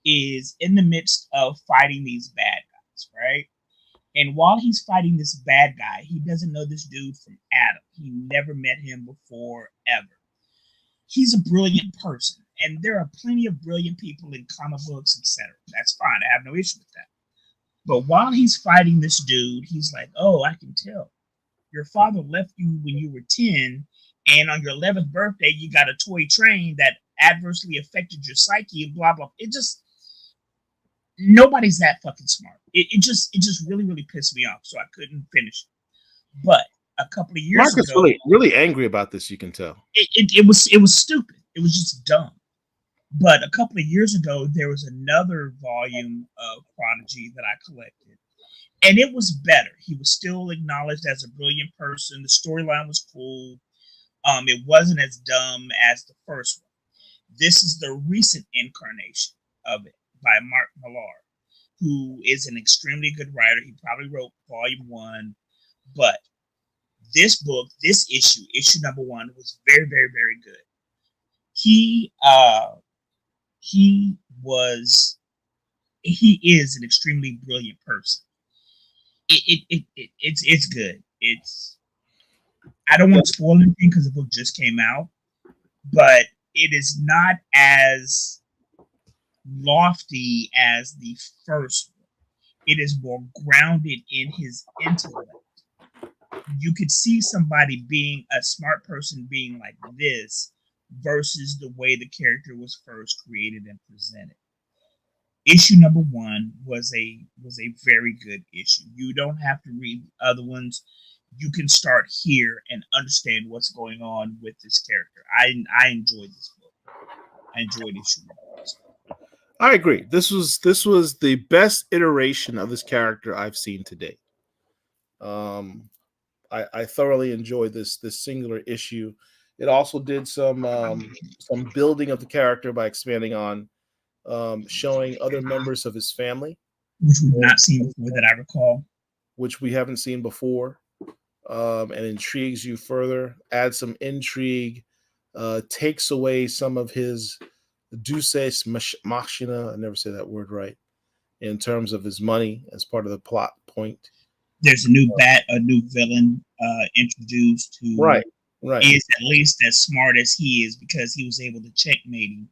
is in the midst of fighting these bad guys, right? And while he's fighting this bad guy, he doesn't know this dude from Adam. He never met him before, ever. He's a brilliant person, and there are plenty of brilliant people in comic books, etc. That's fine. I have no issue with that. But while he's fighting this dude, he's like, oh, I can tell. Your father left you when you were 10, and on your 11th birthday, you got a toy train that adversely affected your psyche, and blah, blah. It just, nobody's that fucking smart. It just really, really pissed me off, so I couldn't finish it. But a couple of years Marc is ago, really angry about this, you can tell. It was stupid. It was just dumb. But a couple of years ago, there was another volume of Prodigy that I collected, and it was better. He was still acknowledged as a brilliant person. The storyline was cool. It wasn't as dumb as the first one. This is the recent incarnation of it by Marc, who is an extremely good writer. He probably wrote volume 1, but this book, this issue number 1, was very, very, very good. He is an extremely brilliant person. It's good. I don't want to spoil anything because the book just came out, but it is not as lofty as the first one. It is more grounded in his intellect. You could see somebody being a smart person being like this versus the way the character was first created and presented. Issue number 1 was a very good issue. You don't have to read the other ones. You can start here and understand what's going on with this character. I enjoyed this book. I enjoyed issue number 1. I agree. This was the best iteration of this character I've seen to date. I thoroughly enjoyed this singular issue. It also did some building of the character by expanding on showing other members of his family, which we've not seen before that I recall, which we haven't seen before, and intrigues you further. Adds some intrigue, takes away some of his deus machina. I never say that word right. In terms of his money as part of the plot point. There's a new villain introduced who right. is at least as smart as he is because he was able to checkmate him,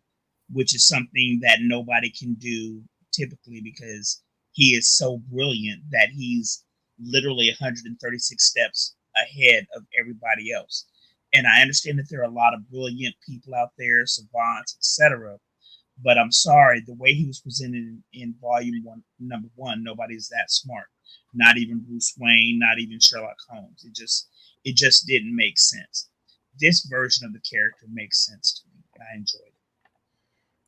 which is something that nobody can do typically because he is so brilliant that he's literally 136 steps ahead of everybody else. And I understand that there are a lot of brilliant people out there, savants, etc. But I'm sorry, the way he was presented in volume 1, number 1, nobody's that smart. Not even Bruce Wayne, not even Sherlock Holmes. It just didn't make sense. This version of the character makes sense to me. I enjoyed it.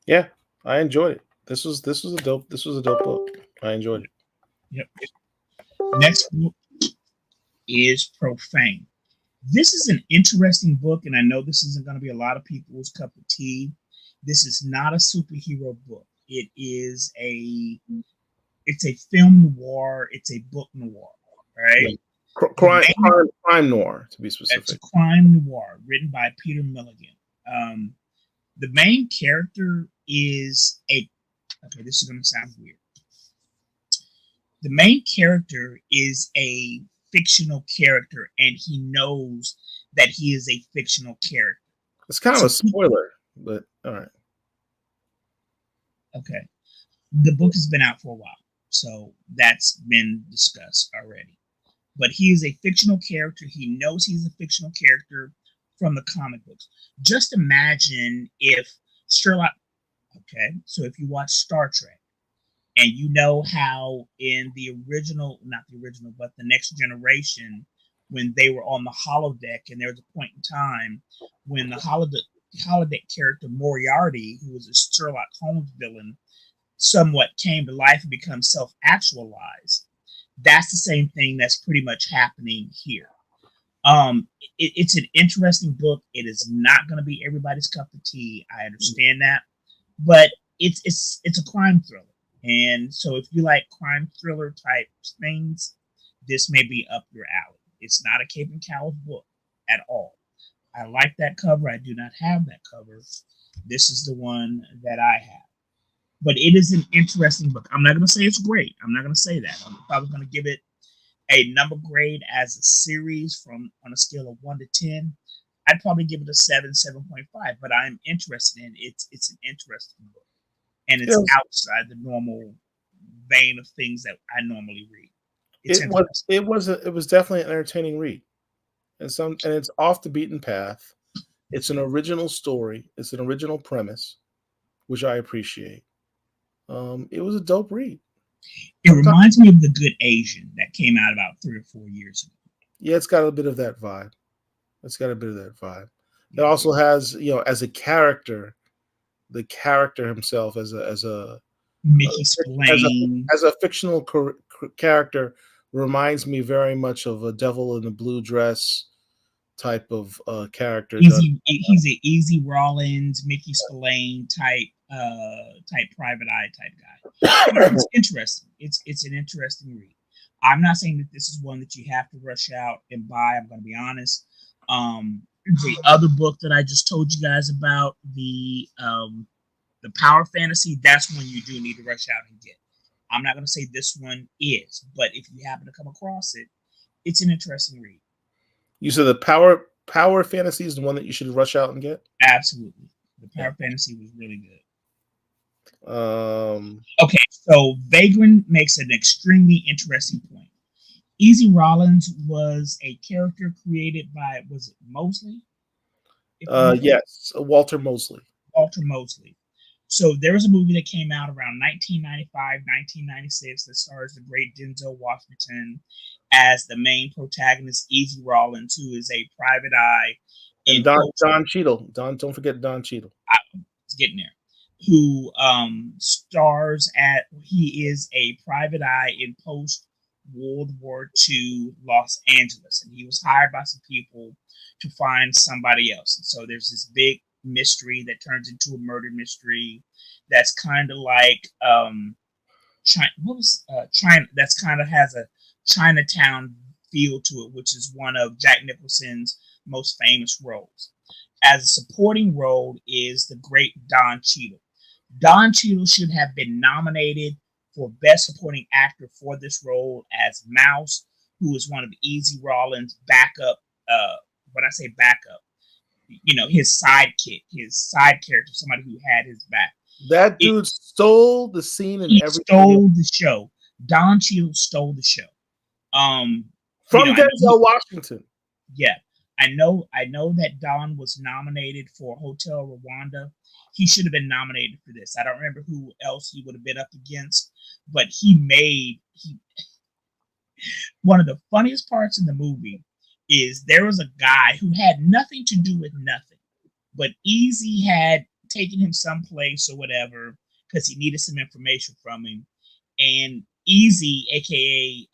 Yeah, I enjoyed it. This was a dope book. I enjoyed it. Yep. Next book is Profane. This is an interesting book, and I know this isn't going to be a lot of people's cup of tea. This is not a superhero book. It's a film noir. It's a book noir, right? Crime noir, to be specific. It's a crime noir written by Peter Milligan. The main character is okay, this is going to sound weird. The main character is a fictional character, and he knows that he is a fictional character. It's kind of a spoiler, but all right. Okay. The book has been out for a while, so that's been discussed already. But he is a fictional character. He knows he's a fictional character from the comic books. Just imagine if Sherlock, okay, so if you watch Star Trek, and you know how in the original, not the original, but the Next Generation, when they were on the holodeck, and there was a point in time when the holodeck character Moriarty, who was a Sherlock Holmes villain, somewhat came to life and become self-actualized. That's the same thing that's pretty much happening here. It's an interesting book. It is not going to be everybody's cup of tea. I understand that, but it's a crime thriller. And so if you like crime thriller type things, this may be up your alley. It's not a Cape and Cowles book at all. I like that cover. I do not have that cover. This is the one that I have. But it is an interesting book. I'm not going to say it's great. I'm not going to say that. If I was going to give it a number grade as a series on a scale of 1 to 10, I'd probably give it a 7, 7.5. But I'm interested in it. It's an interesting book. And it's outside the normal vein of things that I normally read. It was definitely an entertaining read, and it's off the beaten path. It's an original story. It's an original premise, which I appreciate. It was a dope read. It reminds me of The Good Asian that came out about 3 or 4 years ago. Yeah, it's got a bit of that vibe. It also has, as a character, the character himself as a Mickey Spillane as a fictional character reminds me very much of a Devil in a Blue Dress type of character. He's an Easy Rollins, Mickey Spillane type private eye type guy. It's interesting. It's an interesting read. I'm not saying that this is one that you have to rush out and buy. I'm going to be honest. The other book that I just told you guys about, the Power Fantasy, that's one you do need to rush out and get. I'm not going to say this one is, but if you happen to come across it, it's an interesting read. You said the Power Fantasy is the one that you should rush out and get? Absolutely. The Power Fantasy was really good. Okay, so Vagrant makes an extremely interesting point. Easy Rollins was a character created by, was it Mosley? Yes, Walter Mosley. Walter Mosley. So there was a movie that came out around 1995, 1996 that stars the great Denzel Washington as the main protagonist, Easy Rollins, who is a private eye. And Don Cheadle. Don't forget Don Cheadle. I was getting there. Who stars he is a private eye in post-World War II Los Angeles. And he was hired by some people to find somebody else. And so there's this big mystery that turns into a murder mystery that's kind of like China, that's kind of has a Chinatown feel to it, which is one of Jack Nicholson's most famous roles. As a supporting role is the great Don Cheadle. Don Cheadle should have been nominated for Best Supporting Actor for this role as Mouse, who is one of Easy Rollins' backup. When I say backup, his sidekick, his side character, somebody who had his back. That dude stole the scene and everything. Stole the show. Don Cheadle stole the show. From Denzel Washington. Yeah. I know that Don was nominated for Hotel Rwanda. He should have been nominated for this. I don't remember who else he would have been up against, but one of the funniest parts in the movie is there was a guy who had nothing to do with nothing, but Easy had taken him someplace or whatever because he needed some information from him, and Easy, aka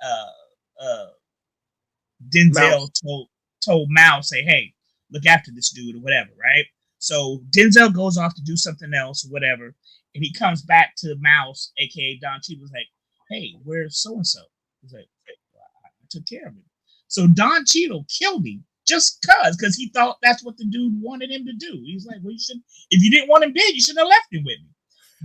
Denzel told Mouse, say, hey, look after this dude or whatever, right? So Denzel goes off to do something else or whatever, and he comes back to Mouse, aka Don Cheadle, was like, hey, where's so-and-so? He's like, hey, I took care of him. So Don Cheadle killed him just because he thought that's what the dude wanted him to do. He was like, well, you should, if you didn't want him dead, you should have left him with me.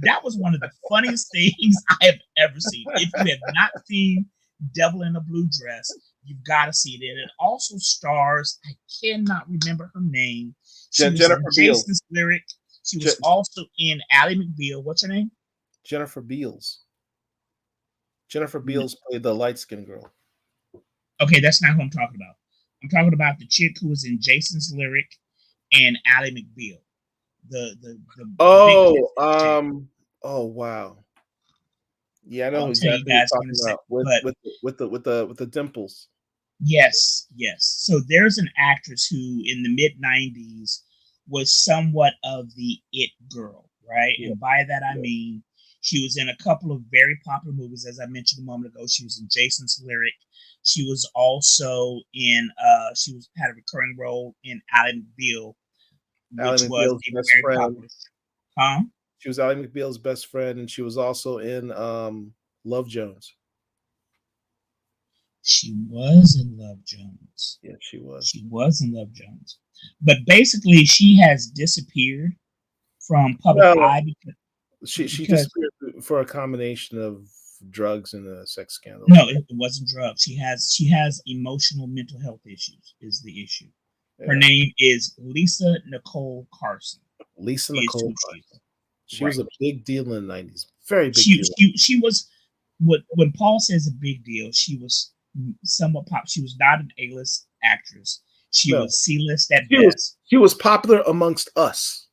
That was one of the funniest things I have ever seen. If you have not seen Devil in a Blue Dress, you've got to see it. It also stars, I cannot remember her name. She was Jennifer in Beals. Jason's Lyric. She was also in Ally McBeal. What's her name? Jennifer Beals. Jennifer Beals played the light-skinned girl. Okay, that's not who I'm talking about. I'm talking about the chick who was in Jason's Lyric and Ally McBeal. Oh wow. Yeah, I know exactly what you're talking about. With the dimples. Yes. So there's an actress who in the mid-90s was somewhat of the it girl, right? Yeah. And by that I mean she was in a couple of very popular movies, as I mentioned a moment ago. She was in Jason's Lyric. She was also in had a recurring role in Ally McBeal, which was a very popular. Huh? She was Ally McBeal's best friend, and she was also in Love Jones. She was in Love Jones. Yeah, she was. She was in Love Jones. But basically, she has disappeared from public eye she disappeared for a combination of drugs and a sex scandal. No, it wasn't drugs. She has emotional mental health issues is the issue. Yeah. Her name is Lisa Nicole Carson. Lisa Nicole Carson. She was a big deal in the 90s. Very big deal. She was, when Paul says a big deal, she was somewhat pop. She was not an A-list actress. She was C-list at best. She was popular amongst us.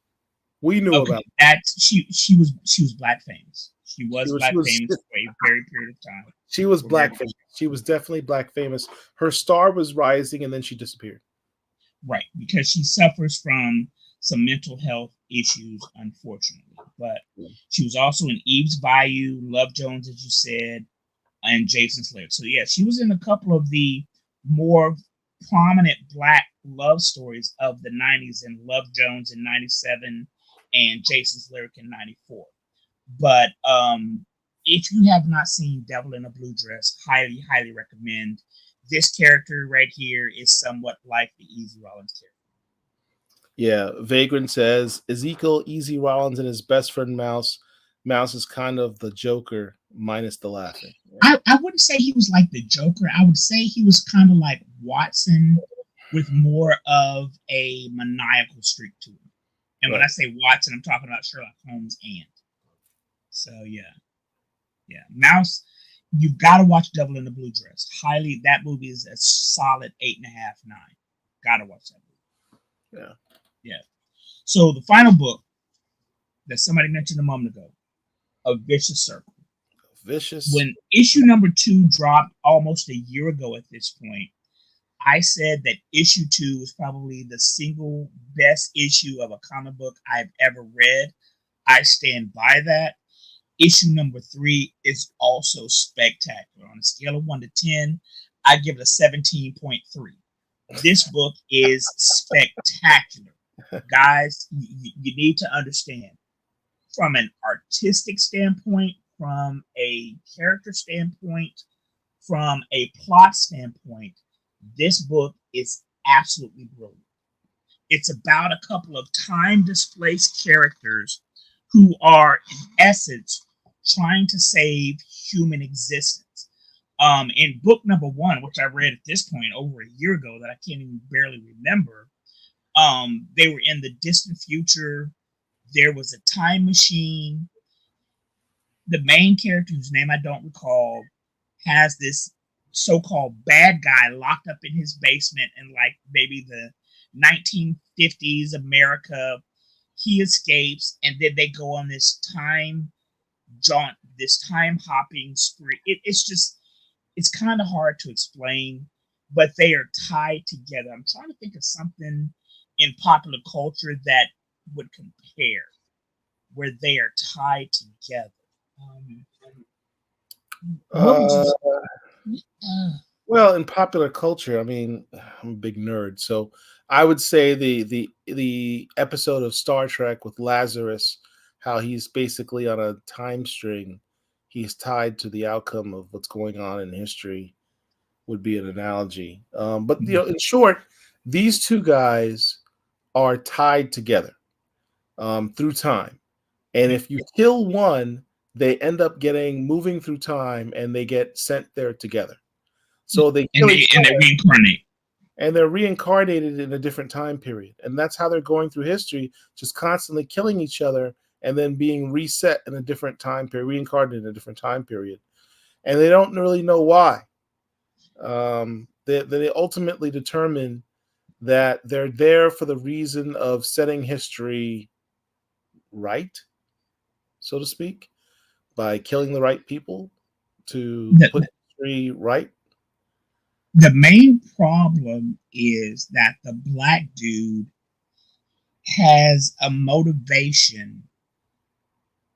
We knew about that. She was black famous. She was black famous for a very period of time. She was black famous. She was definitely black famous. Her star was rising, and then she disappeared. Right, because she suffers from some mental health issues, unfortunately. But she was also in Eve's Bayou, Love Jones, as you said, and Jason's Lyric. So yeah, she was in a couple of the more prominent black love stories of the 90s, and Love Jones in 97 and Jason's Lyric in 94. But if you have not seen Devil in a Blue Dress, highly, highly recommend. This character right here is somewhat like the Easy Rollins character. Yeah, Vagrant says Ezekiel, Easy Rollins, and his best friend Mouse. Mouse is kind of the Joker minus the laughing. I wouldn't say he was like the Joker. I would say he was kind of like Watson with more of a maniacal streak to him. And when I say Watson, I'm talking about Sherlock Holmes and. So yeah. Mouse, you've got to watch Devil in the Blue Dress. Highly, that movie is a solid 8.5, 9. Got to watch that movie. Yeah. So the final book that somebody mentioned a moment ago, A Vicious Circle. When issue number 2 dropped almost a year ago at this point, I said that issue 2 was probably the single best issue of a comic book I've ever read. I stand by that. Issue number 3 is also spectacular. On a scale of 1 to 10, I give it a 17.3. This book is spectacular. Guys, you need to understand, from an artistic standpoint, from a character standpoint, from a plot standpoint, this book is absolutely brilliant. It's about a couple of time-displaced characters who are, in essence, trying to save human existence. In book number 1, which I read at this point over a year ago that I can't even barely remember, they were in the distant future. There was a time machine. The main character, whose name I don't recall, has this so-called bad guy locked up in his basement in like maybe the 1950s America. He escapes, and then they go on this time jaunt, this time hopping spree. It's kind of hard to explain, but they are tied together. I'm trying to think of something in popular culture that would compare where they are tied together. Well, in popular culture, I mean, I'm a big nerd, so I would say the episode of Star Trek with Lazarus, how he's basically on a time string, he's tied to the outcome of what's going on in history, would be an analogy. But in short, these two guys are tied together through time, and if you kill one, they end up moving through time, and they get sent there together. So they kill each and they other, reincarnate. and they're reincarnated in a different time period, and that's how they're going through history, just constantly killing each other and then being reset in a different time period, reincarnated in a different time period, and they don't really know why. They ultimately determine that they're there for the reason of setting history right, so to speak, by killing the right people to put history right. The main problem is that the black dude has a motivation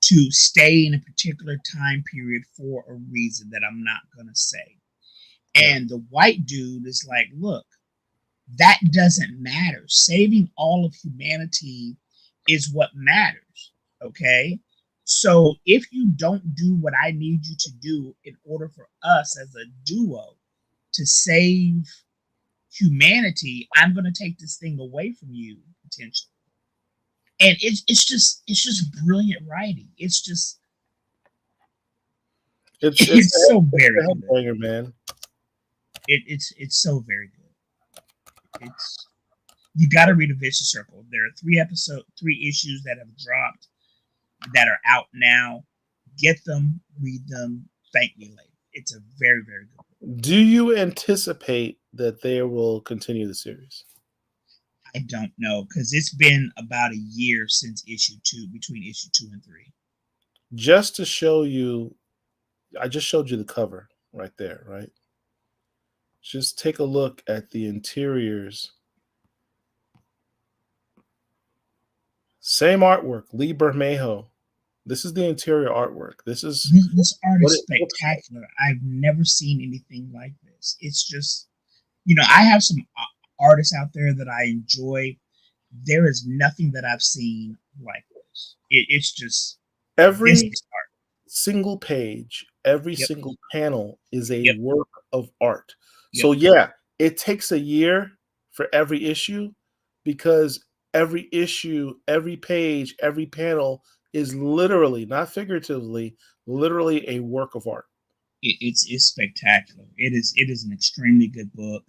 to stay in a particular time period for a reason that I'm not going to say. And the white dude is like, look, that doesn't matter. Saving all of humanity is what matters. Okay. So if you don't do what I need you to do in order for us as a duo to save humanity, I'm going to take this thing away from you potentially. And it's just brilliant writing. It's so very good, man. It's so very good. You got to read A Vicious Circle. There are 3 issues that have dropped that are out now. Get them, read them, thank me later. It's a very, very good book. Do you anticipate that they will continue the series? I don't know, because it's been about a year since between issue 2 and 3. Just to show you, I just showed you the cover right there, right? Just take a look at the interiors. Same artwork, Lee Bermejo. This is the interior artwork. This art is spectacular. I've never seen anything like this. It's just, I have some artists out there that I enjoy. There is nothing that I've seen like this. It's just every single page, every single panel is a work of art. So it takes a year for every issue, because every issue, every page, every panel is literally, not figuratively, literally a work of art. It's spectacular. It is an extremely good book.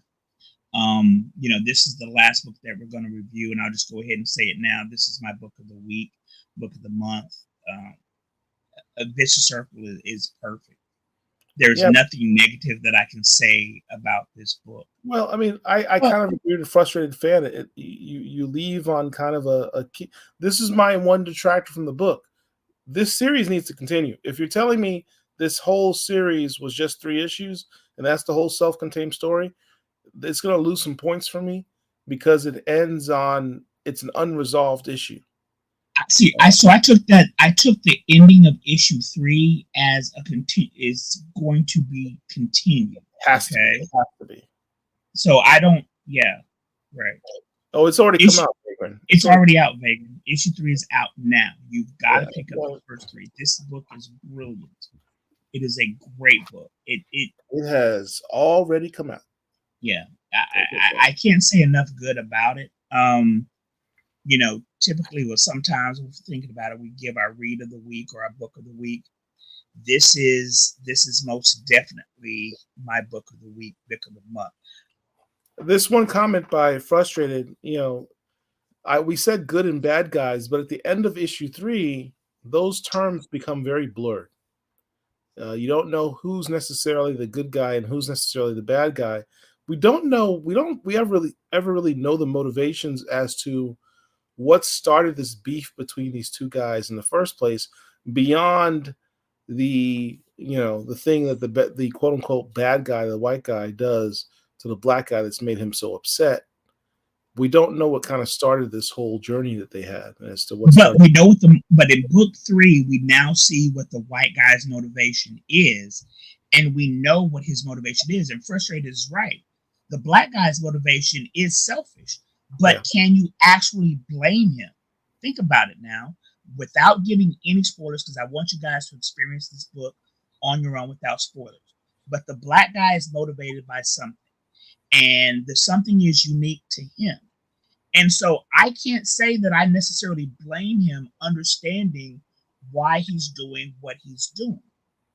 This is the last book that we're going to review, and I'll just go ahead and say it now. This is my book of the week, book of the month. A Vicious Circle is perfect. There's nothing negative that I can say about this book. Well, I mean, I kind of agree with a frustrated fan. You leave on kind of a key. This is my one detractor from the book. This series needs to continue. If you're telling me this whole series was just 3 issues and that's the whole self-contained story, it's going to lose some points for me, because it ends on, it's an unresolved issue. See, I took the ending of issue 3 as is going to be continued. Has to be. So I don't. Yeah, right. Oh, it's already come out, Vagrant. It's already out, Vagrant. Issue 3 is out now. You've got to pick up the first 3. This book is brilliant. It is a great book. It has already come out. Yeah, I can't say enough good about it. Typically, sometimes when we're thinking about it, we give our read of the week or our book of the week. This is most definitely my book of the week, book of the month. This one comment by Frustrated, we said good and bad guys, but at the end of issue 3, those terms become very blurred. You don't know who's necessarily the good guy and who's necessarily the bad guy. We don't know. We ever really know the motivations as to what started this beef between these two guys in the first place, beyond the thing that the quote unquote bad guy, the white guy, does to the black guy that's made him so upset. We don't know what kind of started this whole journey that they had as to what. But we know but in book 3, we now see what the white guy's motivation is, and we know what his motivation is. And Frustrated is right. The black guy's motivation is selfish, but can you actually blame him? Think about it now, without giving any spoilers, because I want you guys to experience this book on your own without spoilers. But the black guy is motivated by something, and the something is unique to him. And so I can't say that I necessarily blame him understanding why he's doing what he's doing.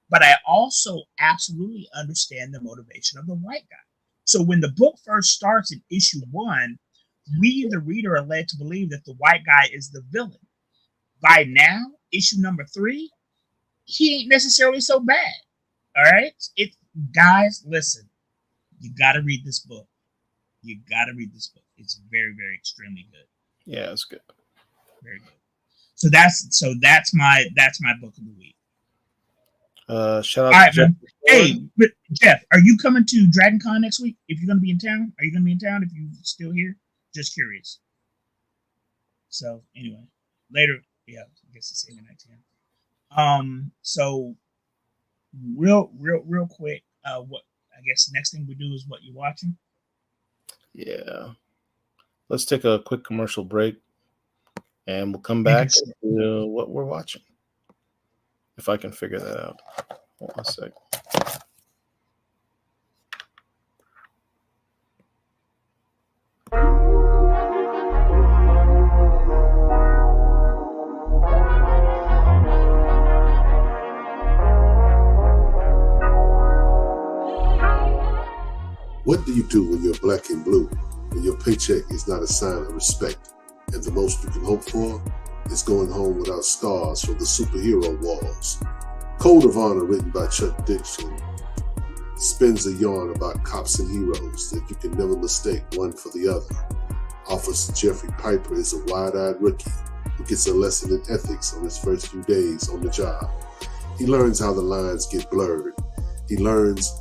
But I also absolutely understand the motivation of the white guy. So when the book first starts in issue 1, we, the reader, are led to believe that the white guy is the villain. By now, issue number 3, he ain't necessarily so bad. All right? Guys, listen. You got to read this book. You got to read this book. It's very, very extremely good. Yeah, it's good. Very good. So that's my book of the week. Shout out All right, to Jeff. man. Hey, but Jeff, are you coming to Dragon Con next week? If you're going to be in town, are you going to be in town? If you're still here, just curious. So anyway, later, yeah, I guess it's 8 night 10. So real quick, what I guess next thing we do is what you're watching. Yeah, let's take a quick commercial break, and we'll come back to what we're watching. If I can figure that out. Hold on a sec. What do you do when you're black and blue, when your paycheck is not a sign of respect, and the most you can hope for is going home without scars from the superhero walls? Code of Honor, written by Chuck Dixon, spins a yarn about cops and heroes that you can never mistake one for the other. Officer Jeffrey Piper is a wide-eyed rookie who gets a lesson in ethics on his first few days on the job. He learns how the lines get blurred. He learns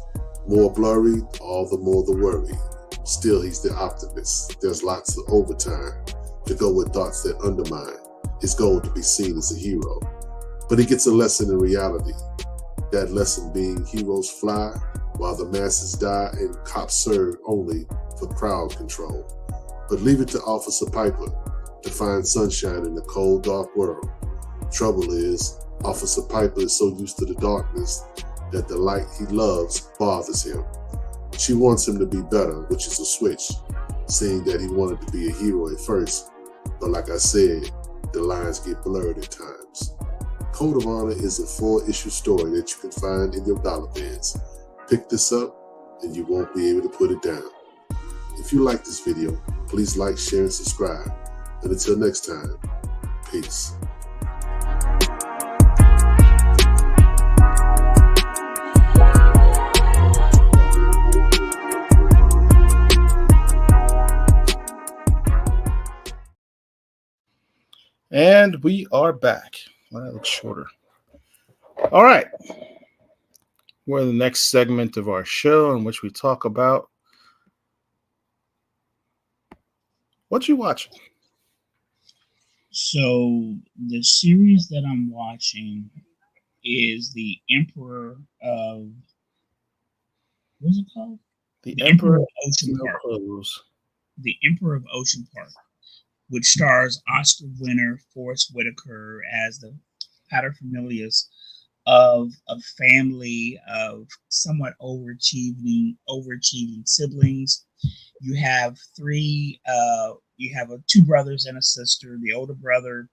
more blurry, all the more the worry. Still, he's the optimist. There's lots of overtime to go with thoughts that undermine his goal to be seen as a hero. But he gets a lesson in reality. That lesson being heroes fly while the masses die and cops serve only for crowd control. But leave it to Officer Piper to find sunshine in the cold, dark world. Trouble is, Officer Piper is so used to the darkness that the light he loves bothers him. She wants him to be better, which is a switch, seeing that he wanted to be a hero at first. But like I said, the lines get blurred at times. Code of Honor is a 4-issue story that you can find in your dollar bins. Pick this up and you won't be able to put it down. If you like this video, please like, share, and subscribe. And until next time, peace. And we are back. Well, that looks shorter. All right. We're in the next segment of our show in which we talk about what you watching. So the series that I'm watching is the Emperor of, what's it called? The Emperor of Ocean No Park. Clothes. The Emperor of Ocean Park, which stars Oscar winner Forrest Whitaker as the paterfamilias of a family of somewhat overachieving siblings. You have two brothers and a sister. The older brother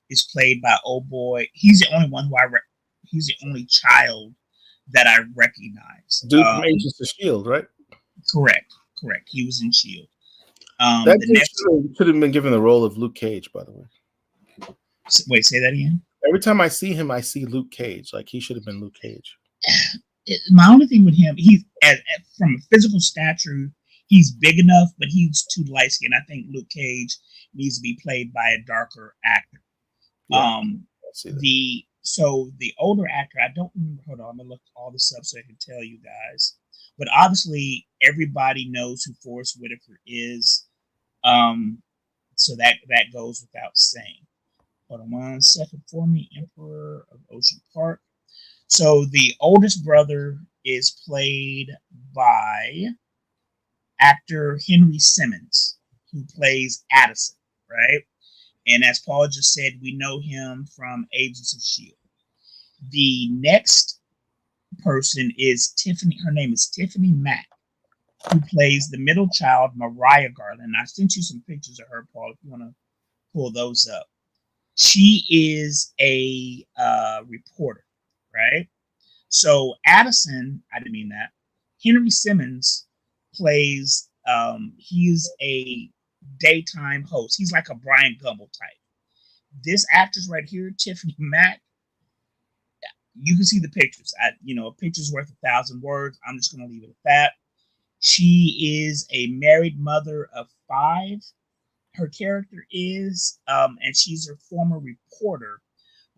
is played by he's the only one he's the only child that I recognize. Duke Agents of S.H.I.E.L.D., right? Correct. He was in S.H.I.E.L.D. That should have been given the role of Luke Cage, by the way. Wait, say that again? Every time I see him, I see Luke Cage. Like, he should have been Luke Cage. My only thing with him, he's from a physical stature, he's big enough, but he's too light skinned. I think Luke Cage needs to be played by a darker actor. Yeah, the older actor, I don't remember. Hold on, I'm gonna look all this up so I can tell you guys. But obviously, everybody knows who Forrest Whitaker is. So that goes without saying. Hold on 1 second for me. Emperor of Ocean Park. So the oldest brother is played by actor Henry Simmons, who plays Addison, right? And as Paul just said, we know him from Agents of S.H.I.E.L.D. The next person is Tiffany. Her name is Tiffany Mack, who plays the middle child, Mariah Garland. I sent you some pictures of her, Paul, if you want to pull those up. She is a reporter, right? So Addison, I didn't mean that. Henry Simmons plays, he's a daytime host. He's like a Brian Gumble type. This actress right here, Tiffany Mack, you can see the pictures. A picture's worth 1,000 words. I'm just going to leave it at that. She is a married mother of 5. Her character is, and she's her former reporter,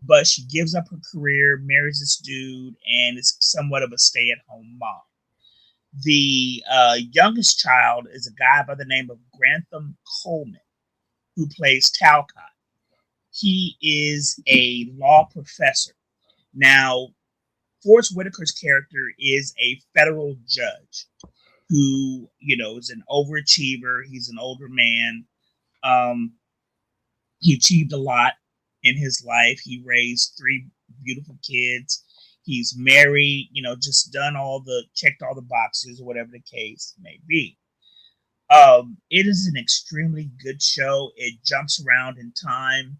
but she gives up her career, marries this dude, and is somewhat of a stay-at-home mom. The youngest child is a guy by the name of Grantham Coleman, who plays Talcott. He is a law professor. Now, Forrest Whitaker's character is a federal judge who, is an overachiever. He's an older man. He achieved a lot in his life. He raised 3 beautiful kids. He's married, just checked all the boxes or whatever the case may be. It is an extremely good show. It jumps around in time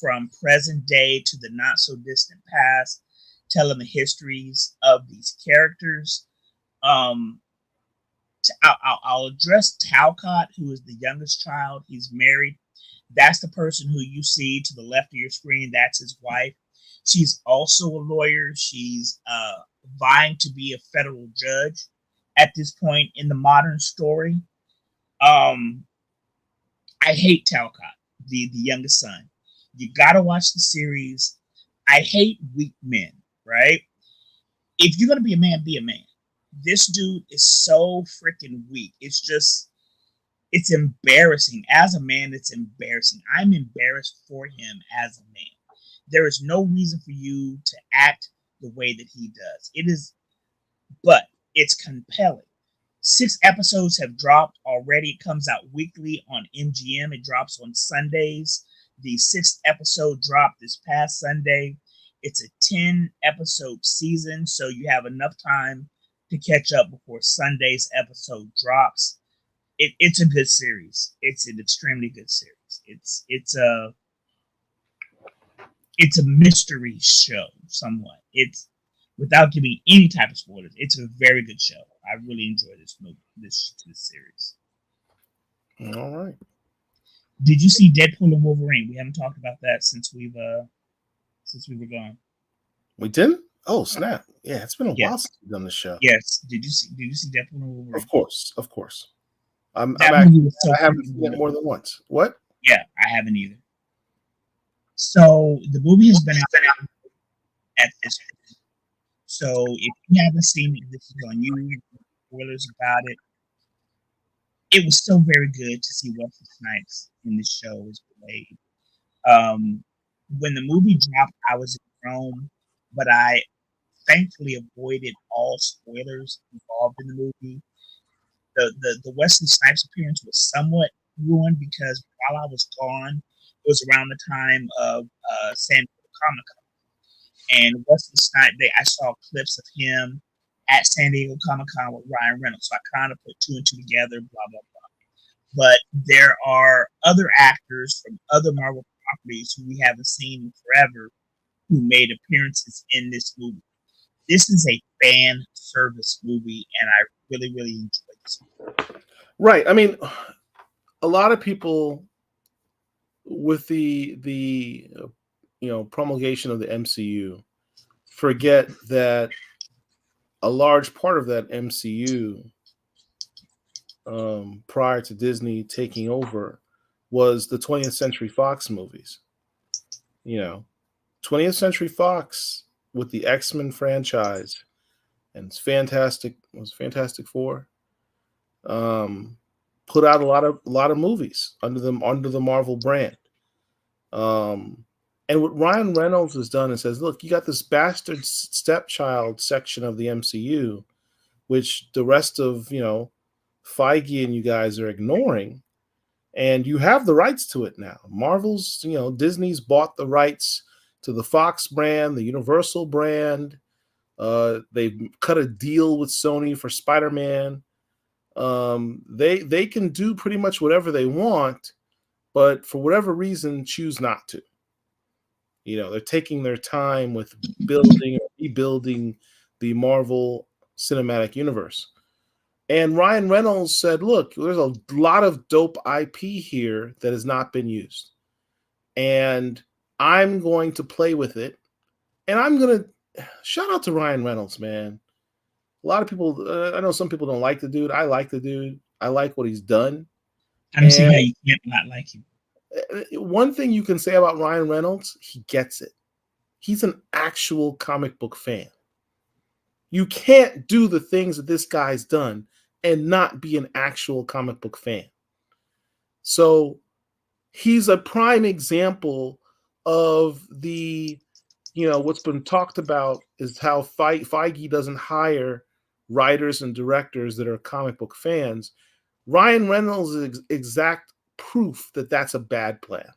from present day to the not so distant past, telling the histories of these characters. I'll address Talcott, who is the youngest child. He's married. That's the person who you see to the left of your screen. That's his wife. She's also a lawyer. She's vying to be a federal judge at this point in the modern story. I hate Talcott, the youngest son. You gotta watch the series. I hate weak men, right? If you're gonna be a man, be a man. This dude is so freaking weak. It's embarrassing. As a man, it's embarrassing. I'm embarrassed for him as a man. There is no reason for you to act the way that he does. But it's compelling. 6 episodes have dropped already. It comes out weekly on MGM. It drops on Sundays. The 6th episode dropped this past Sunday. It's a 10-episode season, so you have enough time to catch up before Sunday's episode drops. It's a good series. It's an extremely good series. It's a mystery show somewhat. It's, without giving any type of spoilers, it's a very good show. I really enjoy this movie, this series. All right. Did you see Deadpool and Wolverine? We haven't talked about that since we were gone. We didn't? Oh, snap. Yeah, it's been a while since we've done the show. Yes. Did you see Deadpool and Wolverine? Of course. I haven't seen it more than once. What? Yeah, I haven't either. So the movie has been out at this point. So if you haven't seen it, this is on YouTube. Spoilers about it. It was still very good to see Wesley Snipes in the show as played. When the movie dropped, I was in Rome, but I thankfully avoided all spoilers involved in the movie. The Wesley Snipes appearance was somewhat ruined because while I was gone, it was around the time of San Diego Comic-Con. And Wesley Snipes, I saw clips of him at San Diego Comic-Con with Ryan Reynolds. So I kind of put 2 and 2 together, blah, blah, blah. But there are other actors from other Marvel properties who we haven't seen in forever who made appearances in this movie. This is a fan service movie, and I really, really enjoyed this movie. Right. I mean, a lot of people with the promulgation of the MCU forget that a large part of that MCU prior to Disney taking over was the 20th Century Fox movies. 20th Century Fox with the X-Men franchise and Fantastic Four put out a lot of movies under the Marvel brand. And what Ryan Reynolds has done is says, look, you got this bastard stepchild section of the MCU, which the rest of, Feige and you guys are ignoring. And you have the rights to it now. Marvel's, Disney's bought the rights to the Fox brand, the Universal brand. They've cut a deal with Sony for Spider-Man. They can do pretty much whatever they want, but for whatever reason, choose not to. They're taking their time with building or rebuilding the Marvel Cinematic Universe. And Ryan Reynolds said, look, there's a lot of dope IP here that has not been used. And I'm going to play with it. And I'm going to shout out to Ryan Reynolds, man. A lot of people, I know some people don't like the dude. I like the dude. I like what he's done. I don't see how you can't not like him. One thing you can say about Ryan Reynolds, he gets it. He's an actual comic book fan. You can't do the things that this guy's done and not be an actual comic book fan. So he's a prime example of the, what's been talked about is how Feige doesn't hire writers and directors that are comic book fans. Ryan Reynolds is exact proof that that's a bad plan.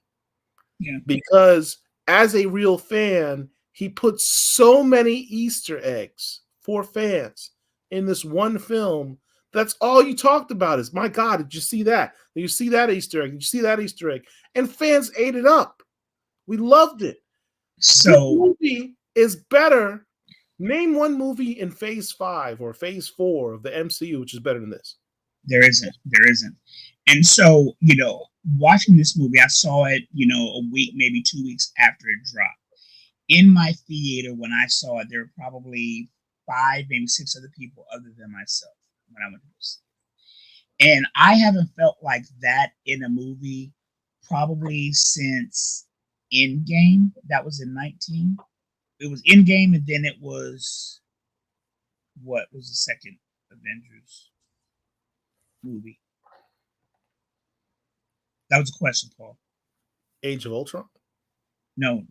Yeah. Because as a real fan, he puts so many Easter eggs for fans in this one film. That's all you talked about is, my God, did you see that? Did you see that Easter egg? Did you see that Easter egg? And fans ate it up. We loved it. So this movie is better. Name one movie in Phase 5 or Phase 4 of the MCU which is better than this. There isn't. And so, watching this movie, I saw it, a week, maybe 2 weeks after it dropped. In my theater, when I saw it, there were probably 5, maybe 6 other people other than myself when I went to go see it. And I haven't felt like that in a movie probably since Endgame. That was in 19. It was Endgame, and then it was, what was the second Avengers movie? That was a question, Paul. Age of Ultron? No.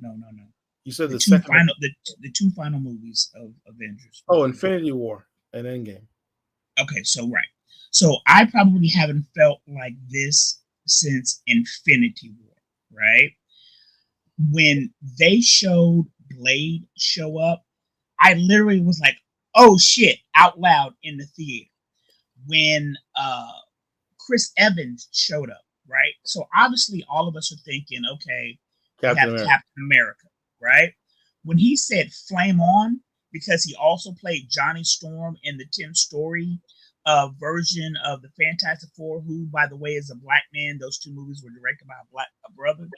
You said the two final movies of Avengers. Oh, Infinity War and Endgame. Okay, so right. So I probably haven't felt like this since Infinity War, right? When they showed Blade show up, I literally was like, oh shit, out loud in the theater. When Chris Evans showed up, right? So obviously all of us are thinking, okay, Captain America, right? When he said flame on, because he also played Johnny Storm in the Tim Story version of the Fantastic Four, who, by the way, is a black man. Those 2 movies were directed by a brother.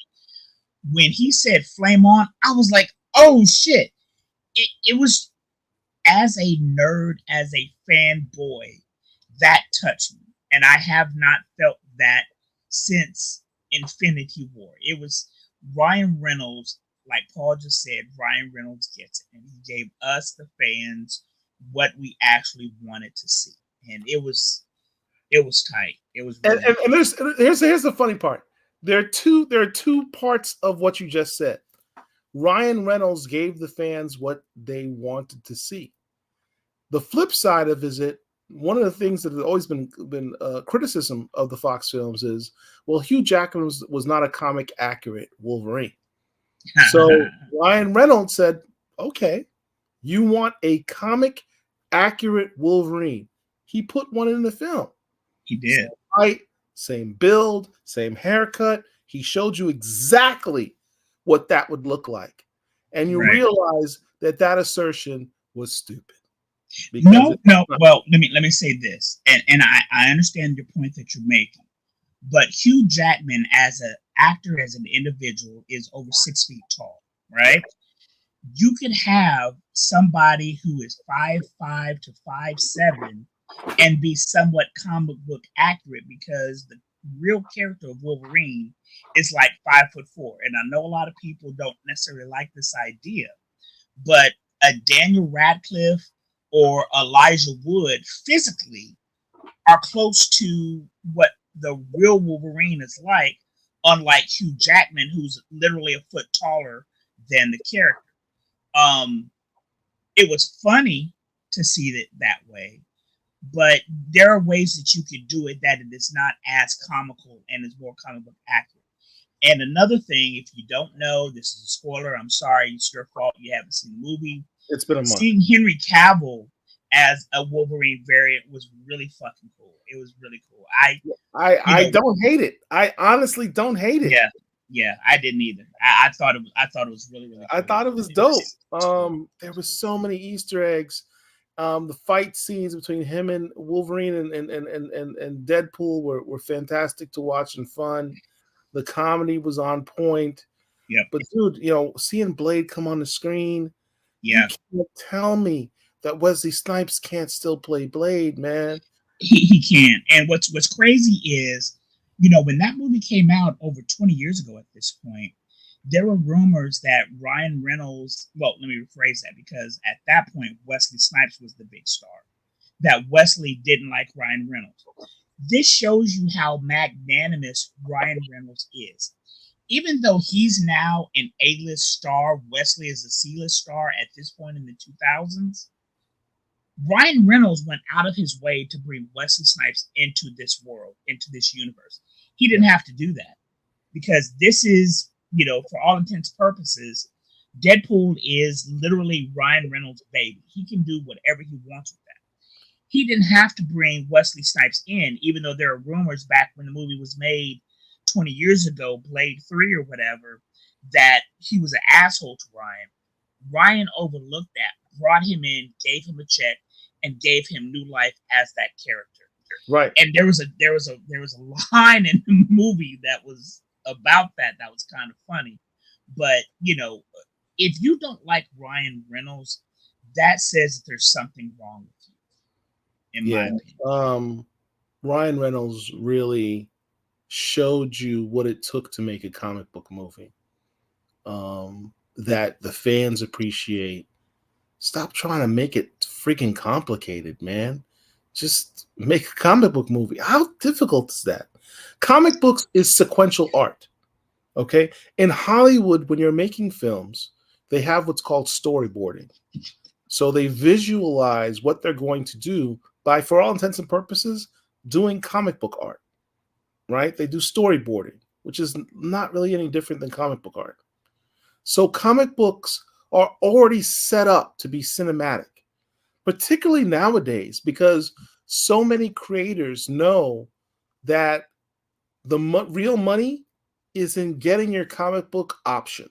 When he said flame on, I was like, oh shit. It was, as a nerd, as a fanboy, that touched me. And I have not felt that since Infinity War. It was Ryan Reynolds, like Paul just said, Ryan Reynolds gets it. And he gave us, the fans, what we actually wanted to see. And it was tight. It was really and here's the funny part. There are two parts of what you just said. Ryan Reynolds gave the fans what they wanted to see. The flip side of it, one of the things that has always been criticism of the Fox films is, well, Hugh Jackman was not a comic accurate Wolverine. So Ryan Reynolds said, okay, you want a comic accurate Wolverine. He put one in the film. He did. Same height, same build, same haircut. He showed you exactly what that would look like. And you realize that assertion was stupid. No. Well, let me say this. And I understand your point that you're making. But Hugh Jackman as an actor, as an individual, is over 6 feet tall, right? You could have somebody who is 5'5" to 5'7" and be somewhat comic book accurate, because the real character of Wolverine is like 5'4". And I know a lot of people don't necessarily like this idea, but a Daniel Radcliffe or Elijah Wood physically are close to what the real Wolverine is like, unlike Hugh Jackman, who's literally a foot taller than the character. It was funny to see it that way, but there are ways that you could do it that it is not as comical and is more comic book accurate. And another thing, if you don't know, this is a spoiler. I'm sorry, it's your fault. You haven't seen the movie. It's been a month. Seeing Henry Cavill as a Wolverine variant was really fucking cool. It was really cool. I don't hate it. I honestly don't hate it. Yeah, I didn't either. I thought it was really, really cool. I thought it was dope. There was so many Easter eggs. The fight scenes between him and Wolverine and Deadpool were fantastic to watch and fun. The comedy was on point. Yeah. But dude, seeing Blade come on the screen, you can't tell me that Wesley Snipes can't still play Blade, man. He can. And what's crazy is, when that movie came out over 20 years ago at this point, there were rumors that Ryan Reynolds, well, let me rephrase that, because at that point, Wesley Snipes was the big star, that Wesley didn't like Ryan Reynolds. This shows you how magnanimous Ryan Reynolds is. Even though he's now an A-list star, Wesley is a C-list star at this point in the 2000s, Ryan Reynolds went out of his way to bring Wesley Snipes into this world, into this universe. He didn't have to do that, because this is, for all intents and purposes, Deadpool is literally Ryan Reynolds' baby. He can do whatever he wants with that. He didn't have to bring Wesley Snipes in, even though there are rumors back when the movie was made 20 years ago, Blade 3 or whatever, that he was an asshole to Ryan. Ryan overlooked that, brought him in, gave him a check, and gave him new life as that character. Right. And there was a line in the movie that was about that was kind of funny. But, if you don't like Ryan Reynolds, that says that there's something wrong with you. In my opinion. Ryan Reynolds really showed you what it took to make a comic book movie that the fans appreciate. Stop trying to make it freaking complicated, man. Just make a comic book movie. How difficult is that? Comic books is sequential art. Okay? In Hollywood, when you're making films, they have what's called storyboarding. So they visualize what they're going to do by, for all intents and purposes, doing comic book art, right? They do storyboarding, which is not really any different than comic book art. So comic books are already set up to be cinematic, particularly nowadays, because so many creators know that the real money is in getting your comic book optioned.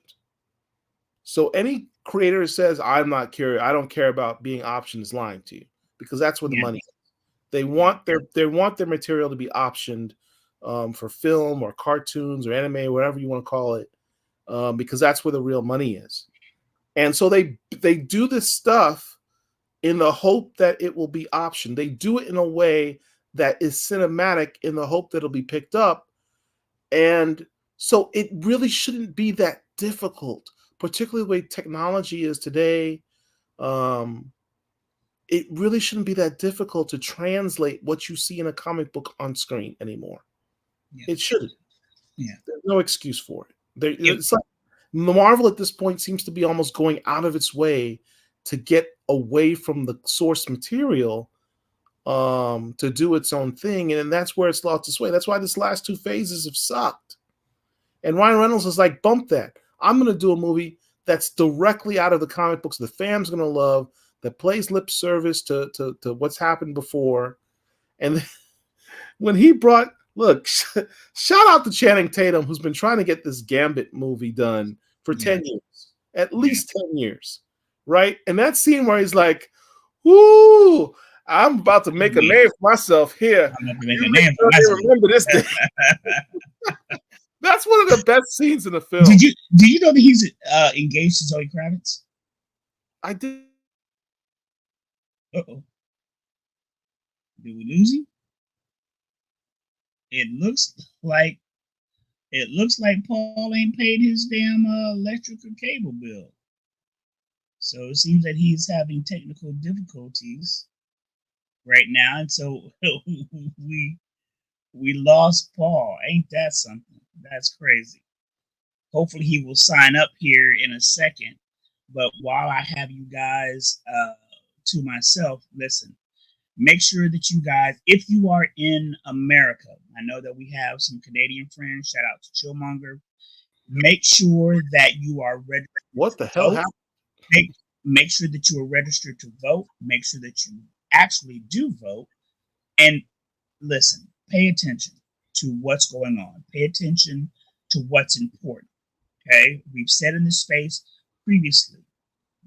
So any creator says, I'm not curious, I don't care about being optioned, is lying to you, because that's where the money is. They want their material to be optioned for film or cartoons or anime, or whatever you want to call it, because that's where the real money is. And so they do this stuff in the hope that it will be optioned. They do it in a way that is cinematic in the hope that it'll be picked up. And so it really shouldn't be that difficult, particularly the way technology is today. It really shouldn't be that difficult to translate what you see in a comic book on screen anymore. Yeah. It shouldn't. Yeah. There's no excuse for it. It's like Marvel at this point seems to be almost going out of its way to get away from the source material to do its own thing. And that's where it's lost its way. That's why this last two phases have sucked. And Ryan Reynolds is like, bump that. I'm going to do a movie that's directly out of the comic books the fans going to love, that plays lip service to what's happened before. And when he brought, look, shout out to Channing Tatum, who's been trying to get this Gambit movie done for 10 years, at least 10 years, right? And that scene where he's like, "Whoo, I'm about to make a name for myself here. I'm about to make a name for myself. Remember this day." That's one of the best scenes in the film. Did you know that he's engaged to Zoe Kravitz? I did. Uh-oh. Did we lose him? It looks like Paul ain't paid his damn electric or cable bill. So it seems that he's having technical difficulties right now, and so we lost Paul. Ain't that something? That's crazy. Hopefully he will sign up here in a second. But while I have you guys to myself, listen, make sure that you guys, if you are in America, I know that we have some Canadian friends, shout out to Chillmonger. Make sure that you are registered. What the hell happened? Make sure that you are registered to vote. Make sure that you actually do vote. And listen, pay attention to what's going on. Pay attention to what's important. Okay? We've said in this space previously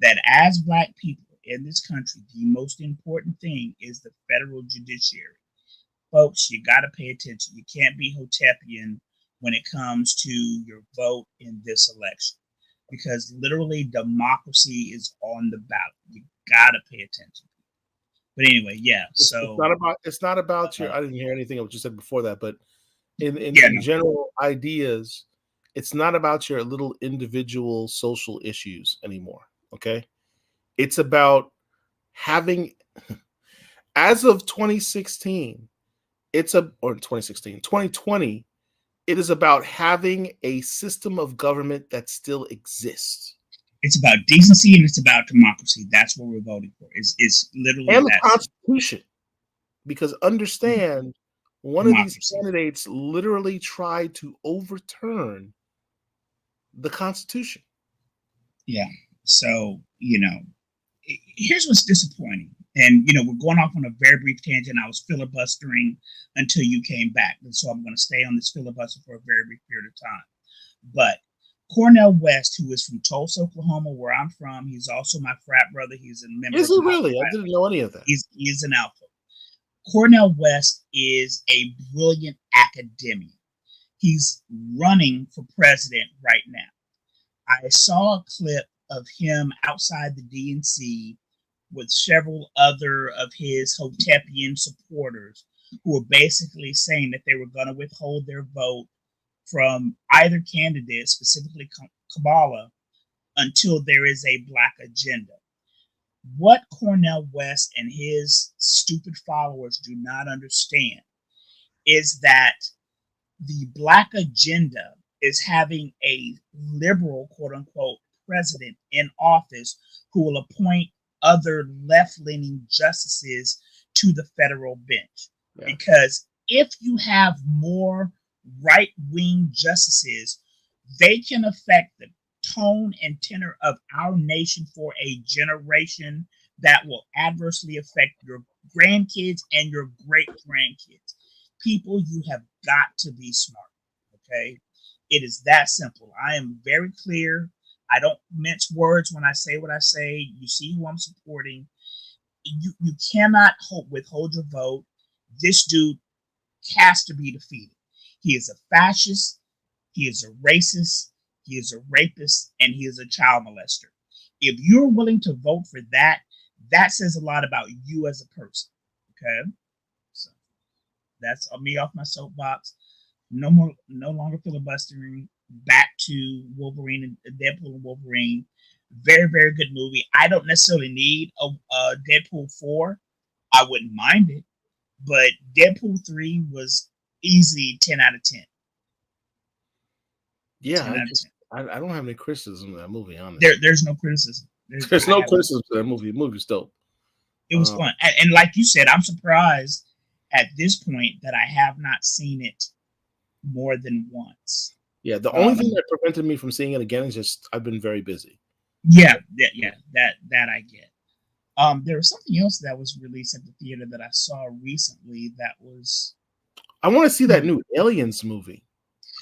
that as Black people in this country, the most important thing is the federal judiciary. Folks, you got to pay attention. You can't be Hotepian when it comes to your vote in this election, because literally democracy is on the ballot. You got to pay attention. But anyway, yeah. So it's not about your. I didn't hear anything of what you said before that, but in general ideas, it's not about your little individual social issues anymore. Okay, it's about having, as of 2016, 2020, it is about having a system of government that still exists. It's about decency and it's about democracy. That's what we're voting for. It's literally and the Constitution. Because understand, one of these candidates literally tried to overturn the Constitution. Yeah. So, here's what's disappointing. And, we're going off on a very brief tangent. I was filibustering until you came back. And so I'm going to stay on this filibuster for a very brief period of time. But Cornel West, who is from Tulsa, Oklahoma, where I'm from, he's also my frat brother. He's a member. Is he really? I didn't know any of that. He's an alpha. Cornel West is a brilliant academician. He's running for president right now. I saw a clip of him outside the DNC with several other of his Hotepian supporters who were basically saying that they were going to withhold their vote from either candidate, specifically Kamala, until there is a Black agenda. What Cornel West and his stupid followers do not understand is that the Black agenda is having a liberal, quote unquote, president in office who will appoint other left-leaning justices to the federal bench. Yeah. Because if you have more right-wing justices, they can affect the tone and tenor of our nation for a generation that will adversely affect your grandkids and your great-grandkids. People, you have got to be smart, okay? It is that simple. I am very clear. I don't mince words when I say what I say. You see who I'm supporting. You cannot withhold your vote. This dude has to be defeated. He is a fascist. He is a racist. He is a rapist. And he is a child molester. If you're willing to vote for that, that says a lot about you as a person. Okay? So that's me off my soapbox. No longer filibustering. Back to Wolverine and Deadpool and Wolverine. Very, very good movie. I don't necessarily need a Deadpool 4. I wouldn't mind it. But Deadpool 3 was easy 10 out of 10. Yeah, I don't have any criticism of that movie, honestly. There's no criticism. There's no criticism of that movie. The movie's dope. It was fun. And like you said, I'm surprised at this point that I have not seen it more than once. Yeah, the only thing that prevented me from seeing it again is just I've been very busy. Yeah, that I get. There was something else that was released at the theater that I saw recently that was. I want to see that new Aliens movie.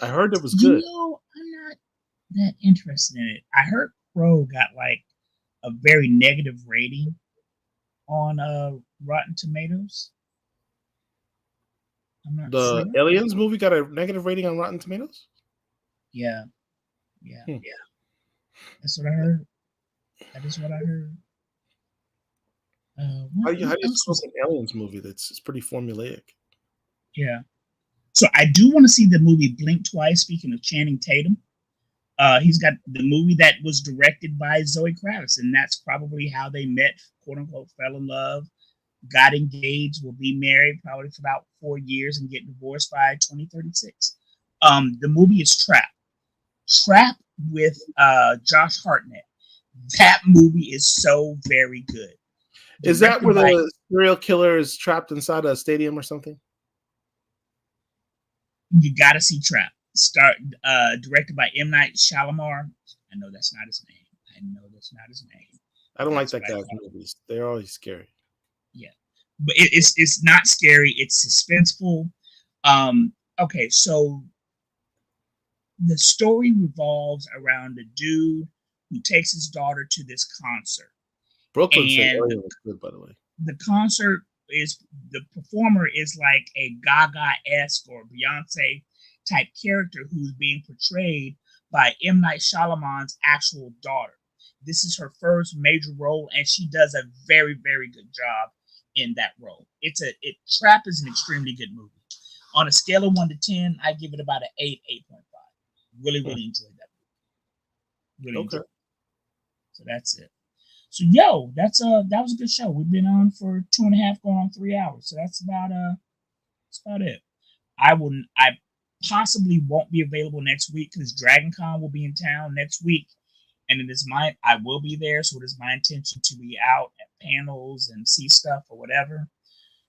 I heard it was good. I'm not that interested in it. I heard Crow got like a very negative rating on Rotten Tomatoes. The sure. Aliens movie got a negative rating on Rotten Tomatoes? Yeah. That's what I heard. That is what I heard. How do you supposed an Aliens movie that's pretty formulaic? Yeah. So I do want to see the movie Blink Twice. Speaking of Channing Tatum, he's got the movie that was directed by Zoe Kravitz, and that's probably how they met, quote unquote, fell in love, got engaged, will be married probably for about 4 years, and get divorced by 2036. The movie is Trap. Trap with Josh Hartnett. That movie is so very good. Is that Directed where by- the serial killer is trapped inside a stadium or something? You gotta see Trap. Directed by M. Night Shyamalan. I know that's not his name. I don't like That's that what I guy's thought. movies. They're always scary. Yeah, but it's not scary. It's suspenseful. Okay, so the story revolves around a dude who takes his daughter to this concert. Brooklyn said And earlier was good, by the way. the concert is, the performer is like a Gaga-esque or Beyonce type character who's being portrayed by M. Night Shyamalan's actual daughter. This is her first major role, and she does a very, very good job in that role. Trap is an extremely good movie. On a scale of 1 to 10, I give it about an 8, 8.5. Really, really enjoyed that movie. Really enjoyed it. So that's it. So that was a good show. We've been on for 2.5, going on 3 hours. So that's about it. I possibly won't be available next week because Dragon Con will be in town next week. And I will be there. So it is my intention to be out at panels and see stuff or whatever.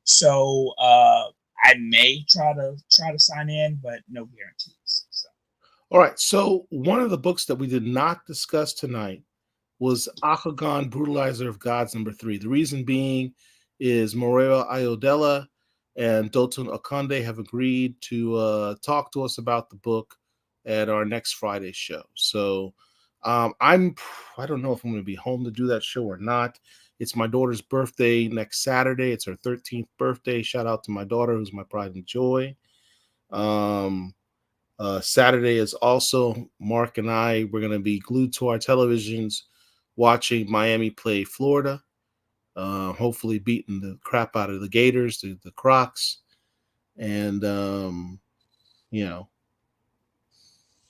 So I may try to sign in, but no guarantees. So. All right. So one of the books that we did not discuss tonight was Akogun, Brutalizer of Gods, #3. The reason being is Moreira Ayodele and Dotun Okonde have agreed to talk to us about the book at our next Friday show. So I don't know if I'm going to be home to do that show or not. It's my daughter's birthday next Saturday. It's her 13th birthday. Shout out to my daughter, who's my pride and joy. Saturday is also Marc and I. We're going to be glued to our televisions watching Miami play Florida. Hopefully beating the crap out of the Gators, the Crocs. And,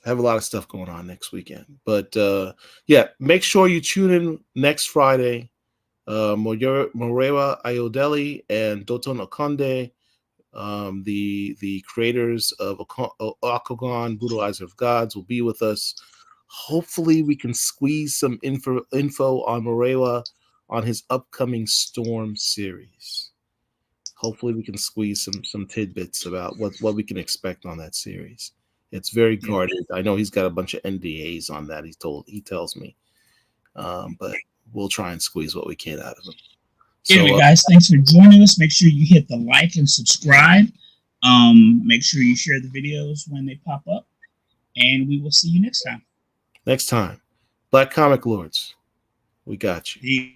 have a lot of stuff going on next weekend. But, make sure you tune in next Friday. Moreira Ayodele and Dotun Okonde, the creators of Akogun, Brutalizer of Gods, will be with us. Hopefully we can squeeze some info on Moreira on his upcoming Storm series. Hopefully we can squeeze some tidbits about what we can expect on that series. It's very guarded. I know he's got a bunch of NDAs on that. He tells me, but we'll try and squeeze what we can out of him. Anyway, guys, thanks for joining us. Make sure you hit the like and subscribe. Make sure you share the videos when they pop up, and we will see you next time. Black Comic Lords, we got you.